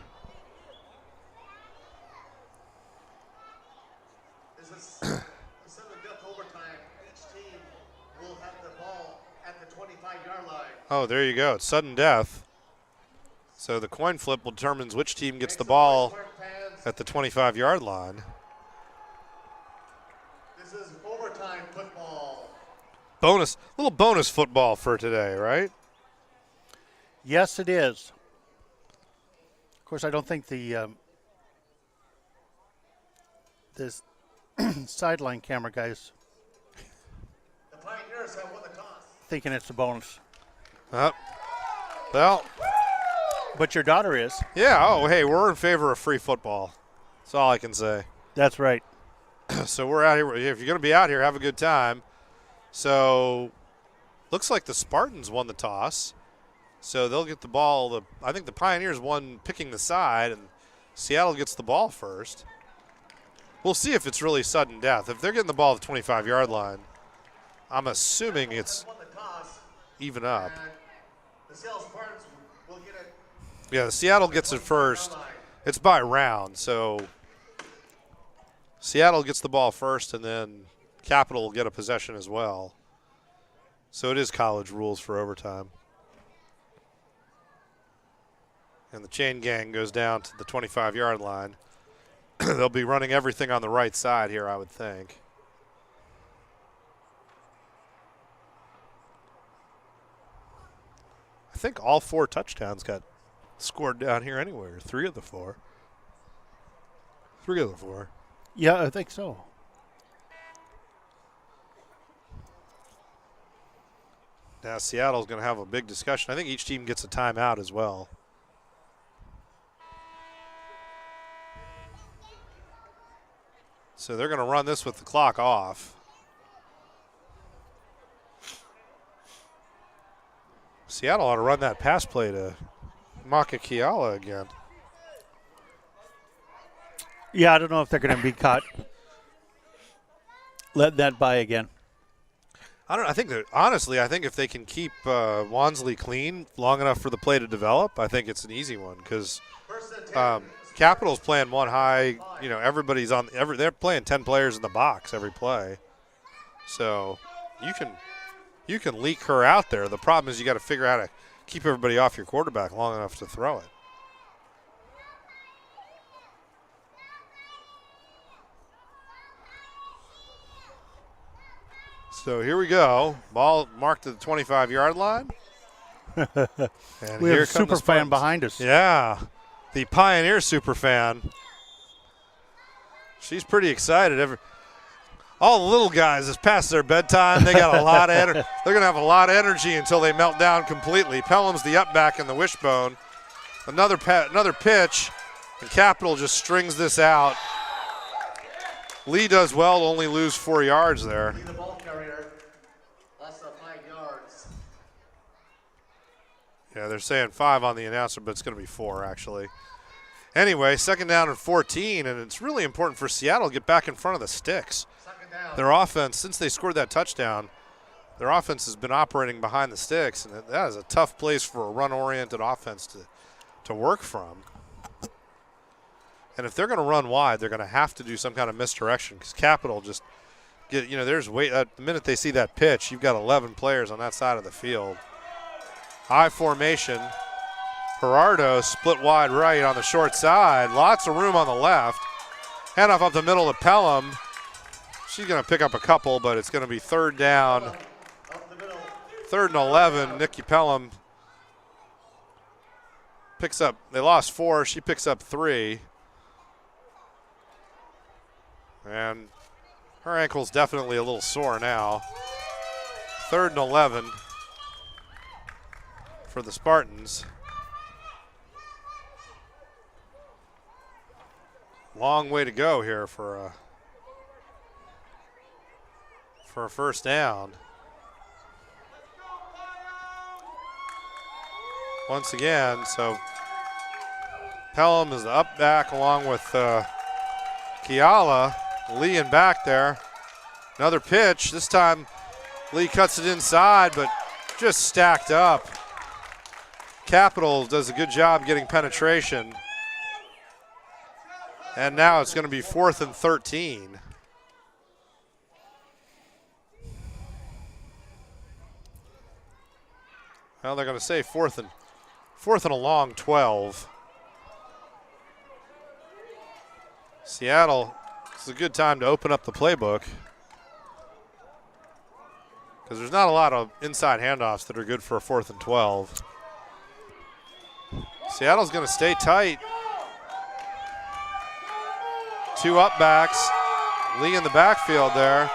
Speaker 4: This is instead of death overtime, each team will have the ball at the 25-yard line.
Speaker 1: Oh, there you go. It's sudden death. So the coin flip determines which team gets the ball at the 25-yard line.
Speaker 4: This is overtime football.
Speaker 1: Little bonus football for today, right?
Speaker 3: Yes, it is. Of course, I don't think this sideline camera guys
Speaker 4: The Pioneers have won the toss.
Speaker 3: thinking it's a bonus.
Speaker 1: Well,
Speaker 3: But your daughter is.
Speaker 1: yeah. Oh, hey, we're in favor of free football. That's all I can say.
Speaker 3: That's right.
Speaker 1: So we're out here. If you're going to be out here, have a good time. So looks like the Spartans won the toss. So they'll get the ball. I think the Pioneers won picking the side, and Seattle gets the ball first. We'll see if it's really sudden death. If they're getting the ball at the 25-yard line, I'm assuming it's
Speaker 4: Won the toss,
Speaker 1: even up.
Speaker 4: and the Seattle Spartans will get it.
Speaker 1: Yeah, Seattle gets it first. It's by round, so Seattle gets the ball first, and then Capital will get a possession as well. So it is college rules for overtime. And the chain gang goes down to the 25-yard line. They'll be running everything on the right side here, I would think. I think all 4 touchdowns got scored down here anyway, or 3 of the 4. 3 of the 4.
Speaker 3: Yeah, I think so.
Speaker 1: Now Seattle's going to have a big discussion. I think each team gets a timeout as well. So they're going to run this with the clock off. Seattle ought to run that pass play to Maka Kiala again.
Speaker 3: Yeah, I don't know if they're going to be caught. Let that by again.
Speaker 1: I think that honestly, I think if they can keep Wansley clean long enough for the play to develop, I think it's an easy one because Capital's playing one high. You know, everybody's on. They're playing 10 players in the box every play, so you can You can leak her out there. The problem is you got to figure out how to keep everybody off your quarterback long enough to throw it. So here we go. Ball marked to the 25-yard line. And
Speaker 3: we have a super fan behind us.
Speaker 1: Yeah, the Pioneer super fan. She's pretty excited. All the little guys, it's past their bedtime. They got a lot of energy. They're going to have a lot of energy until they melt down completely. Pelham's the up back in the wishbone. Another pitch, and Capital just strings this out. Lee does well to only lose 4 yards there.
Speaker 4: Lee, the ball carrier, lost 5 yards.
Speaker 1: Yeah, they're saying 5 on the announcer, but it's going to be 4 actually. Anyway, 2nd down and 14, and it's really important for Seattle to get back in front of the sticks. Their offense, since they scored that touchdown, their offense has been operating behind the sticks, and that is a tough place for a run-oriented offense to work from. And if they're going to run wide, they're going to have to do some kind of misdirection because Capital just get, there's weight. The minute they see that pitch, you've got 11 players on that side of the field. High formation. Gerardo split wide right on the short side. Lots of room on the left. Handoff up the middle to Pelham. She's going to pick up a couple, but it's going to be 3rd down. 3rd and 11. Nikki Pelham picks up. They lost 4. She picks up 3. And her ankle's definitely a little sore now. 3rd and 11 for the Spartans. Long way to go here for a 1st down. Once again, so Pelham is the up back along with Kiala. Lee in back there. Another pitch. This time Lee cuts it inside, but just stacked up. Capital does a good job getting penetration. And now it's going to be 4th and 13. Well, they're going to say 4th and a long 12. Seattle, it's a good time to open up the playbook because there's not a lot of inside handoffs that are good for a 4th and 12. Seattle's going to stay tight. 2 up backs. Lee in the backfield there.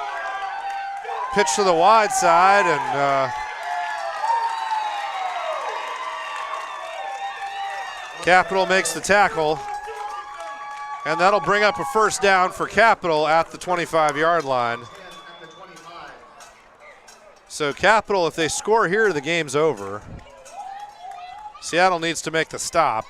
Speaker 1: Pitch to the wide side, and Capital makes the tackle. And that'll bring up a 1st down for Capital at the 25-yard line. So Capital, if they score here, the game's over. Seattle needs to make the stop.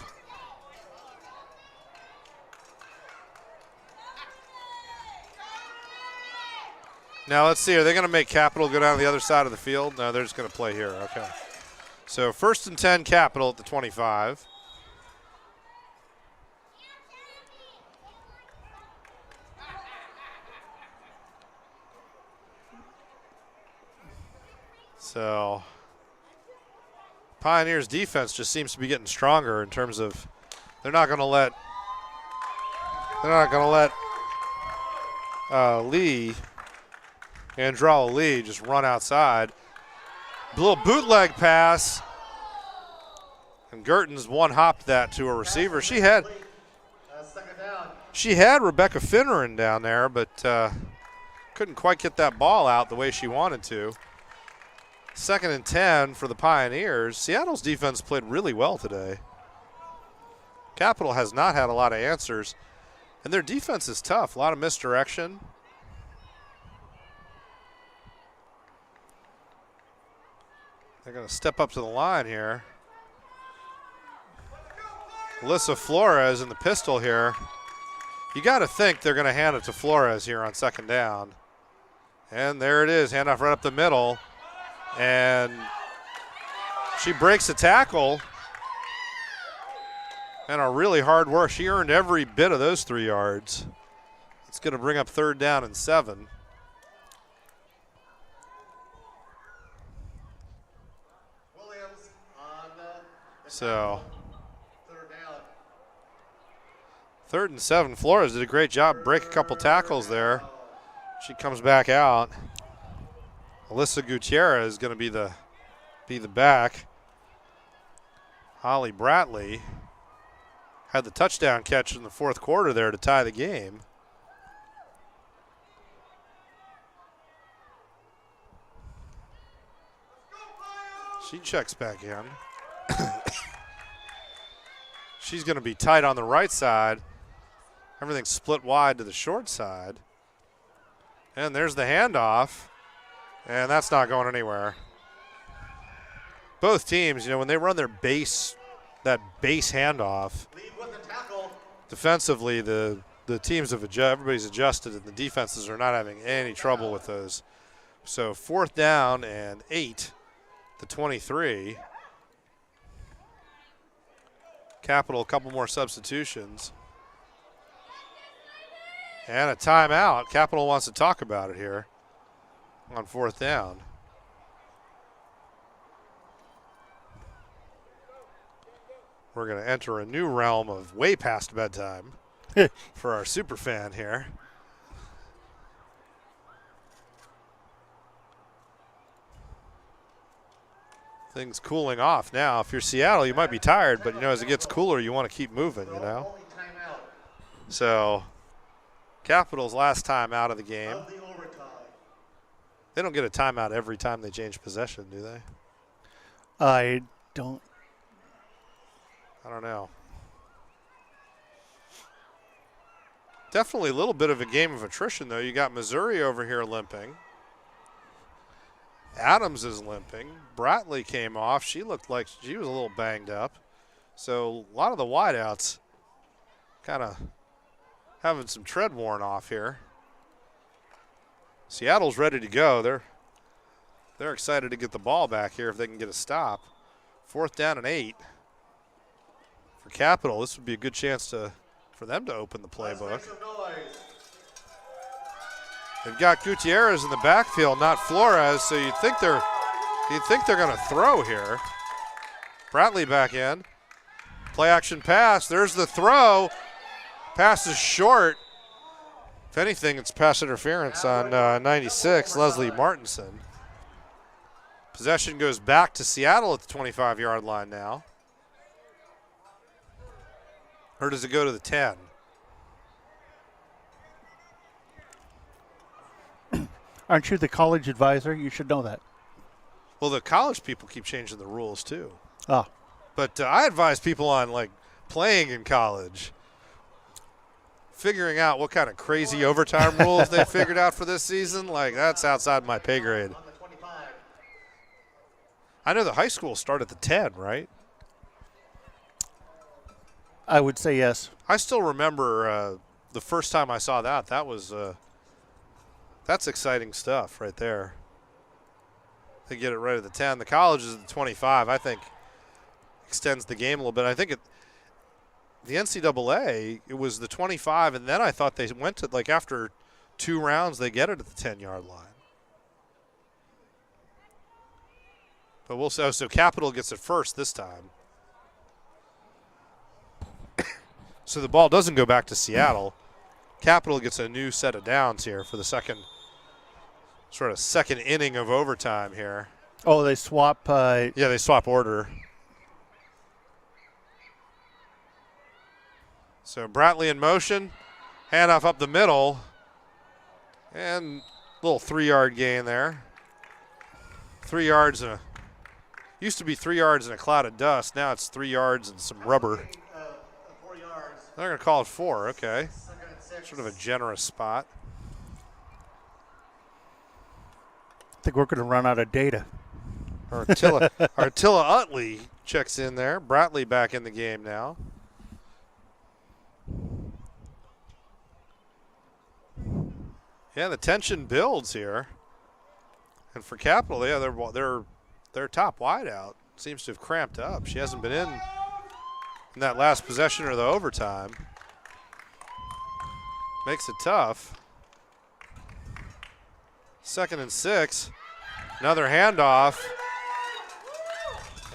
Speaker 1: Now let's see, are they going to make Capital go down to the other side of the field? No, they're just going to play here, okay. So 1st and 10 Capital at the 25. So Pioneers defense just seems to be getting stronger in terms of they're not going to let Lee, Andrella Lee, just run outside. A little bootleg pass, and Gertens one-hopped that to a receiver. She had Rebecca Finneran down there, but couldn't quite get that ball out the way she wanted to. 2nd and 10 for the Pioneers. Seattle's defense played really well today. Capital has not had a lot of answers, and their defense is tough. A lot of misdirection. They're going to step up to the line here. Alyssa Flores in the pistol here. You got to think they're going to hand it to Flores here on 2nd down. And there it is, handoff right up the middle. And she breaks a tackle. And a really hard work. She earned every bit of those 3 yards. It's going to bring up 3rd down and 7. So
Speaker 4: Third down.
Speaker 1: 3rd and 7. Flores did a great job, break a couple tackles there. She comes back out. Alyssa Gutierrez is going to be the back. Holly Bratley had the touchdown catch in the 4th quarter there to tie the game. She checks back in. She's going to be tight on the right side. Everything's split wide to the short side. And there's the handoff. And that's not going anywhere. Both teams, when they run their base handoff,
Speaker 4: Lead with the tackle.
Speaker 1: defensively, the teams have everybody's adjusted, and the defenses are not having any trouble with those. So 4th down and 8 to 23. Capital, a couple more substitutions. And a timeout. Capital wants to talk about it here on 4th down. We're going to enter a new realm of way past bedtime for our super fan here. Things cooling off now. If you're Seattle, you might be tired, but as it gets cooler, you want to keep moving,
Speaker 4: Only timeout
Speaker 1: So, Capital's last time out of the game.
Speaker 4: of the overtime.
Speaker 1: They don't get a timeout every time they change possession, do they?
Speaker 3: I don't.
Speaker 1: I don't know. Definitely a little bit of a game of attrition, though. You got Missouri over here limping. Adams is limping. Bratley came off. She looked like she was a little banged up. So a lot of the wideouts kind of having some tread worn off here. Seattle's ready to go. They're excited to get the ball back here if they can get a stop. 4th down and 8. For Capital, this would be a good chance for them to open the
Speaker 4: Let's make
Speaker 1: playbook.
Speaker 4: some noise.
Speaker 1: They've got Gutierrez in the backfield, not Flores, so you'd think they're going to throw here. Bratley back in. Play action pass. There's the throw. Pass is short. If anything, it's pass interference on 96, Leslie Martinson. Possession goes back to Seattle at the 25-yard line now. Or does it go to the 10?
Speaker 3: Aren't you the college advisor? You should know that.
Speaker 1: Well, the college people keep changing the rules too.
Speaker 3: Ah,
Speaker 1: But I advise people on playing in college, figuring out what kind of crazy overtime rules they figured out for this season. That's outside my pay grade.
Speaker 4: On the 25.
Speaker 1: I know the high school start at the 10, right?
Speaker 3: I would say yes.
Speaker 1: I still remember the first time I saw that. That's exciting stuff right there. They get it right at the 10. The college is at the 25. I think extends the game a little bit. I think the NCAA, it was the 25, and then I thought they went to, after 2 rounds, they get it at the 10-yard line. But we'll see. So Capital gets it first this time. So the ball doesn't go back to Seattle. Capital gets a new set of downs here for the second inning of overtime here.
Speaker 3: Oh, they swap.
Speaker 1: Yeah, they swap order. So Bratley in motion, handoff up the middle, and a little 3-yard gain there. 3 yards used to be 3 yards in a cloud of dust. Now it's 3 yards and some rubber.
Speaker 4: 4 yards.
Speaker 1: They're going to call it 4. Okay,
Speaker 4: 2nd and 6.
Speaker 1: sort of a generous spot.
Speaker 3: I think we're going to run out of data.
Speaker 1: Artilla Utley checks in there. Bratley back in the game now. Yeah, the tension builds here. And for Capital, yeah, their top wideout seems to have cramped up. She hasn't been in that last possession or the overtime. Makes it tough. 2nd and 6. Another handoff.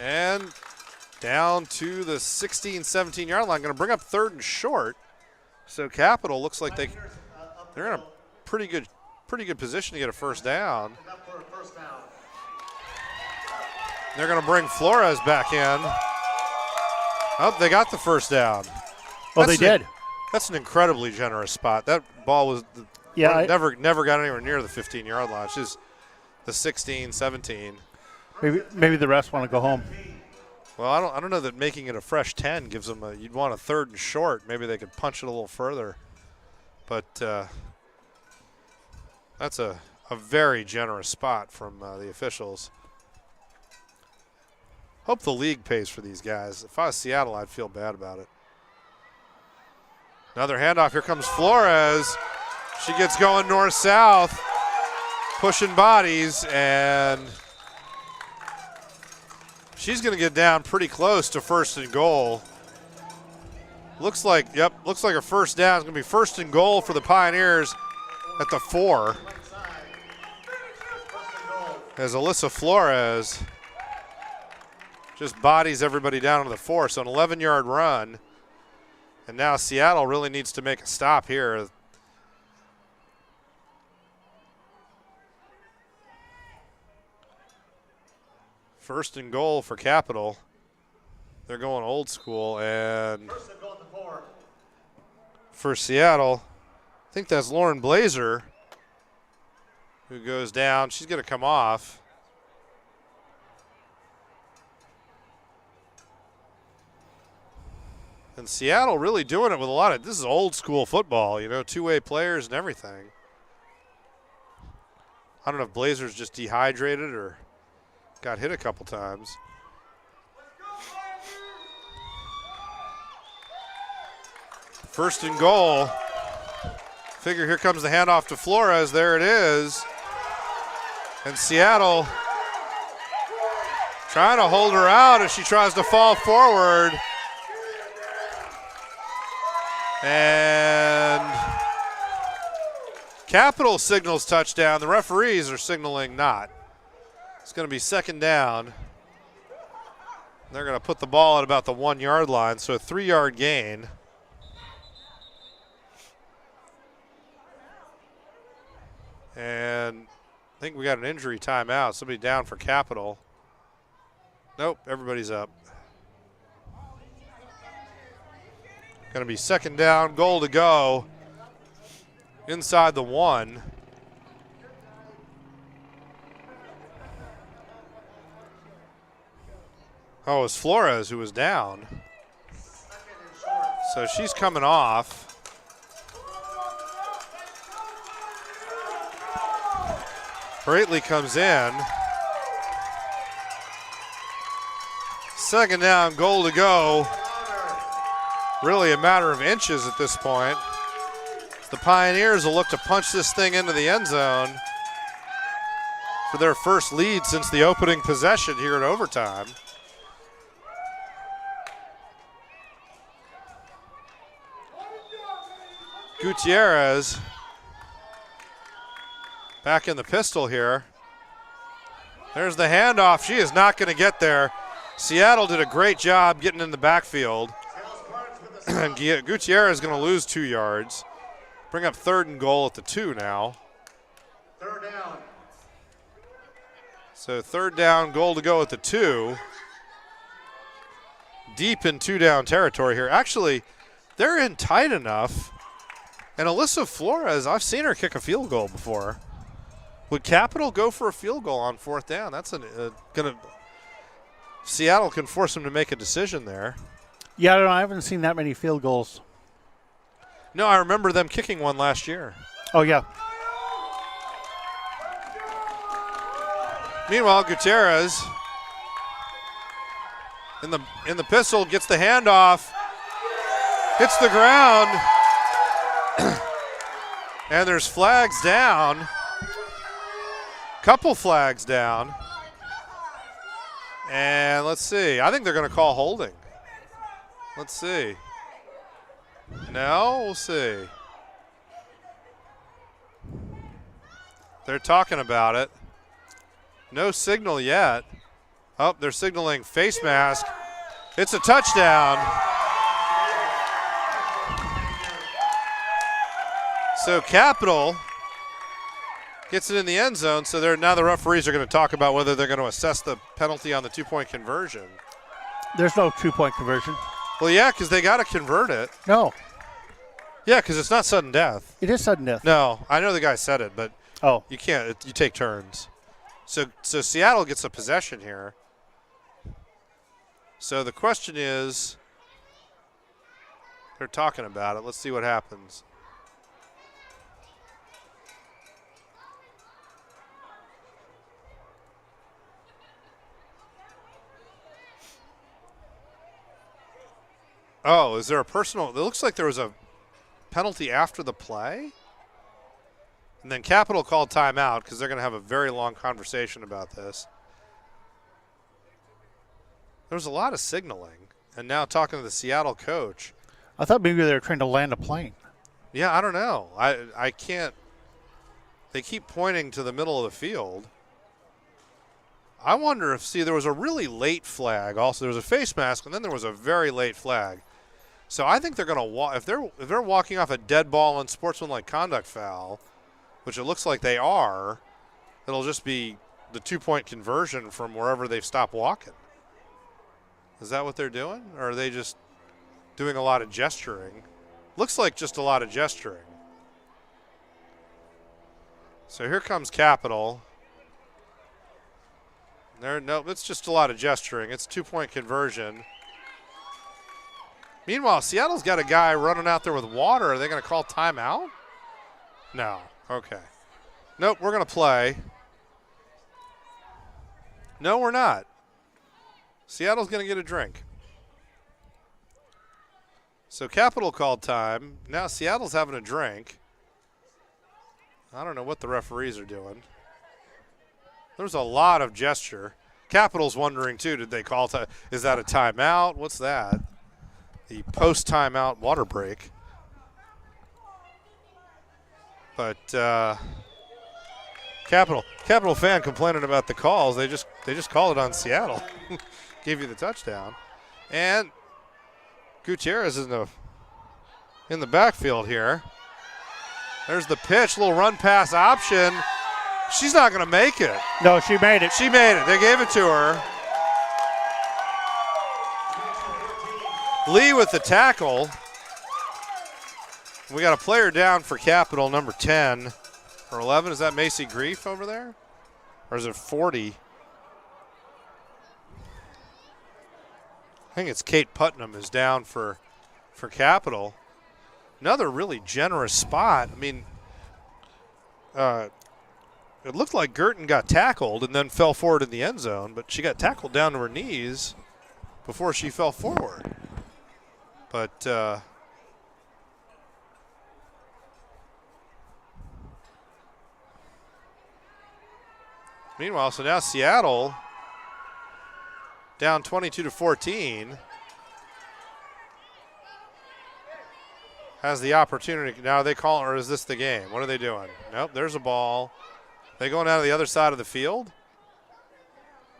Speaker 1: And Down to the 16, 17-yard line. Going to bring up 3rd and short. So Capital looks like they're in a pretty good position to get a first down. They're going to bring Flores back in. Oh, they got the first down.
Speaker 3: Oh, they did.
Speaker 1: That's an incredibly generous spot. That ball was never got anywhere near the 15-yard line. It's just the 16, 17.
Speaker 3: Maybe the rest want to go home.
Speaker 1: Well, I don't know that making it a fresh 10 gives them you'd want a 3rd and short. Maybe they could punch it a little further. But that's a very generous spot from the officials. Hope the league pays for these guys. If I was Seattle, I'd feel bad about it. Another handoff. Here comes Flores. She gets going north-south, pushing bodies, and she's going to get down pretty close to 1st and goal. Looks like a first down. It's going to be 1st and goal for the Pioneers at the 4. As Alyssa Flores just bodies everybody down to the 4. So an 11-yard run. And now Seattle really needs to make a stop here. First and goal for Capital. They're going old school. And for Seattle, I think that's Lauren Blazer who goes down. She's going to come off. And Seattle really doing it with a lot of, this is old school football, you know, 2-way players and everything. I don't know if Blazers just dehydrated or got hit a couple times. First and goal. Figure here comes the handoff to Flores. There it is. And Seattle trying to hold her out as she tries to fall forward. And Capital signals touchdown. The referees are signaling not. It's going to be 2nd down. They're going to put the ball at about the 1-yard line, so a 3-yard gain. And I think we got an injury timeout. Somebody down for Capital. Nope, everybody's up. Going to be 2nd down, goal to go inside the 1. Oh, it's Flores who was down. So she's coming off. Braitley comes in. 2nd down, goal to go. Really a matter of inches at this point. The Pioneers will look to punch this thing into the end zone for their first lead since the opening possession here in overtime. Gutierrez back in the pistol here. There's the handoff. She is not going to get there. Seattle did a great job getting in the backfield. Gutierrez is going to lose 2 yards. Bring up 3rd and goal at the 2 now.
Speaker 4: 3rd down.
Speaker 1: So 3rd down, goal to go at the 2. Deep in 2-down territory here. Actually, they're in tight enough. And Alyssa Flores, I've seen her kick a field goal before. Would Capital go for a field goal on 4th down? That's Seattle can force them to make a decision there.
Speaker 3: Yeah, I don't know. I haven't seen that many field goals.
Speaker 1: No, I remember them kicking one last year.
Speaker 3: Oh, yeah.
Speaker 1: Meanwhile, Gutierrez in the pistol gets the handoff, hits the ground, and there's flags down. Couple flags down. And let's see. I think they're going to call holding. Let's see. No, we'll see. They're talking about it. No signal yet. Oh, they're signaling face mask. It's a touchdown. So Capital gets it in the end zone, so now the referees are going to talk about whether they're going to assess the penalty on the two-point conversion.
Speaker 3: There's no two-point conversion.
Speaker 1: Well, yeah, because they got to convert it.
Speaker 3: No.
Speaker 1: Yeah, because it's not sudden death.
Speaker 3: It is sudden death.
Speaker 1: No, I know the guy said it, but you can't. You take turns. So Seattle gets a possession here. So the question is, they're talking about it. Let's see what happens. Oh, is there a personal? It looks like there was a penalty after the play. And then Capital called timeout because they're going to have a very long conversation about this. There was a lot of signaling. And now talking to the Seattle coach.
Speaker 3: I thought maybe they were trying to land a plane.
Speaker 1: Yeah, I don't know. I can't. They keep pointing to the middle of the field. I wonder if, there was a really late flag. Also, there was a face mask, and then there was a very late flag. So I think they're going to walk. If they're walking off a dead ball and sportsmanlike conduct foul, which it looks like they are, it'll just be the two-point conversion from wherever they've stopped walking. Is that what they're doing? Or are they just doing a lot of gesturing? Looks like just a lot of gesturing. So here comes Capital. No, it's just a lot of gesturing. It's two-point conversion. Meanwhile, Seattle's got a guy running out there with water. Are they going to call timeout? No. Okay. Nope, we're going to play. No, we're not. Seattle's going to get a drink. So Capital called time. Now Seattle's having a drink. I don't know what the referees are doing. There's a lot of gesture. Capital's wondering, too, did they call time? Is that a timeout? What's that? The post-timeout water break. But Capital fan complaining about the calls. They just called it on Seattle. Gave you the touchdown. And Gutierrez is in the backfield here. There's the pitch, little run pass option. She's not going to make it.
Speaker 3: No, she made it.
Speaker 1: She made it. They gave it to her. Lee with the tackle. We got a player down for Capital, number 10 or 11. Is that Macy Grief over there? Or is it 40? I think it's Kate Putnam is down for Capital. Another really generous spot. I mean, it looked like Girton got tackled and then fell forward in the end zone, but she got tackled down to her knees before she fell forward. But meanwhile, so now Seattle down 22-14 has the opportunity. Now are they calling, or is this the game? What are they doing? Nope, there's a ball. They going out of the other side of the field?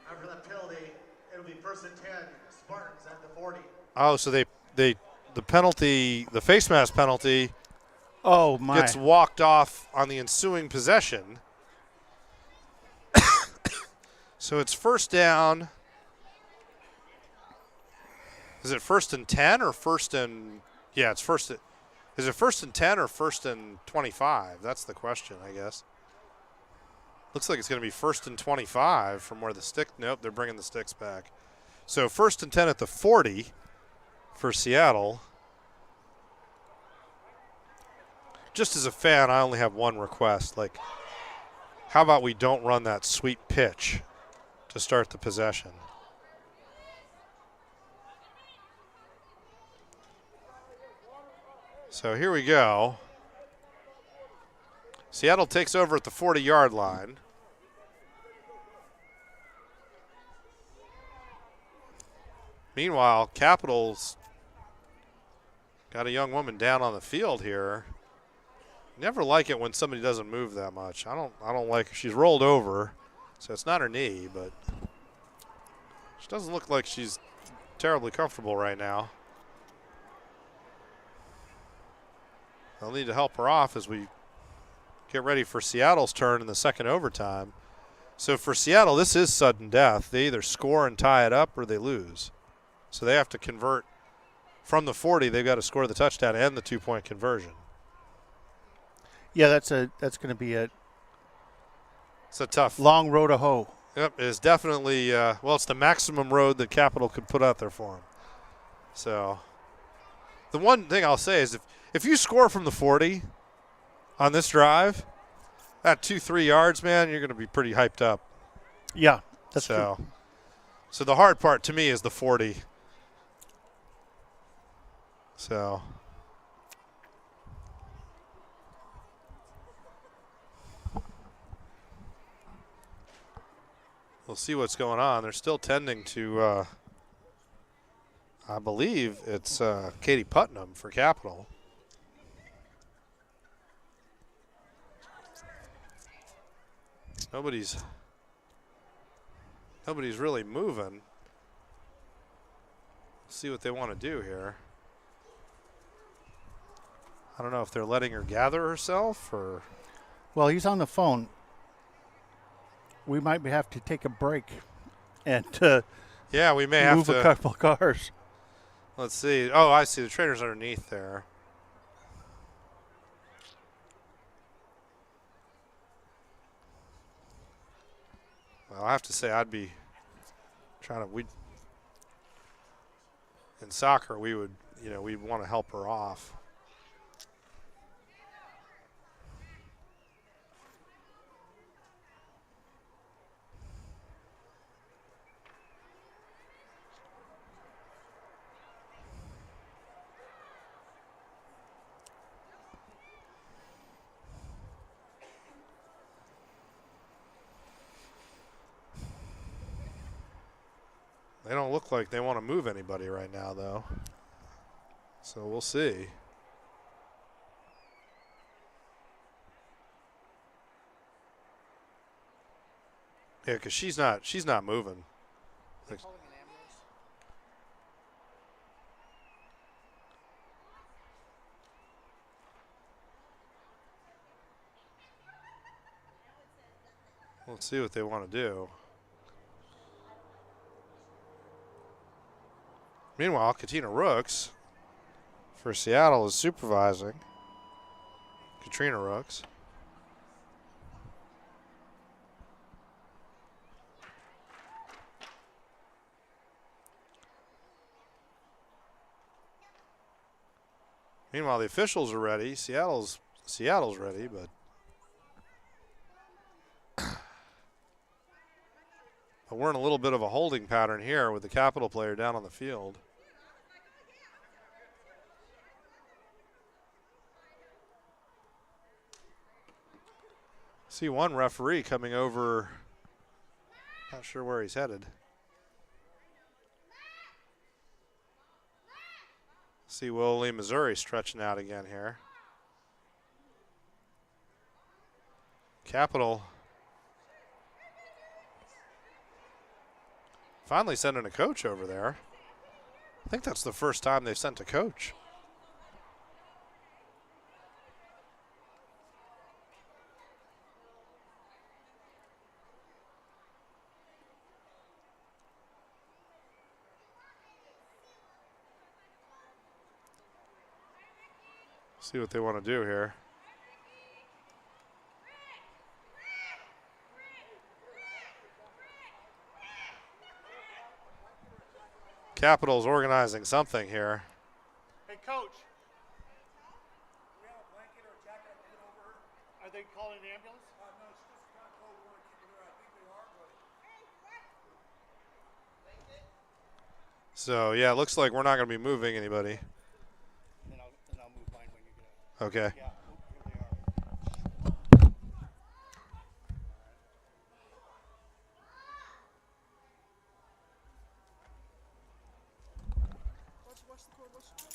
Speaker 4: After that penalty, it'll be 1st and 10, Spartans at the 40.
Speaker 1: Oh, so the penalty, the face mask penalty, gets walked off on the ensuing possession. So it's first down. Is it 1st and 10 or 1st and? Yeah, it's first. Is it 1st and 10 or 1st and 25? That's the question, I guess. Looks like it's going to be 1st and 25 from where the stick. Nope, they're bringing the sticks back. So 1st and 10 at the 40 for Seattle. Just as a fan, I only have one request. Like, how about we don't run that sweet pitch to start the possession? So here we go. Seattle takes over at the 40-yard line. Meanwhile, Capital's got a young woman down on the field here. Never like it when somebody doesn't move that much. I don't like. She's rolled over, so it's not her knee, but she doesn't look like she's terribly comfortable right now. They'll need to help her off as we get ready for Seattle's turn in the second overtime. So for Seattle, this is sudden death. They either score and tie it up or they lose. So they have to convert from the 40. They've got to score the touchdown and the 2-point conversion.
Speaker 3: Yeah, that's going to be
Speaker 1: It's a tough
Speaker 3: long road to hoe.
Speaker 1: Yep, it's definitely, well, it's the maximum road that Capital could put out there for them. So the one thing I'll say is if you score from the 40 on this drive, at 2-3 yards, man, you're going to be pretty hyped up.
Speaker 3: Yeah, that's true.
Speaker 1: So the hard part to me is the 40. So we'll see what's going on. They're still tending to, I believe it's Katie Putnam for Capital. Nobody's really moving. See what they want to do here. I don't know if they're letting her gather herself or.
Speaker 3: Well, he's on the phone. We might have to take a break and
Speaker 1: yeah, we may have
Speaker 3: move
Speaker 1: to
Speaker 3: a couple cars.
Speaker 1: Let's see. Oh, I see. The trainer's underneath there. Well, I have to say, I'd be trying to. In soccer, we would, we'd want to help her off. They don't look like they want to move anybody right now, though. So we'll see. Yeah, because she's not moving. Like, let's see what they want to do. Meanwhile, Katina Rooks for Seattle is supervising. Katrina Rooks. Meanwhile, the officials are ready. Seattle's ready, but we're in a little bit of a holding pattern here with the Capital player down on the field. See one referee coming over. Not sure where he's headed. See Willow Lee, Missouri stretching out again here. Capital finally sending a coach over there. I think that's the first time they've sent a coach. See what they want to do here. Capital's organizing something here.
Speaker 3: Hey, Coach. Do we have a blanket or a jacket I put over her? Are they calling an ambulance? No, it's just kind of cold. We want to keep her there. I think they are, but.
Speaker 1: So, yeah, it looks like we're not going to be moving anybody.
Speaker 3: Then I'll move mine when you get out.
Speaker 1: Okay.
Speaker 3: Yeah, here they are.
Speaker 6: Watch the cord, watch the cord.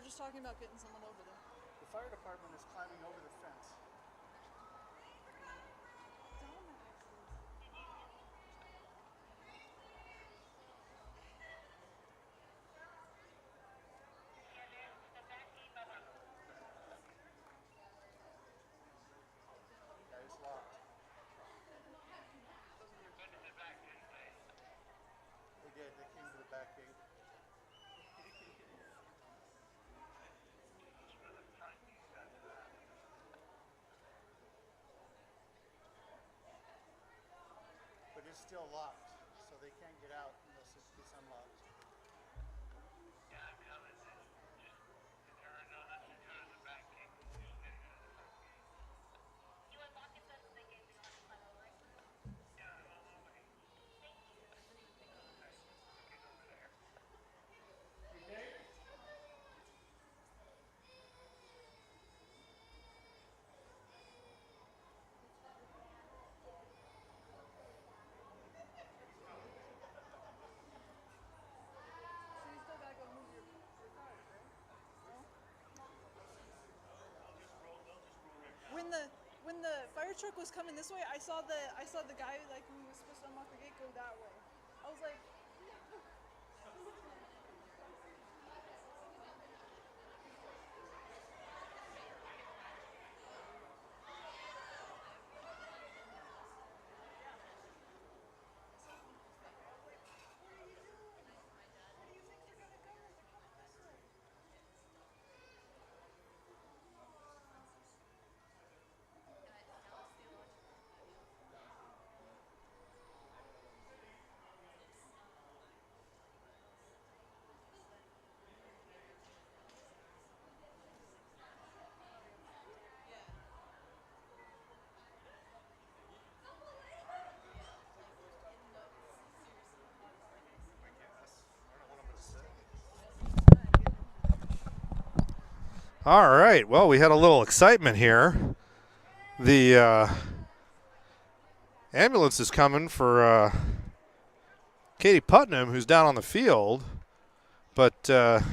Speaker 6: were just talking about getting someone over there.
Speaker 3: The fire department is climbing over the fence. Yeah, it's locked. They did. They came to the back gate. But it's still locked, so they can't get out unless it's unlocked.
Speaker 6: When the fire truck was coming this way, I saw the guy like who was supposed to unlock the gate go that way. I was like,
Speaker 1: All right. Well, we had a little excitement here. The ambulance is coming for Katie Putnam, who's down on the field. But the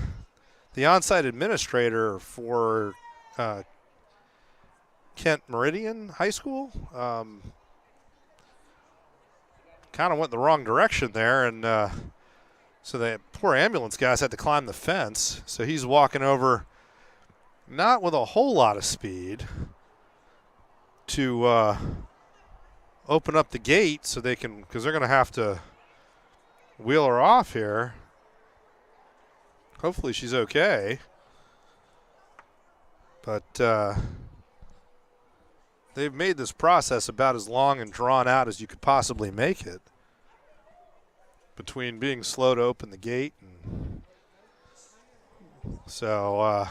Speaker 1: on-site administrator for Kent Meridian High School kind of went the wrong direction there. And so the poor ambulance guys had to climb the fence. So he's walking over, not with a whole lot of speed, to open up the gate so they can, because they're going to have to wheel her off here. Hopefully she's okay. But they've made this process about as long and drawn out as you could possibly make it, between being slow to open the gate. And so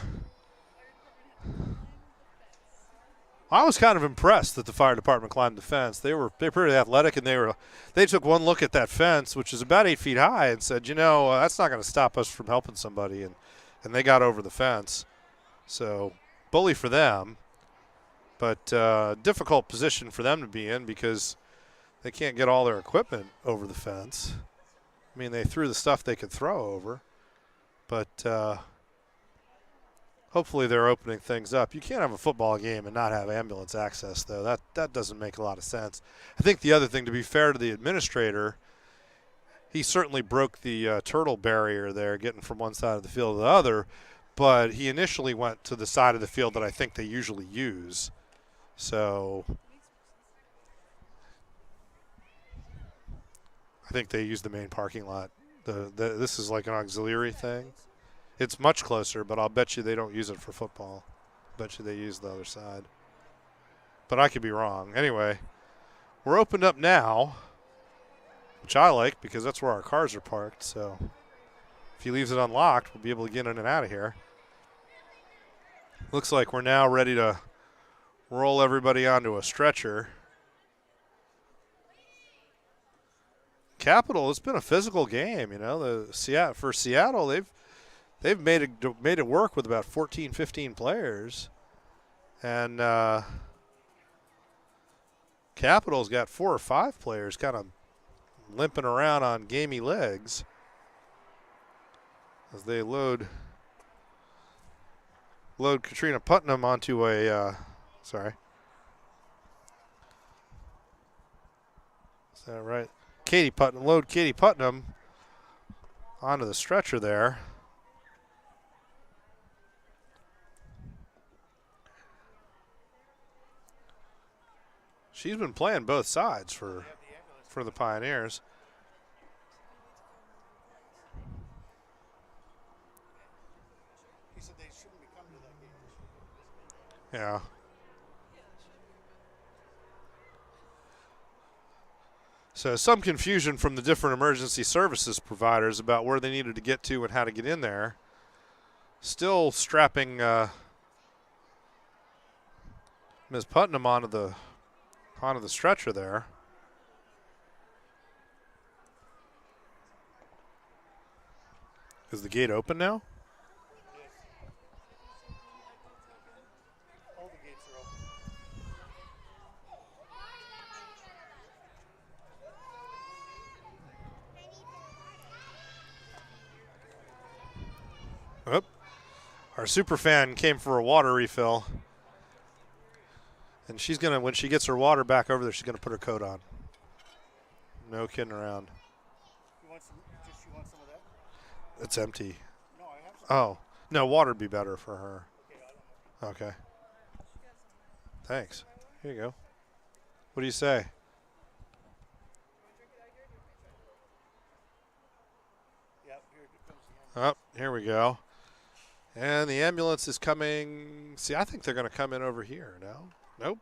Speaker 1: I was kind of impressed that the fire department climbed the fence. They're pretty athletic, and they took one look at that fence, which is about 8 feet high, and said, you know, that's not going to stop us from helping somebody, and they got over the fence. So bully for them, but difficult position for them to be in because they can't get all their equipment over the fence. I mean, they threw the stuff they could throw over, but hopefully they're opening things up. You can't have a football game and not have ambulance access, though. That doesn't make a lot of sense. I think the other thing, to be fair to the administrator, he certainly broke the turtle barrier there, getting from one side of the field to the other, but he initially went to the side of the field that I think they usually use. So I think they use the main parking lot. This is like an auxiliary thing. It's much closer, but I'll bet you they don't use it for football. Bet you they use the other side. But I could be wrong. Anyway, we're opened up now, which I like because that's where our cars are parked. So if he leaves it unlocked, we'll be able to get in and out of here. Looks like we're now ready to roll everybody onto a stretcher. Capital, it's been a physical game, you know. For Seattle, they've made it work with about 14, 15 players. And Capital's got 4 or 5 players kind of limping around on gamey legs as they load load Katrina Putnam onto a, sorry. Is that right? Katie Putnam, load Katie Putnam onto the stretcher there. She's been playing both sides for the Pioneers.
Speaker 3: He said they shouldn't be coming to that game.
Speaker 1: Yeah. So some confusion from the different emergency services providers about where they needed to get to and how to get in there. Still strapping Ms. Putnam onto the stretcher there. Is the gate open now?
Speaker 3: All the gates are open.
Speaker 1: Oh, our super fan came for a water refill. And she's going to, when she gets her water back over there, she's going to put her coat on. No kidding around.
Speaker 3: You want some of that?
Speaker 1: It's empty.
Speaker 3: No, I have some.
Speaker 1: Oh, no, water would be better for her. Okay. Thanks. Here you go. What do you say?
Speaker 3: Yep, here it comes the ambulance.
Speaker 1: Oh, here we go. And the ambulance is coming. See, I think they're going to come in over here. No? Nope.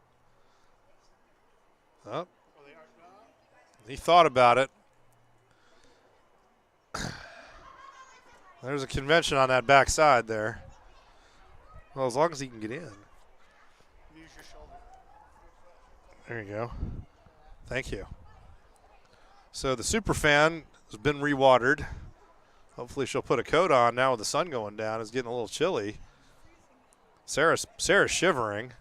Speaker 1: Oh.
Speaker 3: Oh, they are now?
Speaker 1: He thought about it. There's a convention on that back side there. Well, as long as he can get in.
Speaker 3: Use your shoulder.
Speaker 1: There you go. Thank you. So the super fan has been rewatered. Hopefully she'll put a coat on now with the sun going down. It's getting a little chilly. Sarah's shivering.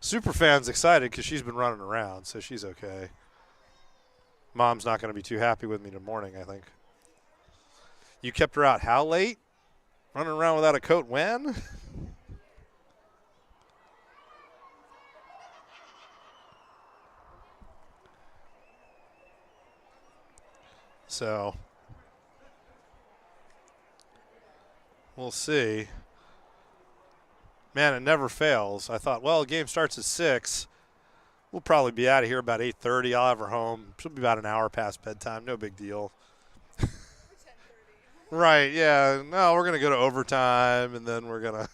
Speaker 1: Superfan's excited because she's been running around, so she's okay. Mom's not going to be too happy with me in the morning, I think. You kept her out how late? Running around without a coat when? So we'll see. Man, it never fails. I thought, well, the game starts at 6. We'll probably be out of here about 8:30. I'll have her home. She'll be about an hour past bedtime. No big deal. Right, yeah. No, we're going to go to overtime, and then we're going to.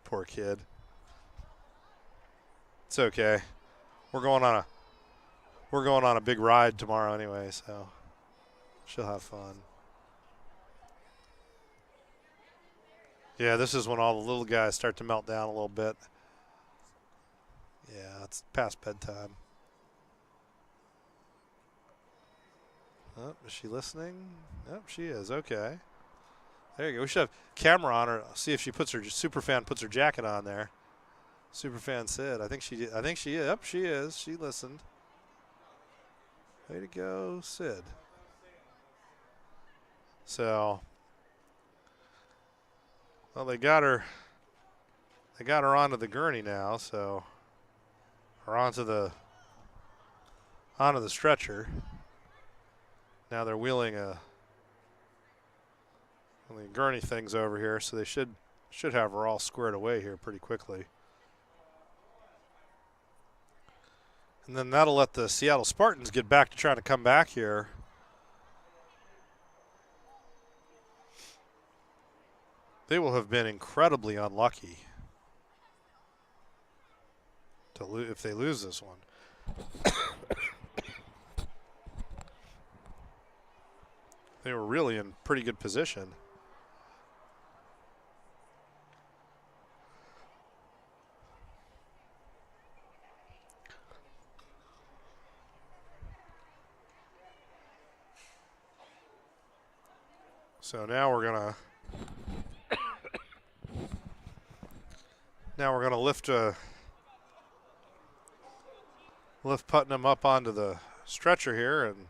Speaker 1: Poor kid. It's okay. We're going on a big ride tomorrow anyway, so she'll have fun. Yeah, this is when all the little guys start to melt down a little bit. Yeah, it's past bedtime. Oh, is she listening? Yep, she is. Okay. There you go. We should have camera on her. See if she puts her superfan puts her jacket on there. Superfan Sid. I think she did. I think she is. Yep, she is. She listened. Way to go, Sid. So, well, they got her onto the gurney now, so, or onto the stretcher. Now they're wheeling the gurney things over here, so they should have her all squared away here pretty quickly. And then that'll let the Seattle Spartans get back to trying to come back here. They will have been incredibly unlucky if they lose this one. They were really in pretty good position. So now we're gonna lift Putnam up onto the stretcher here and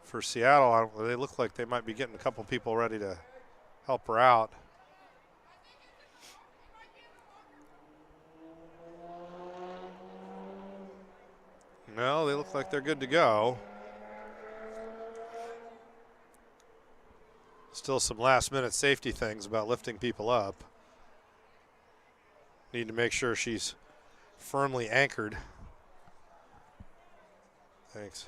Speaker 1: for Seattle. They look like they might be getting a couple people ready to help her out. No, they look like they're good to go. Still some last-minute safety things about lifting people up. Need to make sure she's firmly anchored. Thanks.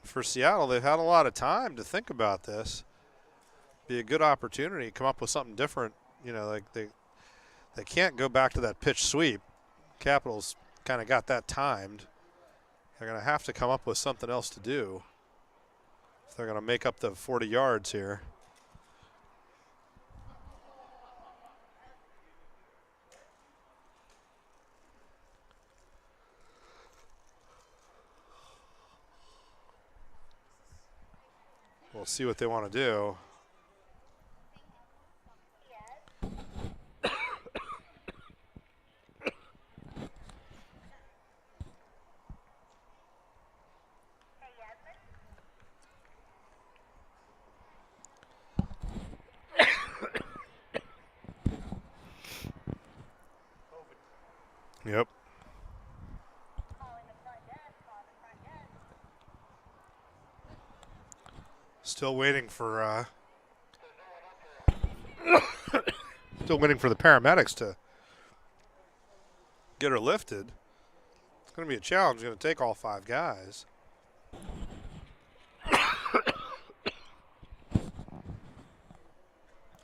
Speaker 1: For Seattle, they've had a lot of time to think about this. Be a good opportunity to come up with something different. You know, like they can't go back to that pitch sweep. Capitals kind of got that timed. They're going to have to come up with something else to do if they're going to make up the 40 yards here. We'll see what they want to do. Yep. Still waiting for the paramedics to get her lifted. It's going to be a challenge. It's going to take all 5 guys.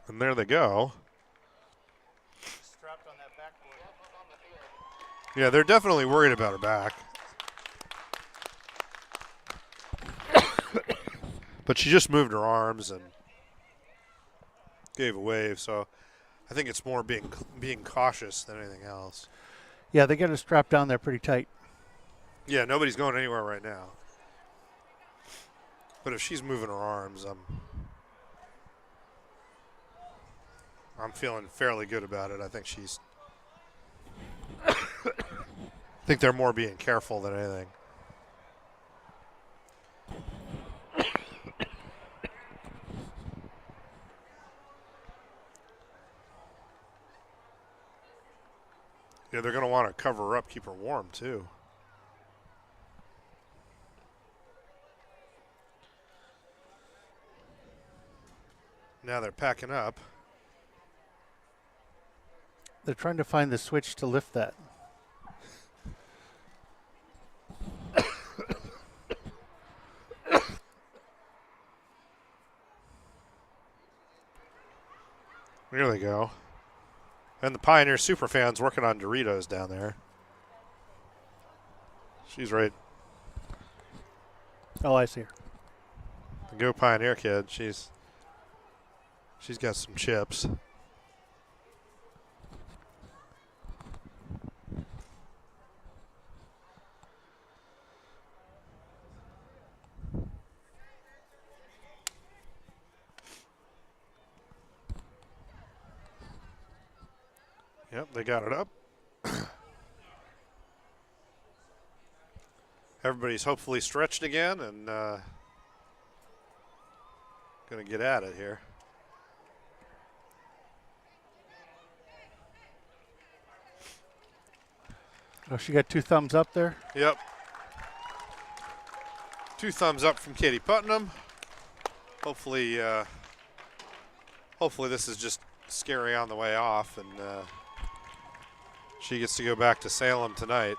Speaker 1: And there they go.
Speaker 3: Strapped on that backboard.
Speaker 1: Yeah, they're definitely worried about her back. But she just moved her arms and gave a wave, so I think it's more being cautious than anything else.
Speaker 7: Yeah, they got her strapped down there pretty tight.
Speaker 1: Yeah, nobody's going anywhere right now. But if she's moving her arms, I'm feeling fairly good about it. I think she's I think they're more being careful than anything. Yeah, they're going to want to cover her up, keep her warm, too. Now they're packing up.
Speaker 7: They're trying to find the switch to lift that.
Speaker 1: There they go. And the Pioneer superfans working on Doritos down there. She's right.
Speaker 7: Oh, I see her.
Speaker 1: The Go Pioneer kid. She's got some chips. Yep, they got it up. Everybody's hopefully stretched again and going to get at it here.
Speaker 7: Oh, she got 2 thumbs up there?
Speaker 1: Yep. 2 thumbs up from Katie Putnam. Hopefully this is just scary on the way off and she gets to go back to Salem tonight.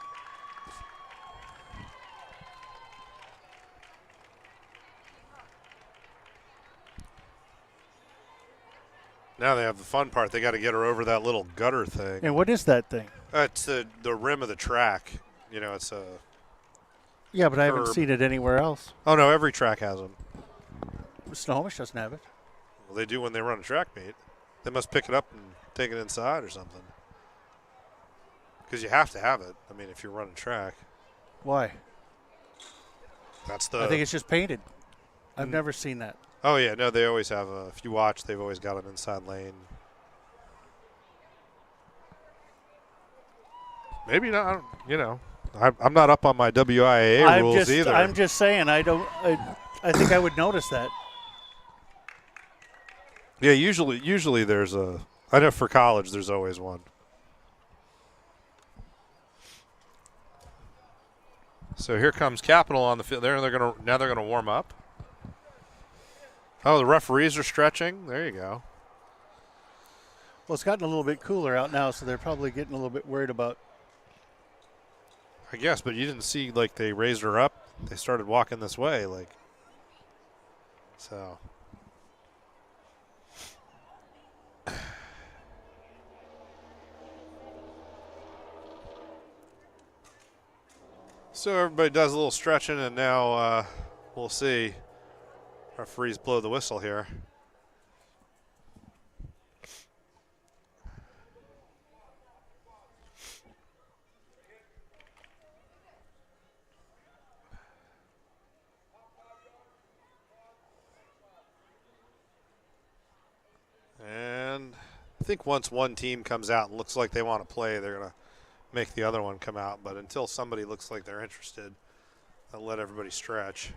Speaker 1: Now they have the fun part. They got to get her over that little gutter thing.
Speaker 7: And what is that thing?
Speaker 1: It's the rim of the track. You know, it's a...
Speaker 7: Yeah, but I haven't
Speaker 1: curb.
Speaker 7: seen it anywhere else.
Speaker 1: Oh, no, every track has them.
Speaker 7: Snohomish doesn't have it.
Speaker 1: Well, they do when they run a track meet. They must pick it up and take it inside or something. Because you have to have it. I mean, if you're running track.
Speaker 7: Why?
Speaker 1: That's the...
Speaker 7: I think it's just painted. I've never seen that.
Speaker 1: Oh, yeah. No, they always have if you watch, they've always got an inside lane. Maybe not. You know, I'm not up on my WIAA rules either.
Speaker 7: I'm just saying. I think I would notice that.
Speaker 1: Yeah, usually there's a. I know for college there's always one. So here comes Capital on the field. They're gonna warm up. Oh, the referees are stretching. There you go.
Speaker 7: Well, it's gotten a little bit cooler out now, so they're probably getting a little bit worried about.
Speaker 1: I guess, but you didn't see like they raised her up. They started walking this way, like. So. So everybody does a little stretching, and now we'll see. Referees blow the whistle here. And I think once one team comes out and looks like they want to play, they're going to make the other one come out. But until somebody looks like they're interested, they'll let everybody stretch.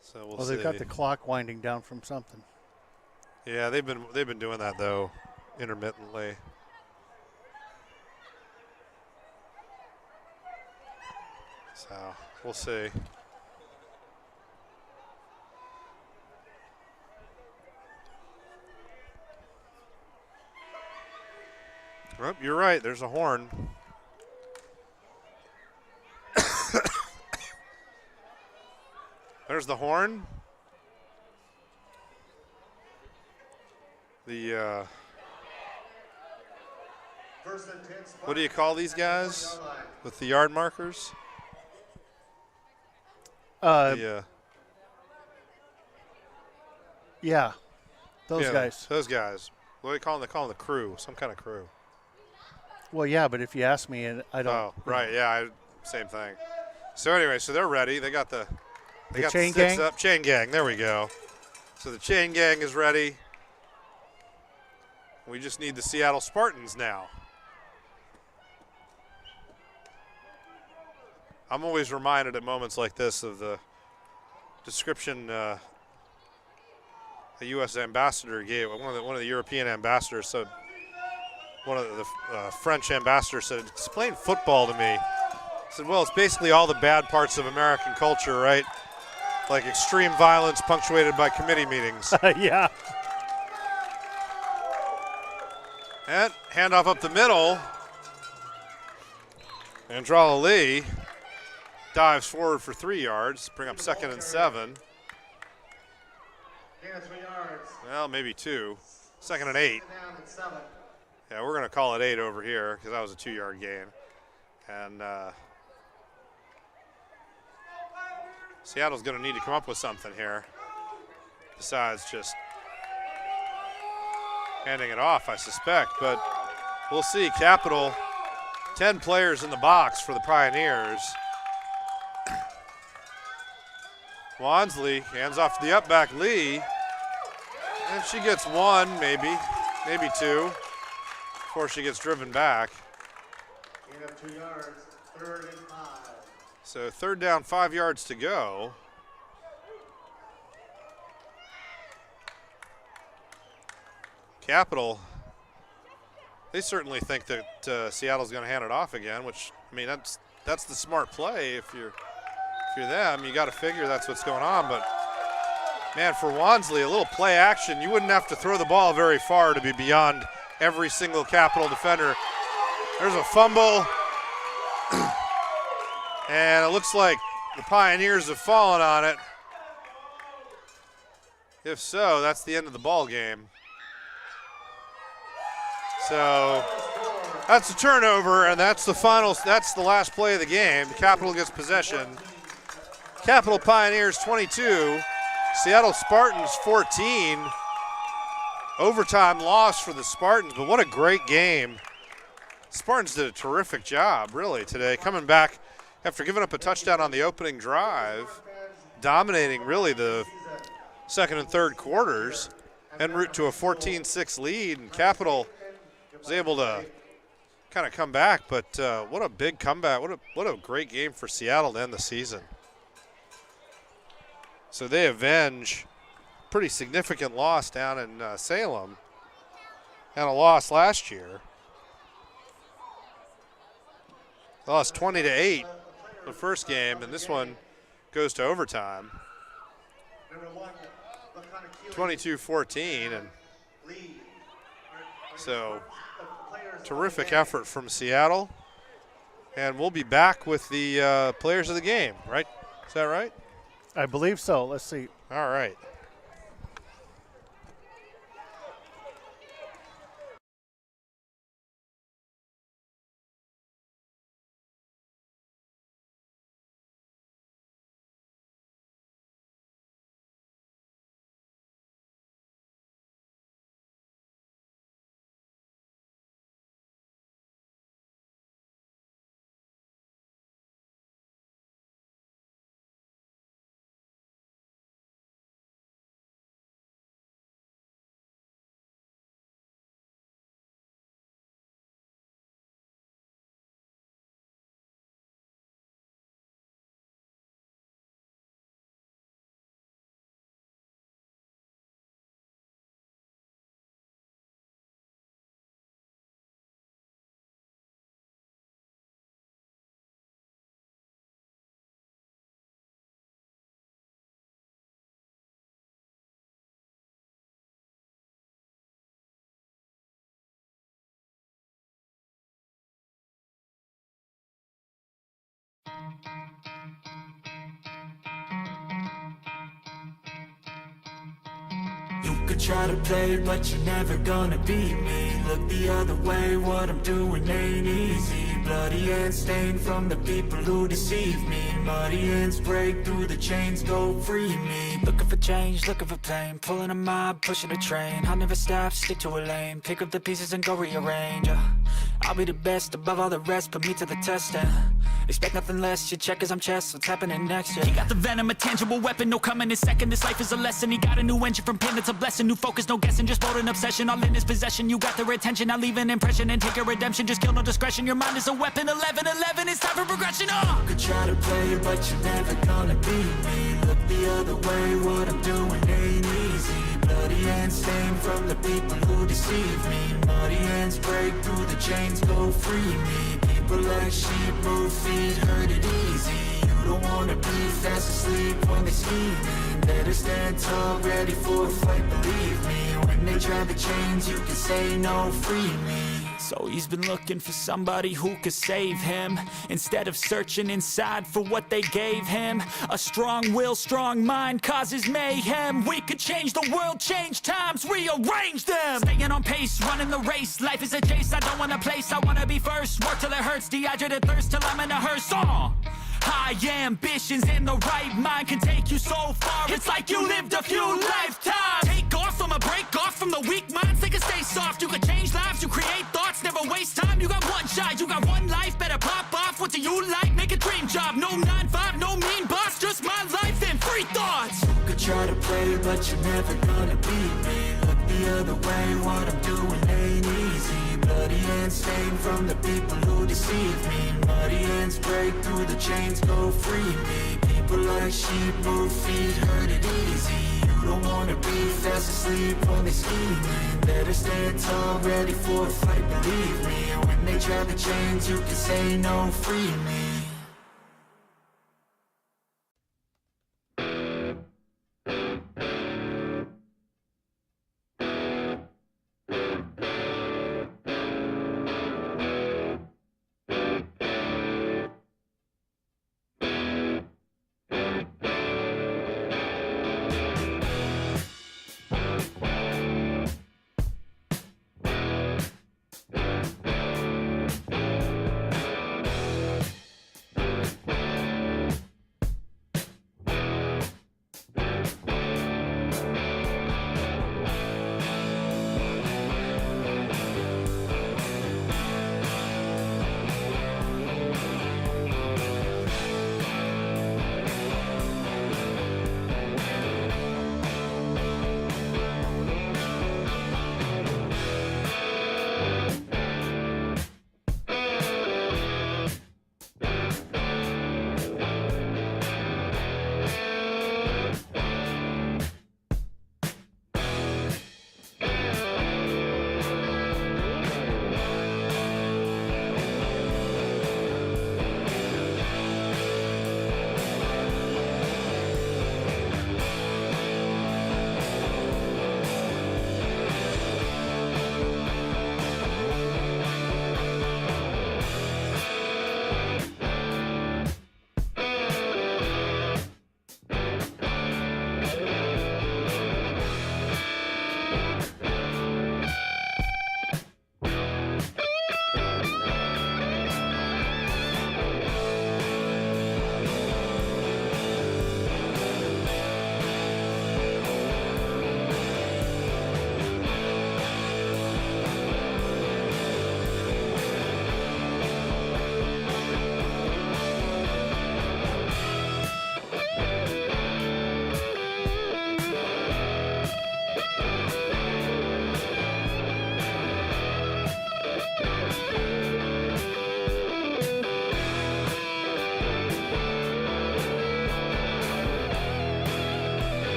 Speaker 1: So we'll see.
Speaker 7: They've got the clock winding down from something.
Speaker 1: Yeah, they've been doing that though, intermittently. So we'll see. Oh, you're right. There's a horn. There's the horn. The what do you call these guys with the yard markers?
Speaker 7: Yeah, those
Speaker 1: yeah,
Speaker 7: guys.
Speaker 1: Those guys. What do they call them? They call them the crew. Some kind of crew.
Speaker 7: Well, yeah, but if you ask me, I don't.
Speaker 1: Oh, right. Yeah, same thing. So anyway, so they're ready. They got the
Speaker 7: chain
Speaker 1: sticks
Speaker 7: gang?
Speaker 1: up. Chain gang. There we go. So the chain gang is ready. We just need the Seattle Spartans now. I'm always reminded at moments like this of the description a U.S. ambassador gave. One of the European ambassadors said. One of the French ambassadors said, "Explain football to me." I said, "Well, it's basically all the bad parts of American culture, right? Like extreme violence punctuated by committee meetings."
Speaker 7: Yeah.
Speaker 1: And handoff up the middle. Andrala Lee dives forward for 3 yards, bring up 2nd and 7.
Speaker 4: Yeah, 3 yards.
Speaker 1: Well, maybe 2. 2nd and 8.
Speaker 4: Down at 7.
Speaker 1: Yeah, we're going to call it 8 over here because that was a 2-yard gain. And Seattle's going to need to come up with something here besides just handing it off, I suspect. But we'll see. Capital, 10 players in the box for the Pioneers. Wansley hands off to the up back Lee. And she gets 1, maybe 2. Before she gets driven back.
Speaker 4: You have 2 yards, 3rd and 5.
Speaker 1: So 3rd down, 5 yards to go. Capital, they certainly think that Seattle's going to hand it off again, which, I mean, that's the smart play. If you're them, you got to figure that's what's going on. But, man, for Wansley, a little play action, you wouldn't have to throw the ball very far to be beyond every single Capital defender. There's a fumble. And it looks like the Pioneers have fallen on it. If so, that's the end of the ball game. So that's a turnover, and that's the last play of the game. Capital gets possession. Capital Pioneers 22, Seattle Spartans 14. Overtime loss for the Spartans, but what a great game. Spartans did a terrific job, really, today, coming back after giving up a touchdown on the opening drive, dominating, really, the 2nd and 3rd quarters, en route to a 14-6 lead, and Capital was able to kind of come back, but what a big comeback. What a great game for Seattle to end the season. So they avenge pretty significant loss down in Salem and a loss last year. They lost 20-8 the first game, and this one goes to overtime. 22-14, and so terrific effort from Seattle. And we'll be back with the players of the game, right? Is that right?
Speaker 7: I believe so. Let's see.
Speaker 1: All right.
Speaker 5: You could try to play, but you're never gonna beat me. Look the other way, what I'm doing ain't easy. Bloody hands stained from the people who deceive me. Muddy hands break through the chains, go free me. Looking for change, looking for pain. Pulling a mob, pushing a train. I'll never stop, stick to a lane. Pick up the pieces and go rearrange. I'll be the best above all the rest, put me to the test and expect nothing less, your check as I'm chess, what's happening next, yeah. He got the venom, a tangible weapon, no coming in second. This life is a lesson, he got a new engine. From pain, it's a blessing, new focus, no guessing. Just bold an obsession, all in his possession. You got their attention, I'll leave an impression and take your redemption. Just kill no discretion, your mind is a weapon. 11-11, it's time for progression, You could try to play, but you're never gonna beat me. Look the other way, what I'm doing ain't easy. Bloody hands stained from the people who deceive me. Muddy hands break through the chains, go free me. People like sheep move feet, hurt it easy. You don't wanna be fast asleep when they scheming. Better stand tall, ready for a fight, believe me. When they try the chains, you can say no, free me. So he's been looking for somebody who could save him, instead of searching inside for what they gave him. A strong will, strong mind causes mayhem. We could change the world, change times, rearrange them. Staying on pace, running the race. Life is a chase, I don't want a place. I wanna be first, work till it hurts. Dehydrated thirst till I'm in a hearse. High ambitions in the right mind can take you so far. It's like you lived a few lifetimes. Take off from a break off from the weak minds. They can stay soft. You can change lives, you create thoughts, never waste time. You got one shot, you got one life. Better pop off. What do you like? Make a dream job. No 9-5, no mean boss. Just my life and free thoughts. You could try to play, but you're never gonna beat me. Look the other way, what I'm doing ain't easy. Bloody hands stained from the people who deceive me. Muddy hands break through the chains, go free me. People like sheep move feet, hurt it easy. You don't wanna be fast asleep when they scheming. Better stand tall, ready for a fight, believe me. When they try the chains, you can say no, free me.